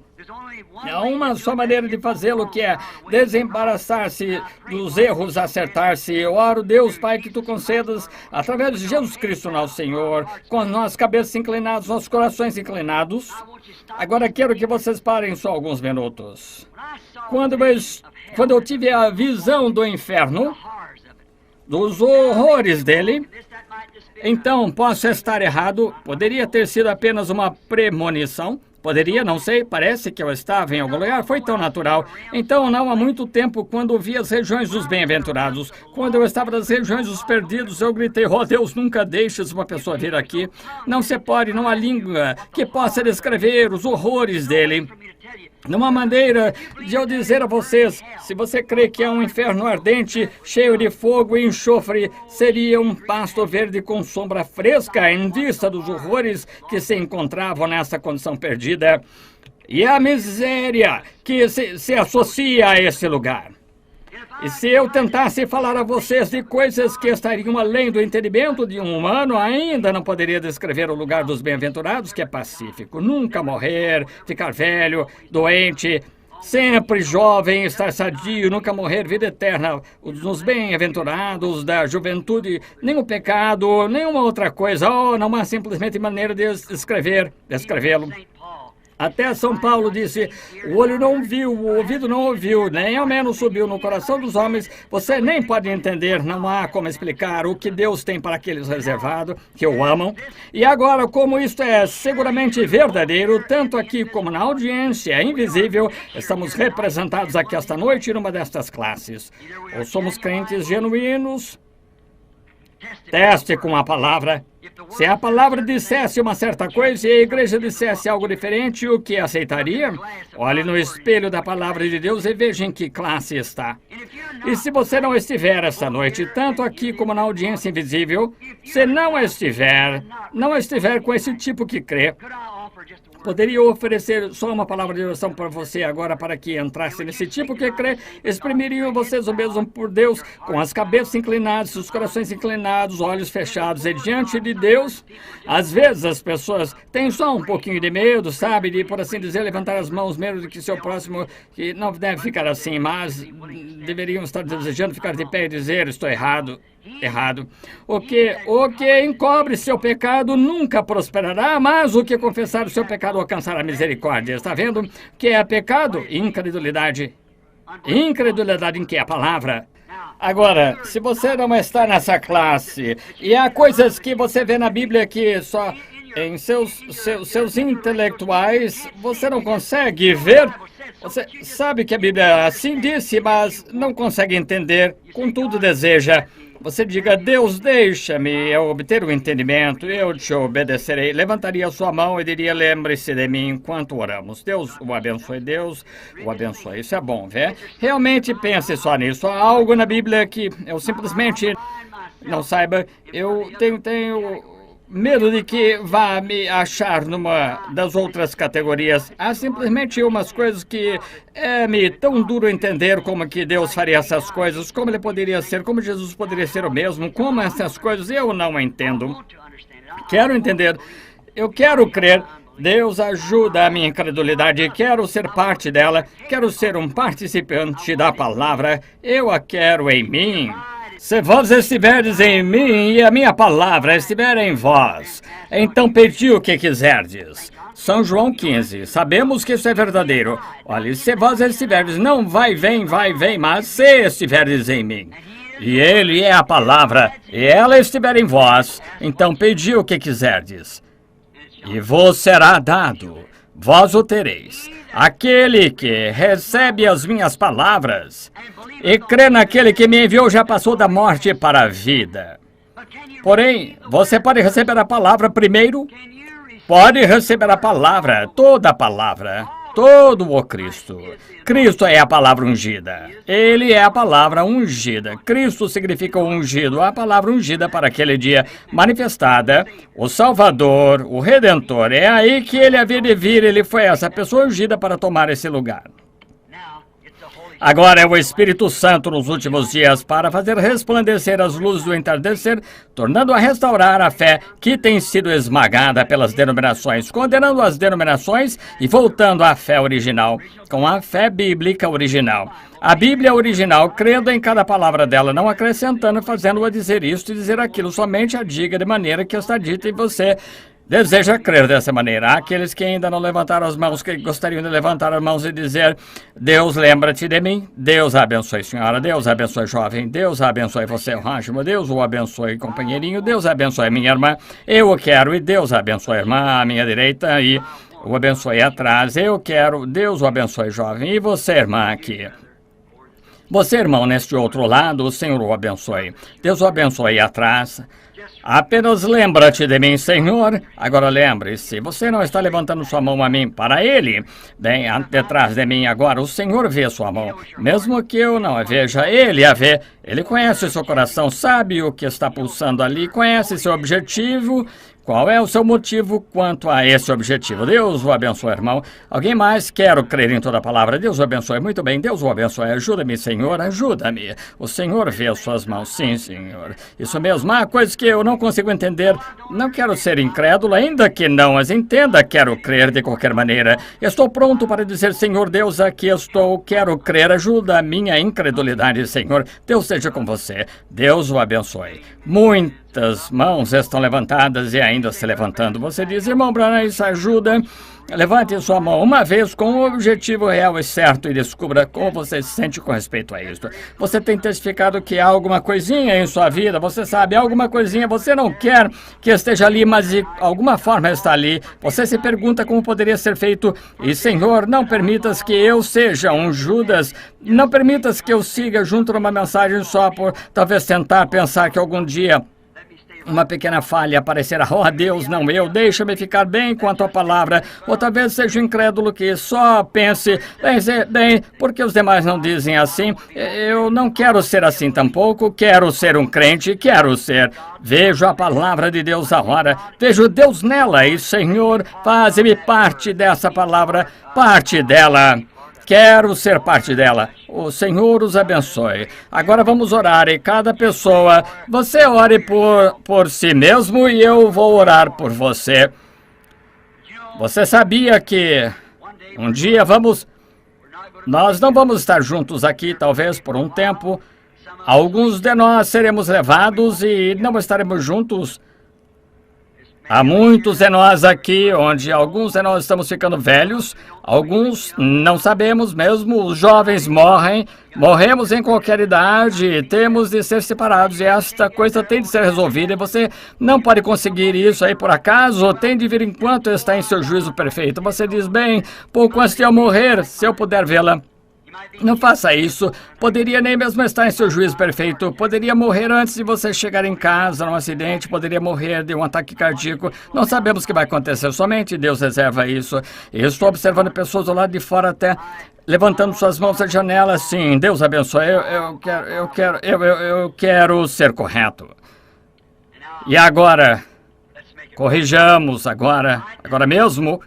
Há uma só maneira de fazê-lo, que é desembaraçar-se dos erros, acertar-se. Eu oro, Deus, Pai, que Tu concedas, através de Jesus Cristo, nosso Senhor, com as nossas cabeças inclinadas, nossos corações inclinados. Agora quero que vocês parem só alguns minutos. Quando eu tive a visão do inferno, dos horrores dele, então posso estar errado, poderia ter sido apenas uma premonição. Poderia, não sei, parece que eu estava em algum lugar, foi tão natural. Então, não há muito tempo, quando vi as regiões dos bem-aventurados, quando eu estava nas regiões dos perdidos, eu gritei, oh Deus, nunca deixes uma pessoa vir aqui. Não se pode, não há língua que possa descrever os horrores dele. Numa maneira de eu dizer a vocês, se você crê que é um inferno ardente, cheio de fogo e enxofre, seria um pasto verde com sombra fresca em vista dos horrores que se encontravam nessa condição perdida. E a miséria que se associa a esse lugar. E se eu tentasse falar a vocês de coisas que estariam além do entendimento de um humano, ainda não poderia descrever o lugar dos bem-aventurados, que é pacífico. Nunca morrer, ficar velho, doente, sempre jovem, estar sadio, nunca morrer, vida eterna. Os bem-aventurados da juventude, nenhum pecado, nenhuma outra coisa. Oh, não há simplesmente maneira de descrevê-lo. Até São Paulo disse, o olho não viu, o ouvido não ouviu, nem ao menos subiu no coração dos homens. Você nem pode entender, não há como explicar o que Deus tem para aqueles reservado, que o amam. E agora, como isto é seguramente verdadeiro, tanto aqui como na audiência invisível, estamos representados aqui esta noite numa destas classes. Ou somos crentes genuínos, teste com a palavra. Se a palavra dissesse uma certa coisa e a igreja dissesse algo diferente, o que aceitaria? Olhe no espelho da palavra de Deus e veja em que classe está. E se você não estiver esta noite, tanto aqui como na audiência invisível, se não estiver com esse tipo que crê, poderia oferecer só uma palavra de oração para você agora para que entrasse nesse tipo que crê. Exprimiriam vocês o mesmo por Deus, com as cabeças inclinadas, os corações inclinados, olhos fechados e diante de Deus. Às vezes as pessoas têm só um pouquinho de medo, sabe, de, por assim dizer, levantar as mãos menos do que seu próximo, que não deve ficar assim, mas deveriam estar desejando ficar de pé e dizer, estou errado. O que encobre seu pecado nunca prosperará, mas o que confessar o seu pecado alcançará misericórdia. Está vendo o que é pecado? Incredulidade. Incredulidade em que? A palavra. Agora, se você não está nessa classe, e há coisas que você vê na Bíblia que só em seus intelectuais você não consegue ver. Você sabe que a Bíblia assim disse, mas não consegue entender, contudo deseja. Você diga, Deus, deixa-me eu obter o entendimento, eu te obedecerei. Levantaria sua mão e diria, lembre-se de mim enquanto oramos. Deus o abençoe, Deus o abençoe. Isso é bom, vê? Realmente pense só nisso. Há algo na Bíblia que eu simplesmente não saiba. Eu tenho medo de que vá me achar numa das outras categorias. Há simplesmente umas coisas que é-me tão duro entender como que Deus faria essas coisas, como ele poderia ser, como Jesus poderia ser o mesmo, como essas coisas eu não entendo. Quero entender, eu quero crer. Deus ajuda a minha incredulidade, quero ser parte dela, quero ser um participante da palavra, eu a quero em mim. Se vós estiverdes em mim e a minha palavra estiver em vós, então pedi o que quiserdes. São João 15, sabemos que isso é verdadeiro. Olha, se vós estiverdes, não vai, vem, mas se estiverdes em mim, e ele é a palavra, e ela estiver em vós, então pedi o que quiserdes, e vos será dado, vós o tereis. Aquele que recebe as minhas palavras e crê naquele que me enviou já passou da morte para a vida. Porém, você pode receber a palavra primeiro? Pode receber a palavra, toda a palavra, todo o Cristo. Cristo é a palavra ungida. Ele é a palavra ungida. Cristo significa o ungido, a palavra ungida para aquele dia manifestada. O Salvador, o Redentor. É aí que ele havia de vir. Ele foi essa pessoa ungida para tomar esse lugar. Agora é o Espírito Santo nos últimos dias para fazer resplandecer as luzes do entardecer, tornando a restaurar a fé que tem sido esmagada pelas denominações, condenando as denominações e voltando à fé original, com a fé bíblica original. A Bíblia original, crendo em cada palavra dela, não acrescentando, fazendo-a dizer isto e dizer aquilo, somente a diga de maneira que está dita e você deseja crer dessa maneira. Há aqueles que ainda não levantaram as mãos, que gostariam de levantar as mãos e dizer, Deus, lembra-te de mim. Deus abençoe, senhora. Deus abençoe, jovem. Deus abençoe você, Rashmo. Deus o abençoe, companheirinho. Deus abençoe, minha irmã. Eu o quero. E Deus abençoe, irmã, à minha direita. E o abençoe atrás. Eu quero. Deus o abençoe, jovem. E você, irmã, aqui. Você, irmão, neste outro lado, o Senhor o abençoe. Deus o abençoe atrás. Apenas lembra-te de mim, Senhor. Agora lembre-se, você não está levantando sua mão a mim, para Ele. Bem, detrás de mim agora, o Senhor vê sua mão. Mesmo que eu não a veja, Ele a vê. Ele conhece o seu coração, sabe o que está pulsando ali, conhece seu objetivo. Qual é o seu motivo quanto a esse objetivo? Deus o abençoe, irmão. Alguém mais? Quero crer em toda a palavra. Deus o abençoe. Muito bem, Deus o abençoe. Ajuda-me, Senhor, ajuda-me. O Senhor vê as suas mãos. Sim, Senhor. Isso mesmo. Há coisas que eu não consigo entender. Não quero ser incrédulo, ainda que não as entenda. Quero crer de qualquer maneira. Estou pronto para dizer, Senhor Deus, aqui estou. Quero crer. Ajuda a minha incredulidade, Senhor. Deus seja com você. Deus o abençoe. Muito Muitas mãos estão levantadas e ainda se levantando. Você diz, irmão Branham, isso ajuda? Levante sua mão uma vez com um objetivo real e certo e descubra como você se sente com respeito a isso. Você tem testificado que há alguma coisinha em sua vida, você sabe, alguma coisinha, você não quer que esteja ali, mas de alguma forma está ali. Você se pergunta como poderia ser feito e, Senhor, não permitas que eu seja um Judas, não permitas que eu siga junto numa mensagem só por talvez tentar pensar que algum dia uma pequena falha aparecerá. Oh, Deus, não eu. Deixa-me ficar bem com a tua palavra. Ou talvez seja um incrédulo que só pense, bem, porque os demais não dizem assim. Eu não quero ser assim tampouco. Quero ser um crente, quero ser. Vejo a palavra de Deus agora. Vejo Deus nela. E, Senhor, faz-me parte dessa palavra, parte dela. Quero ser parte dela. O Senhor os abençoe. Agora vamos orar e cada pessoa, você ore por si mesmo e eu vou orar por você. Você sabia que um dia nós não vamos estar juntos aqui, talvez por um tempo. Alguns de nós seremos levados e não estaremos juntos. Há muitos de nós aqui, onde alguns de nós estamos ficando velhos, alguns não sabemos mesmo, os jovens morremos em qualquer idade, temos de ser separados e esta coisa tem de ser resolvida e você não pode conseguir isso aí por acaso, tem de vir enquanto está em seu juízo perfeito. Você diz, bem, pouco antes de eu morrer, se eu puder vê-la. Não faça isso. Poderia nem mesmo estar em seu juízo perfeito. Poderia morrer antes de você chegar em casa, num acidente. Poderia morrer de um ataque cardíaco. Não sabemos o que vai acontecer. Somente Deus reserva isso. Eu estou observando pessoas do lado de fora até levantando suas mãos à janela. Sim, Deus abençoe. Eu quero ser correto. E agora, corrijamos agora mesmo.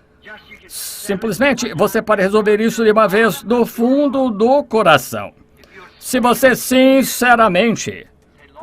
Simplesmente, você pode resolver isso de uma vez do fundo do coração. Se você sinceramente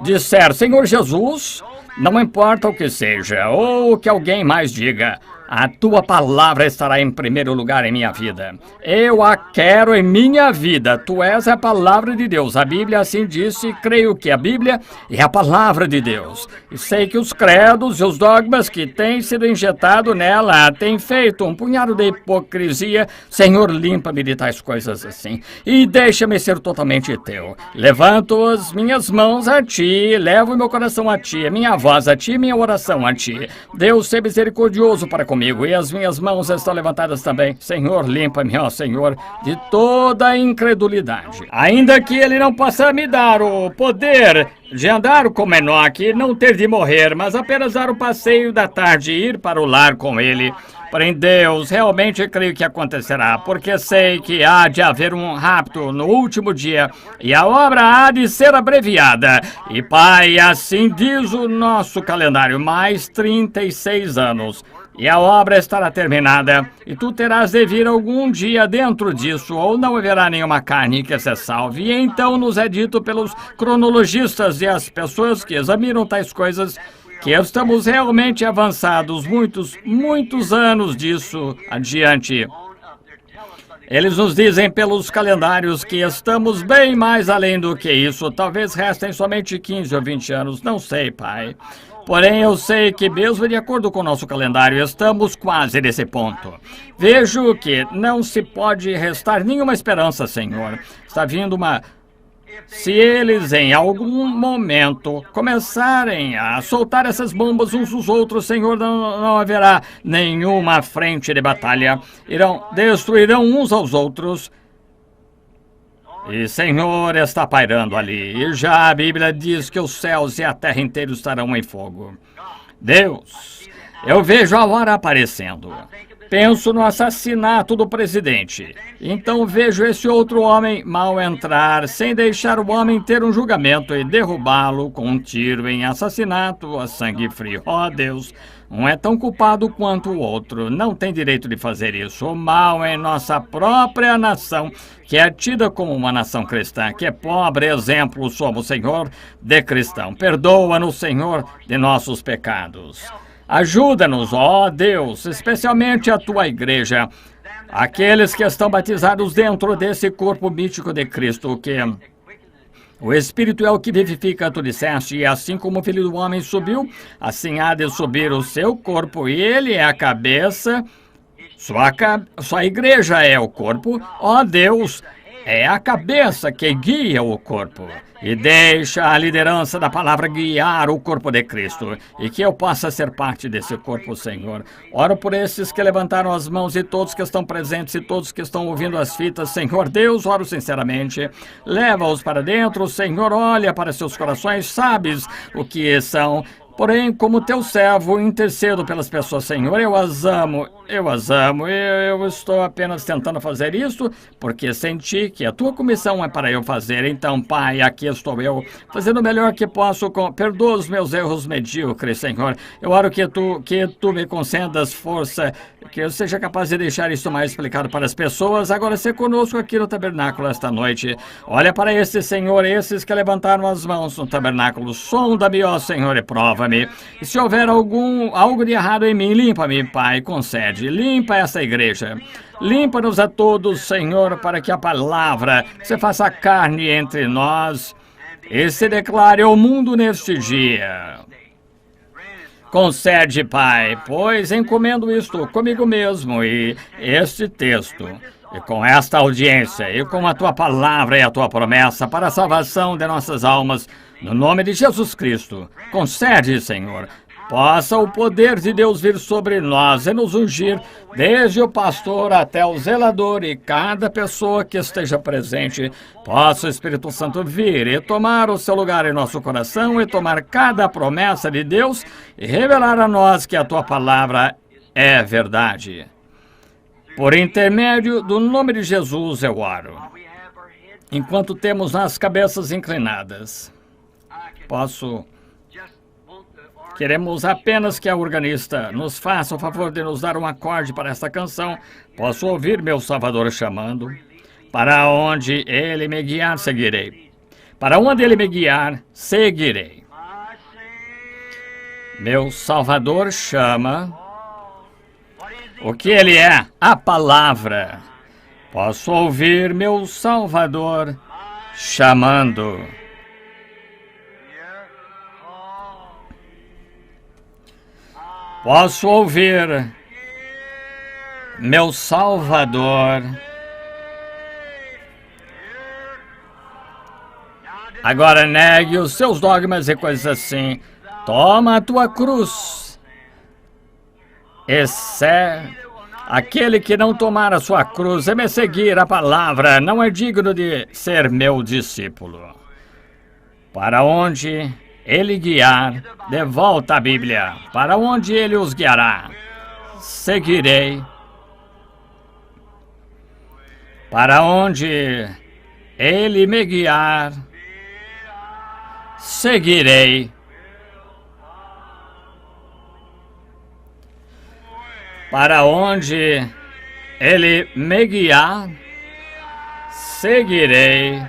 disser, Senhor Jesus, não importa o que seja, ou o que alguém mais diga, a tua palavra estará em primeiro lugar em minha vida. Eu a quero em minha vida. Tu és a palavra de Deus. A Bíblia assim disse, creio que a Bíblia é a palavra de Deus. E sei que os credos e os dogmas que têm sido injetado nela têm feito um punhado de hipocrisia. Senhor, limpa-me de tais coisas assim. E deixa-me ser totalmente teu. Levanto as minhas mãos a ti, levo meu coração a ti, minha voz a ti, minha oração a ti. Deus, seja misericordioso para comigo. E as minhas mãos estão levantadas também. Senhor, limpa-me, ó Senhor, de toda a incredulidade. Ainda que Ele não possa me dar o poder de andar como Enoque e não ter de morrer, mas apenas dar o passeio da tarde e ir para o lar com Ele. Porém, Deus, realmente creio que acontecerá, porque sei que há de haver um rapto no último dia e a obra há de ser abreviada. E, Pai, assim diz o nosso calendário, mais 36 anos. E a obra estará terminada, e tu terás de vir algum dia dentro disso, ou não haverá nenhuma carne que se salve. E então nos é dito pelos cronologistas e as pessoas que examinam tais coisas, que estamos realmente avançados, muitos anos disso adiante. Eles nos dizem pelos calendários que estamos bem mais além do que isso. Talvez restem somente 15 ou 20 anos, não sei, Pai. Porém, eu sei que mesmo de acordo com o nosso calendário, estamos quase nesse ponto. Vejo que não se pode restar nenhuma esperança, Senhor. Está vindo uma... Se eles em algum momento começarem a soltar essas bombas uns nos outros, Senhor, não haverá nenhuma frente de batalha. Destruirão uns aos outros. E Senhor está pairando ali. E já a Bíblia diz que os céus e a terra inteiros estarão em fogo. Deus, eu vejo a hora aparecendo. Penso no assassinato do presidente. Então vejo esse outro homem mal entrar, sem deixar o homem ter um julgamento e derrubá-lo com um tiro em assassinato a sangue frio. Oh, Deus, um é tão culpado quanto o outro. Não tem direito de fazer isso. O mal em nossa própria nação, que é tida como uma nação cristã, que é pobre exemplo somos, Senhor, de cristão. Perdoa-nos, Senhor, de nossos pecados. Ajuda-nos, ó Deus, especialmente a tua igreja, aqueles que estão batizados dentro desse corpo mítico de Cristo, que O Espírito é o que vivifica, tu disseste, e assim como o Filho do Homem subiu, assim há de subir o seu corpo, e ele é a cabeça, sua igreja é o corpo, ó Deus, é a cabeça que guia o corpo. E deixa a liderança da palavra guiar o corpo de Cristo. E que eu possa ser parte desse corpo, Senhor. Oro por esses que levantaram as mãos e todos que estão presentes e todos que estão ouvindo as fitas. Senhor Deus, oro sinceramente. Leva-os para dentro, Senhor. Olha para seus corações. Sabes o que são. Porém, como teu servo, intercedo pelas pessoas, Senhor. Eu as amo. Eu estou apenas tentando fazer isso porque senti que a tua comissão é para eu fazer. Então, Pai, aqui estou eu, fazendo o melhor que posso. Perdoa os meus erros medíocres, Senhor. Eu oro que tu me concedas força, que eu seja capaz de deixar isso mais explicado para as pessoas. Agora, ser conosco aqui no tabernáculo esta noite. Olha para esses, Senhor, esses que levantaram as mãos no tabernáculo. Sonda-me, ó Senhor, e prova-me. E se houver algo de errado em mim, limpa-me, Pai, concede. Limpa essa igreja. Limpa-nos a todos, Senhor, para que a palavra se faça carne entre nós e se declare ao mundo neste dia. Concede, Pai, pois encomendo isto comigo mesmo e este texto, e com esta audiência, e com a tua palavra e a tua promessa para a salvação de nossas almas, no nome de Jesus Cristo. Concede, Senhor, possa o poder de Deus vir sobre nós e nos ungir, desde o pastor até o zelador e cada pessoa que esteja presente. Possa o Espírito Santo vir e tomar o seu lugar em nosso coração e tomar cada promessa de Deus e revelar a nós que a tua palavra é verdade. Por intermédio do nome de Jesus eu oro. Enquanto temos as cabeças inclinadas, queremos apenas que a organista nos faça o favor de nos dar um acorde para esta canção. Posso ouvir meu Salvador chamando. Para onde ele me guiar, seguirei. Para onde ele me guiar, seguirei. Meu Salvador chama. O que ele é? A palavra. Posso ouvir meu Salvador chamando. Posso ouvir meu Salvador. Agora negue os seus dogmas e coisas assim. Toma a tua cruz. Aquele que não tomar a sua cruz e me seguir a palavra não é digno de ser meu discípulo. Para onde ele guiar, de volta à Bíblia. Para onde ele os guiará, seguirei. Para onde ele me guiar, seguirei. Para onde ele me guiar, seguirei.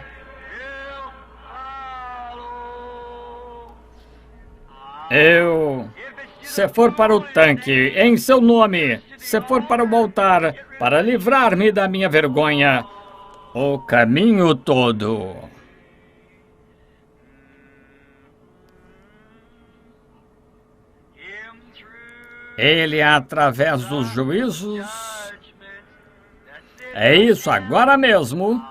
Se for para o tanque, em seu nome, se for para o altar, para livrar-me da minha vergonha, o caminho todo. Ele através dos juízos. É isso, agora mesmo.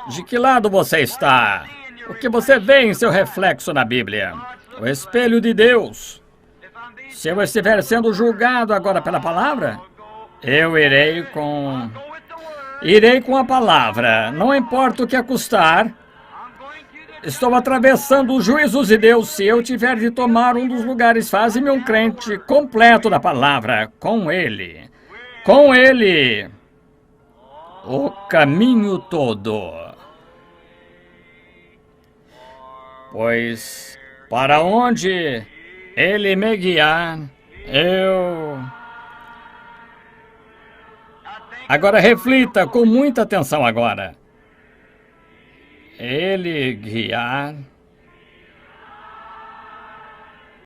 De que lado você está? O que você vê em seu reflexo na Bíblia? O espelho de Deus. Se eu estiver sendo julgado agora pela palavra, eu irei com a palavra. Não importa o que custar. Estou atravessando os juízos de Deus. Se eu tiver de tomar um dos lugares, faze-me um crente completo da palavra. Com Ele. Com Ele. O caminho todo. Pois para onde ele me guiar, eu... Agora reflita com muita atenção agora. Ele guiar,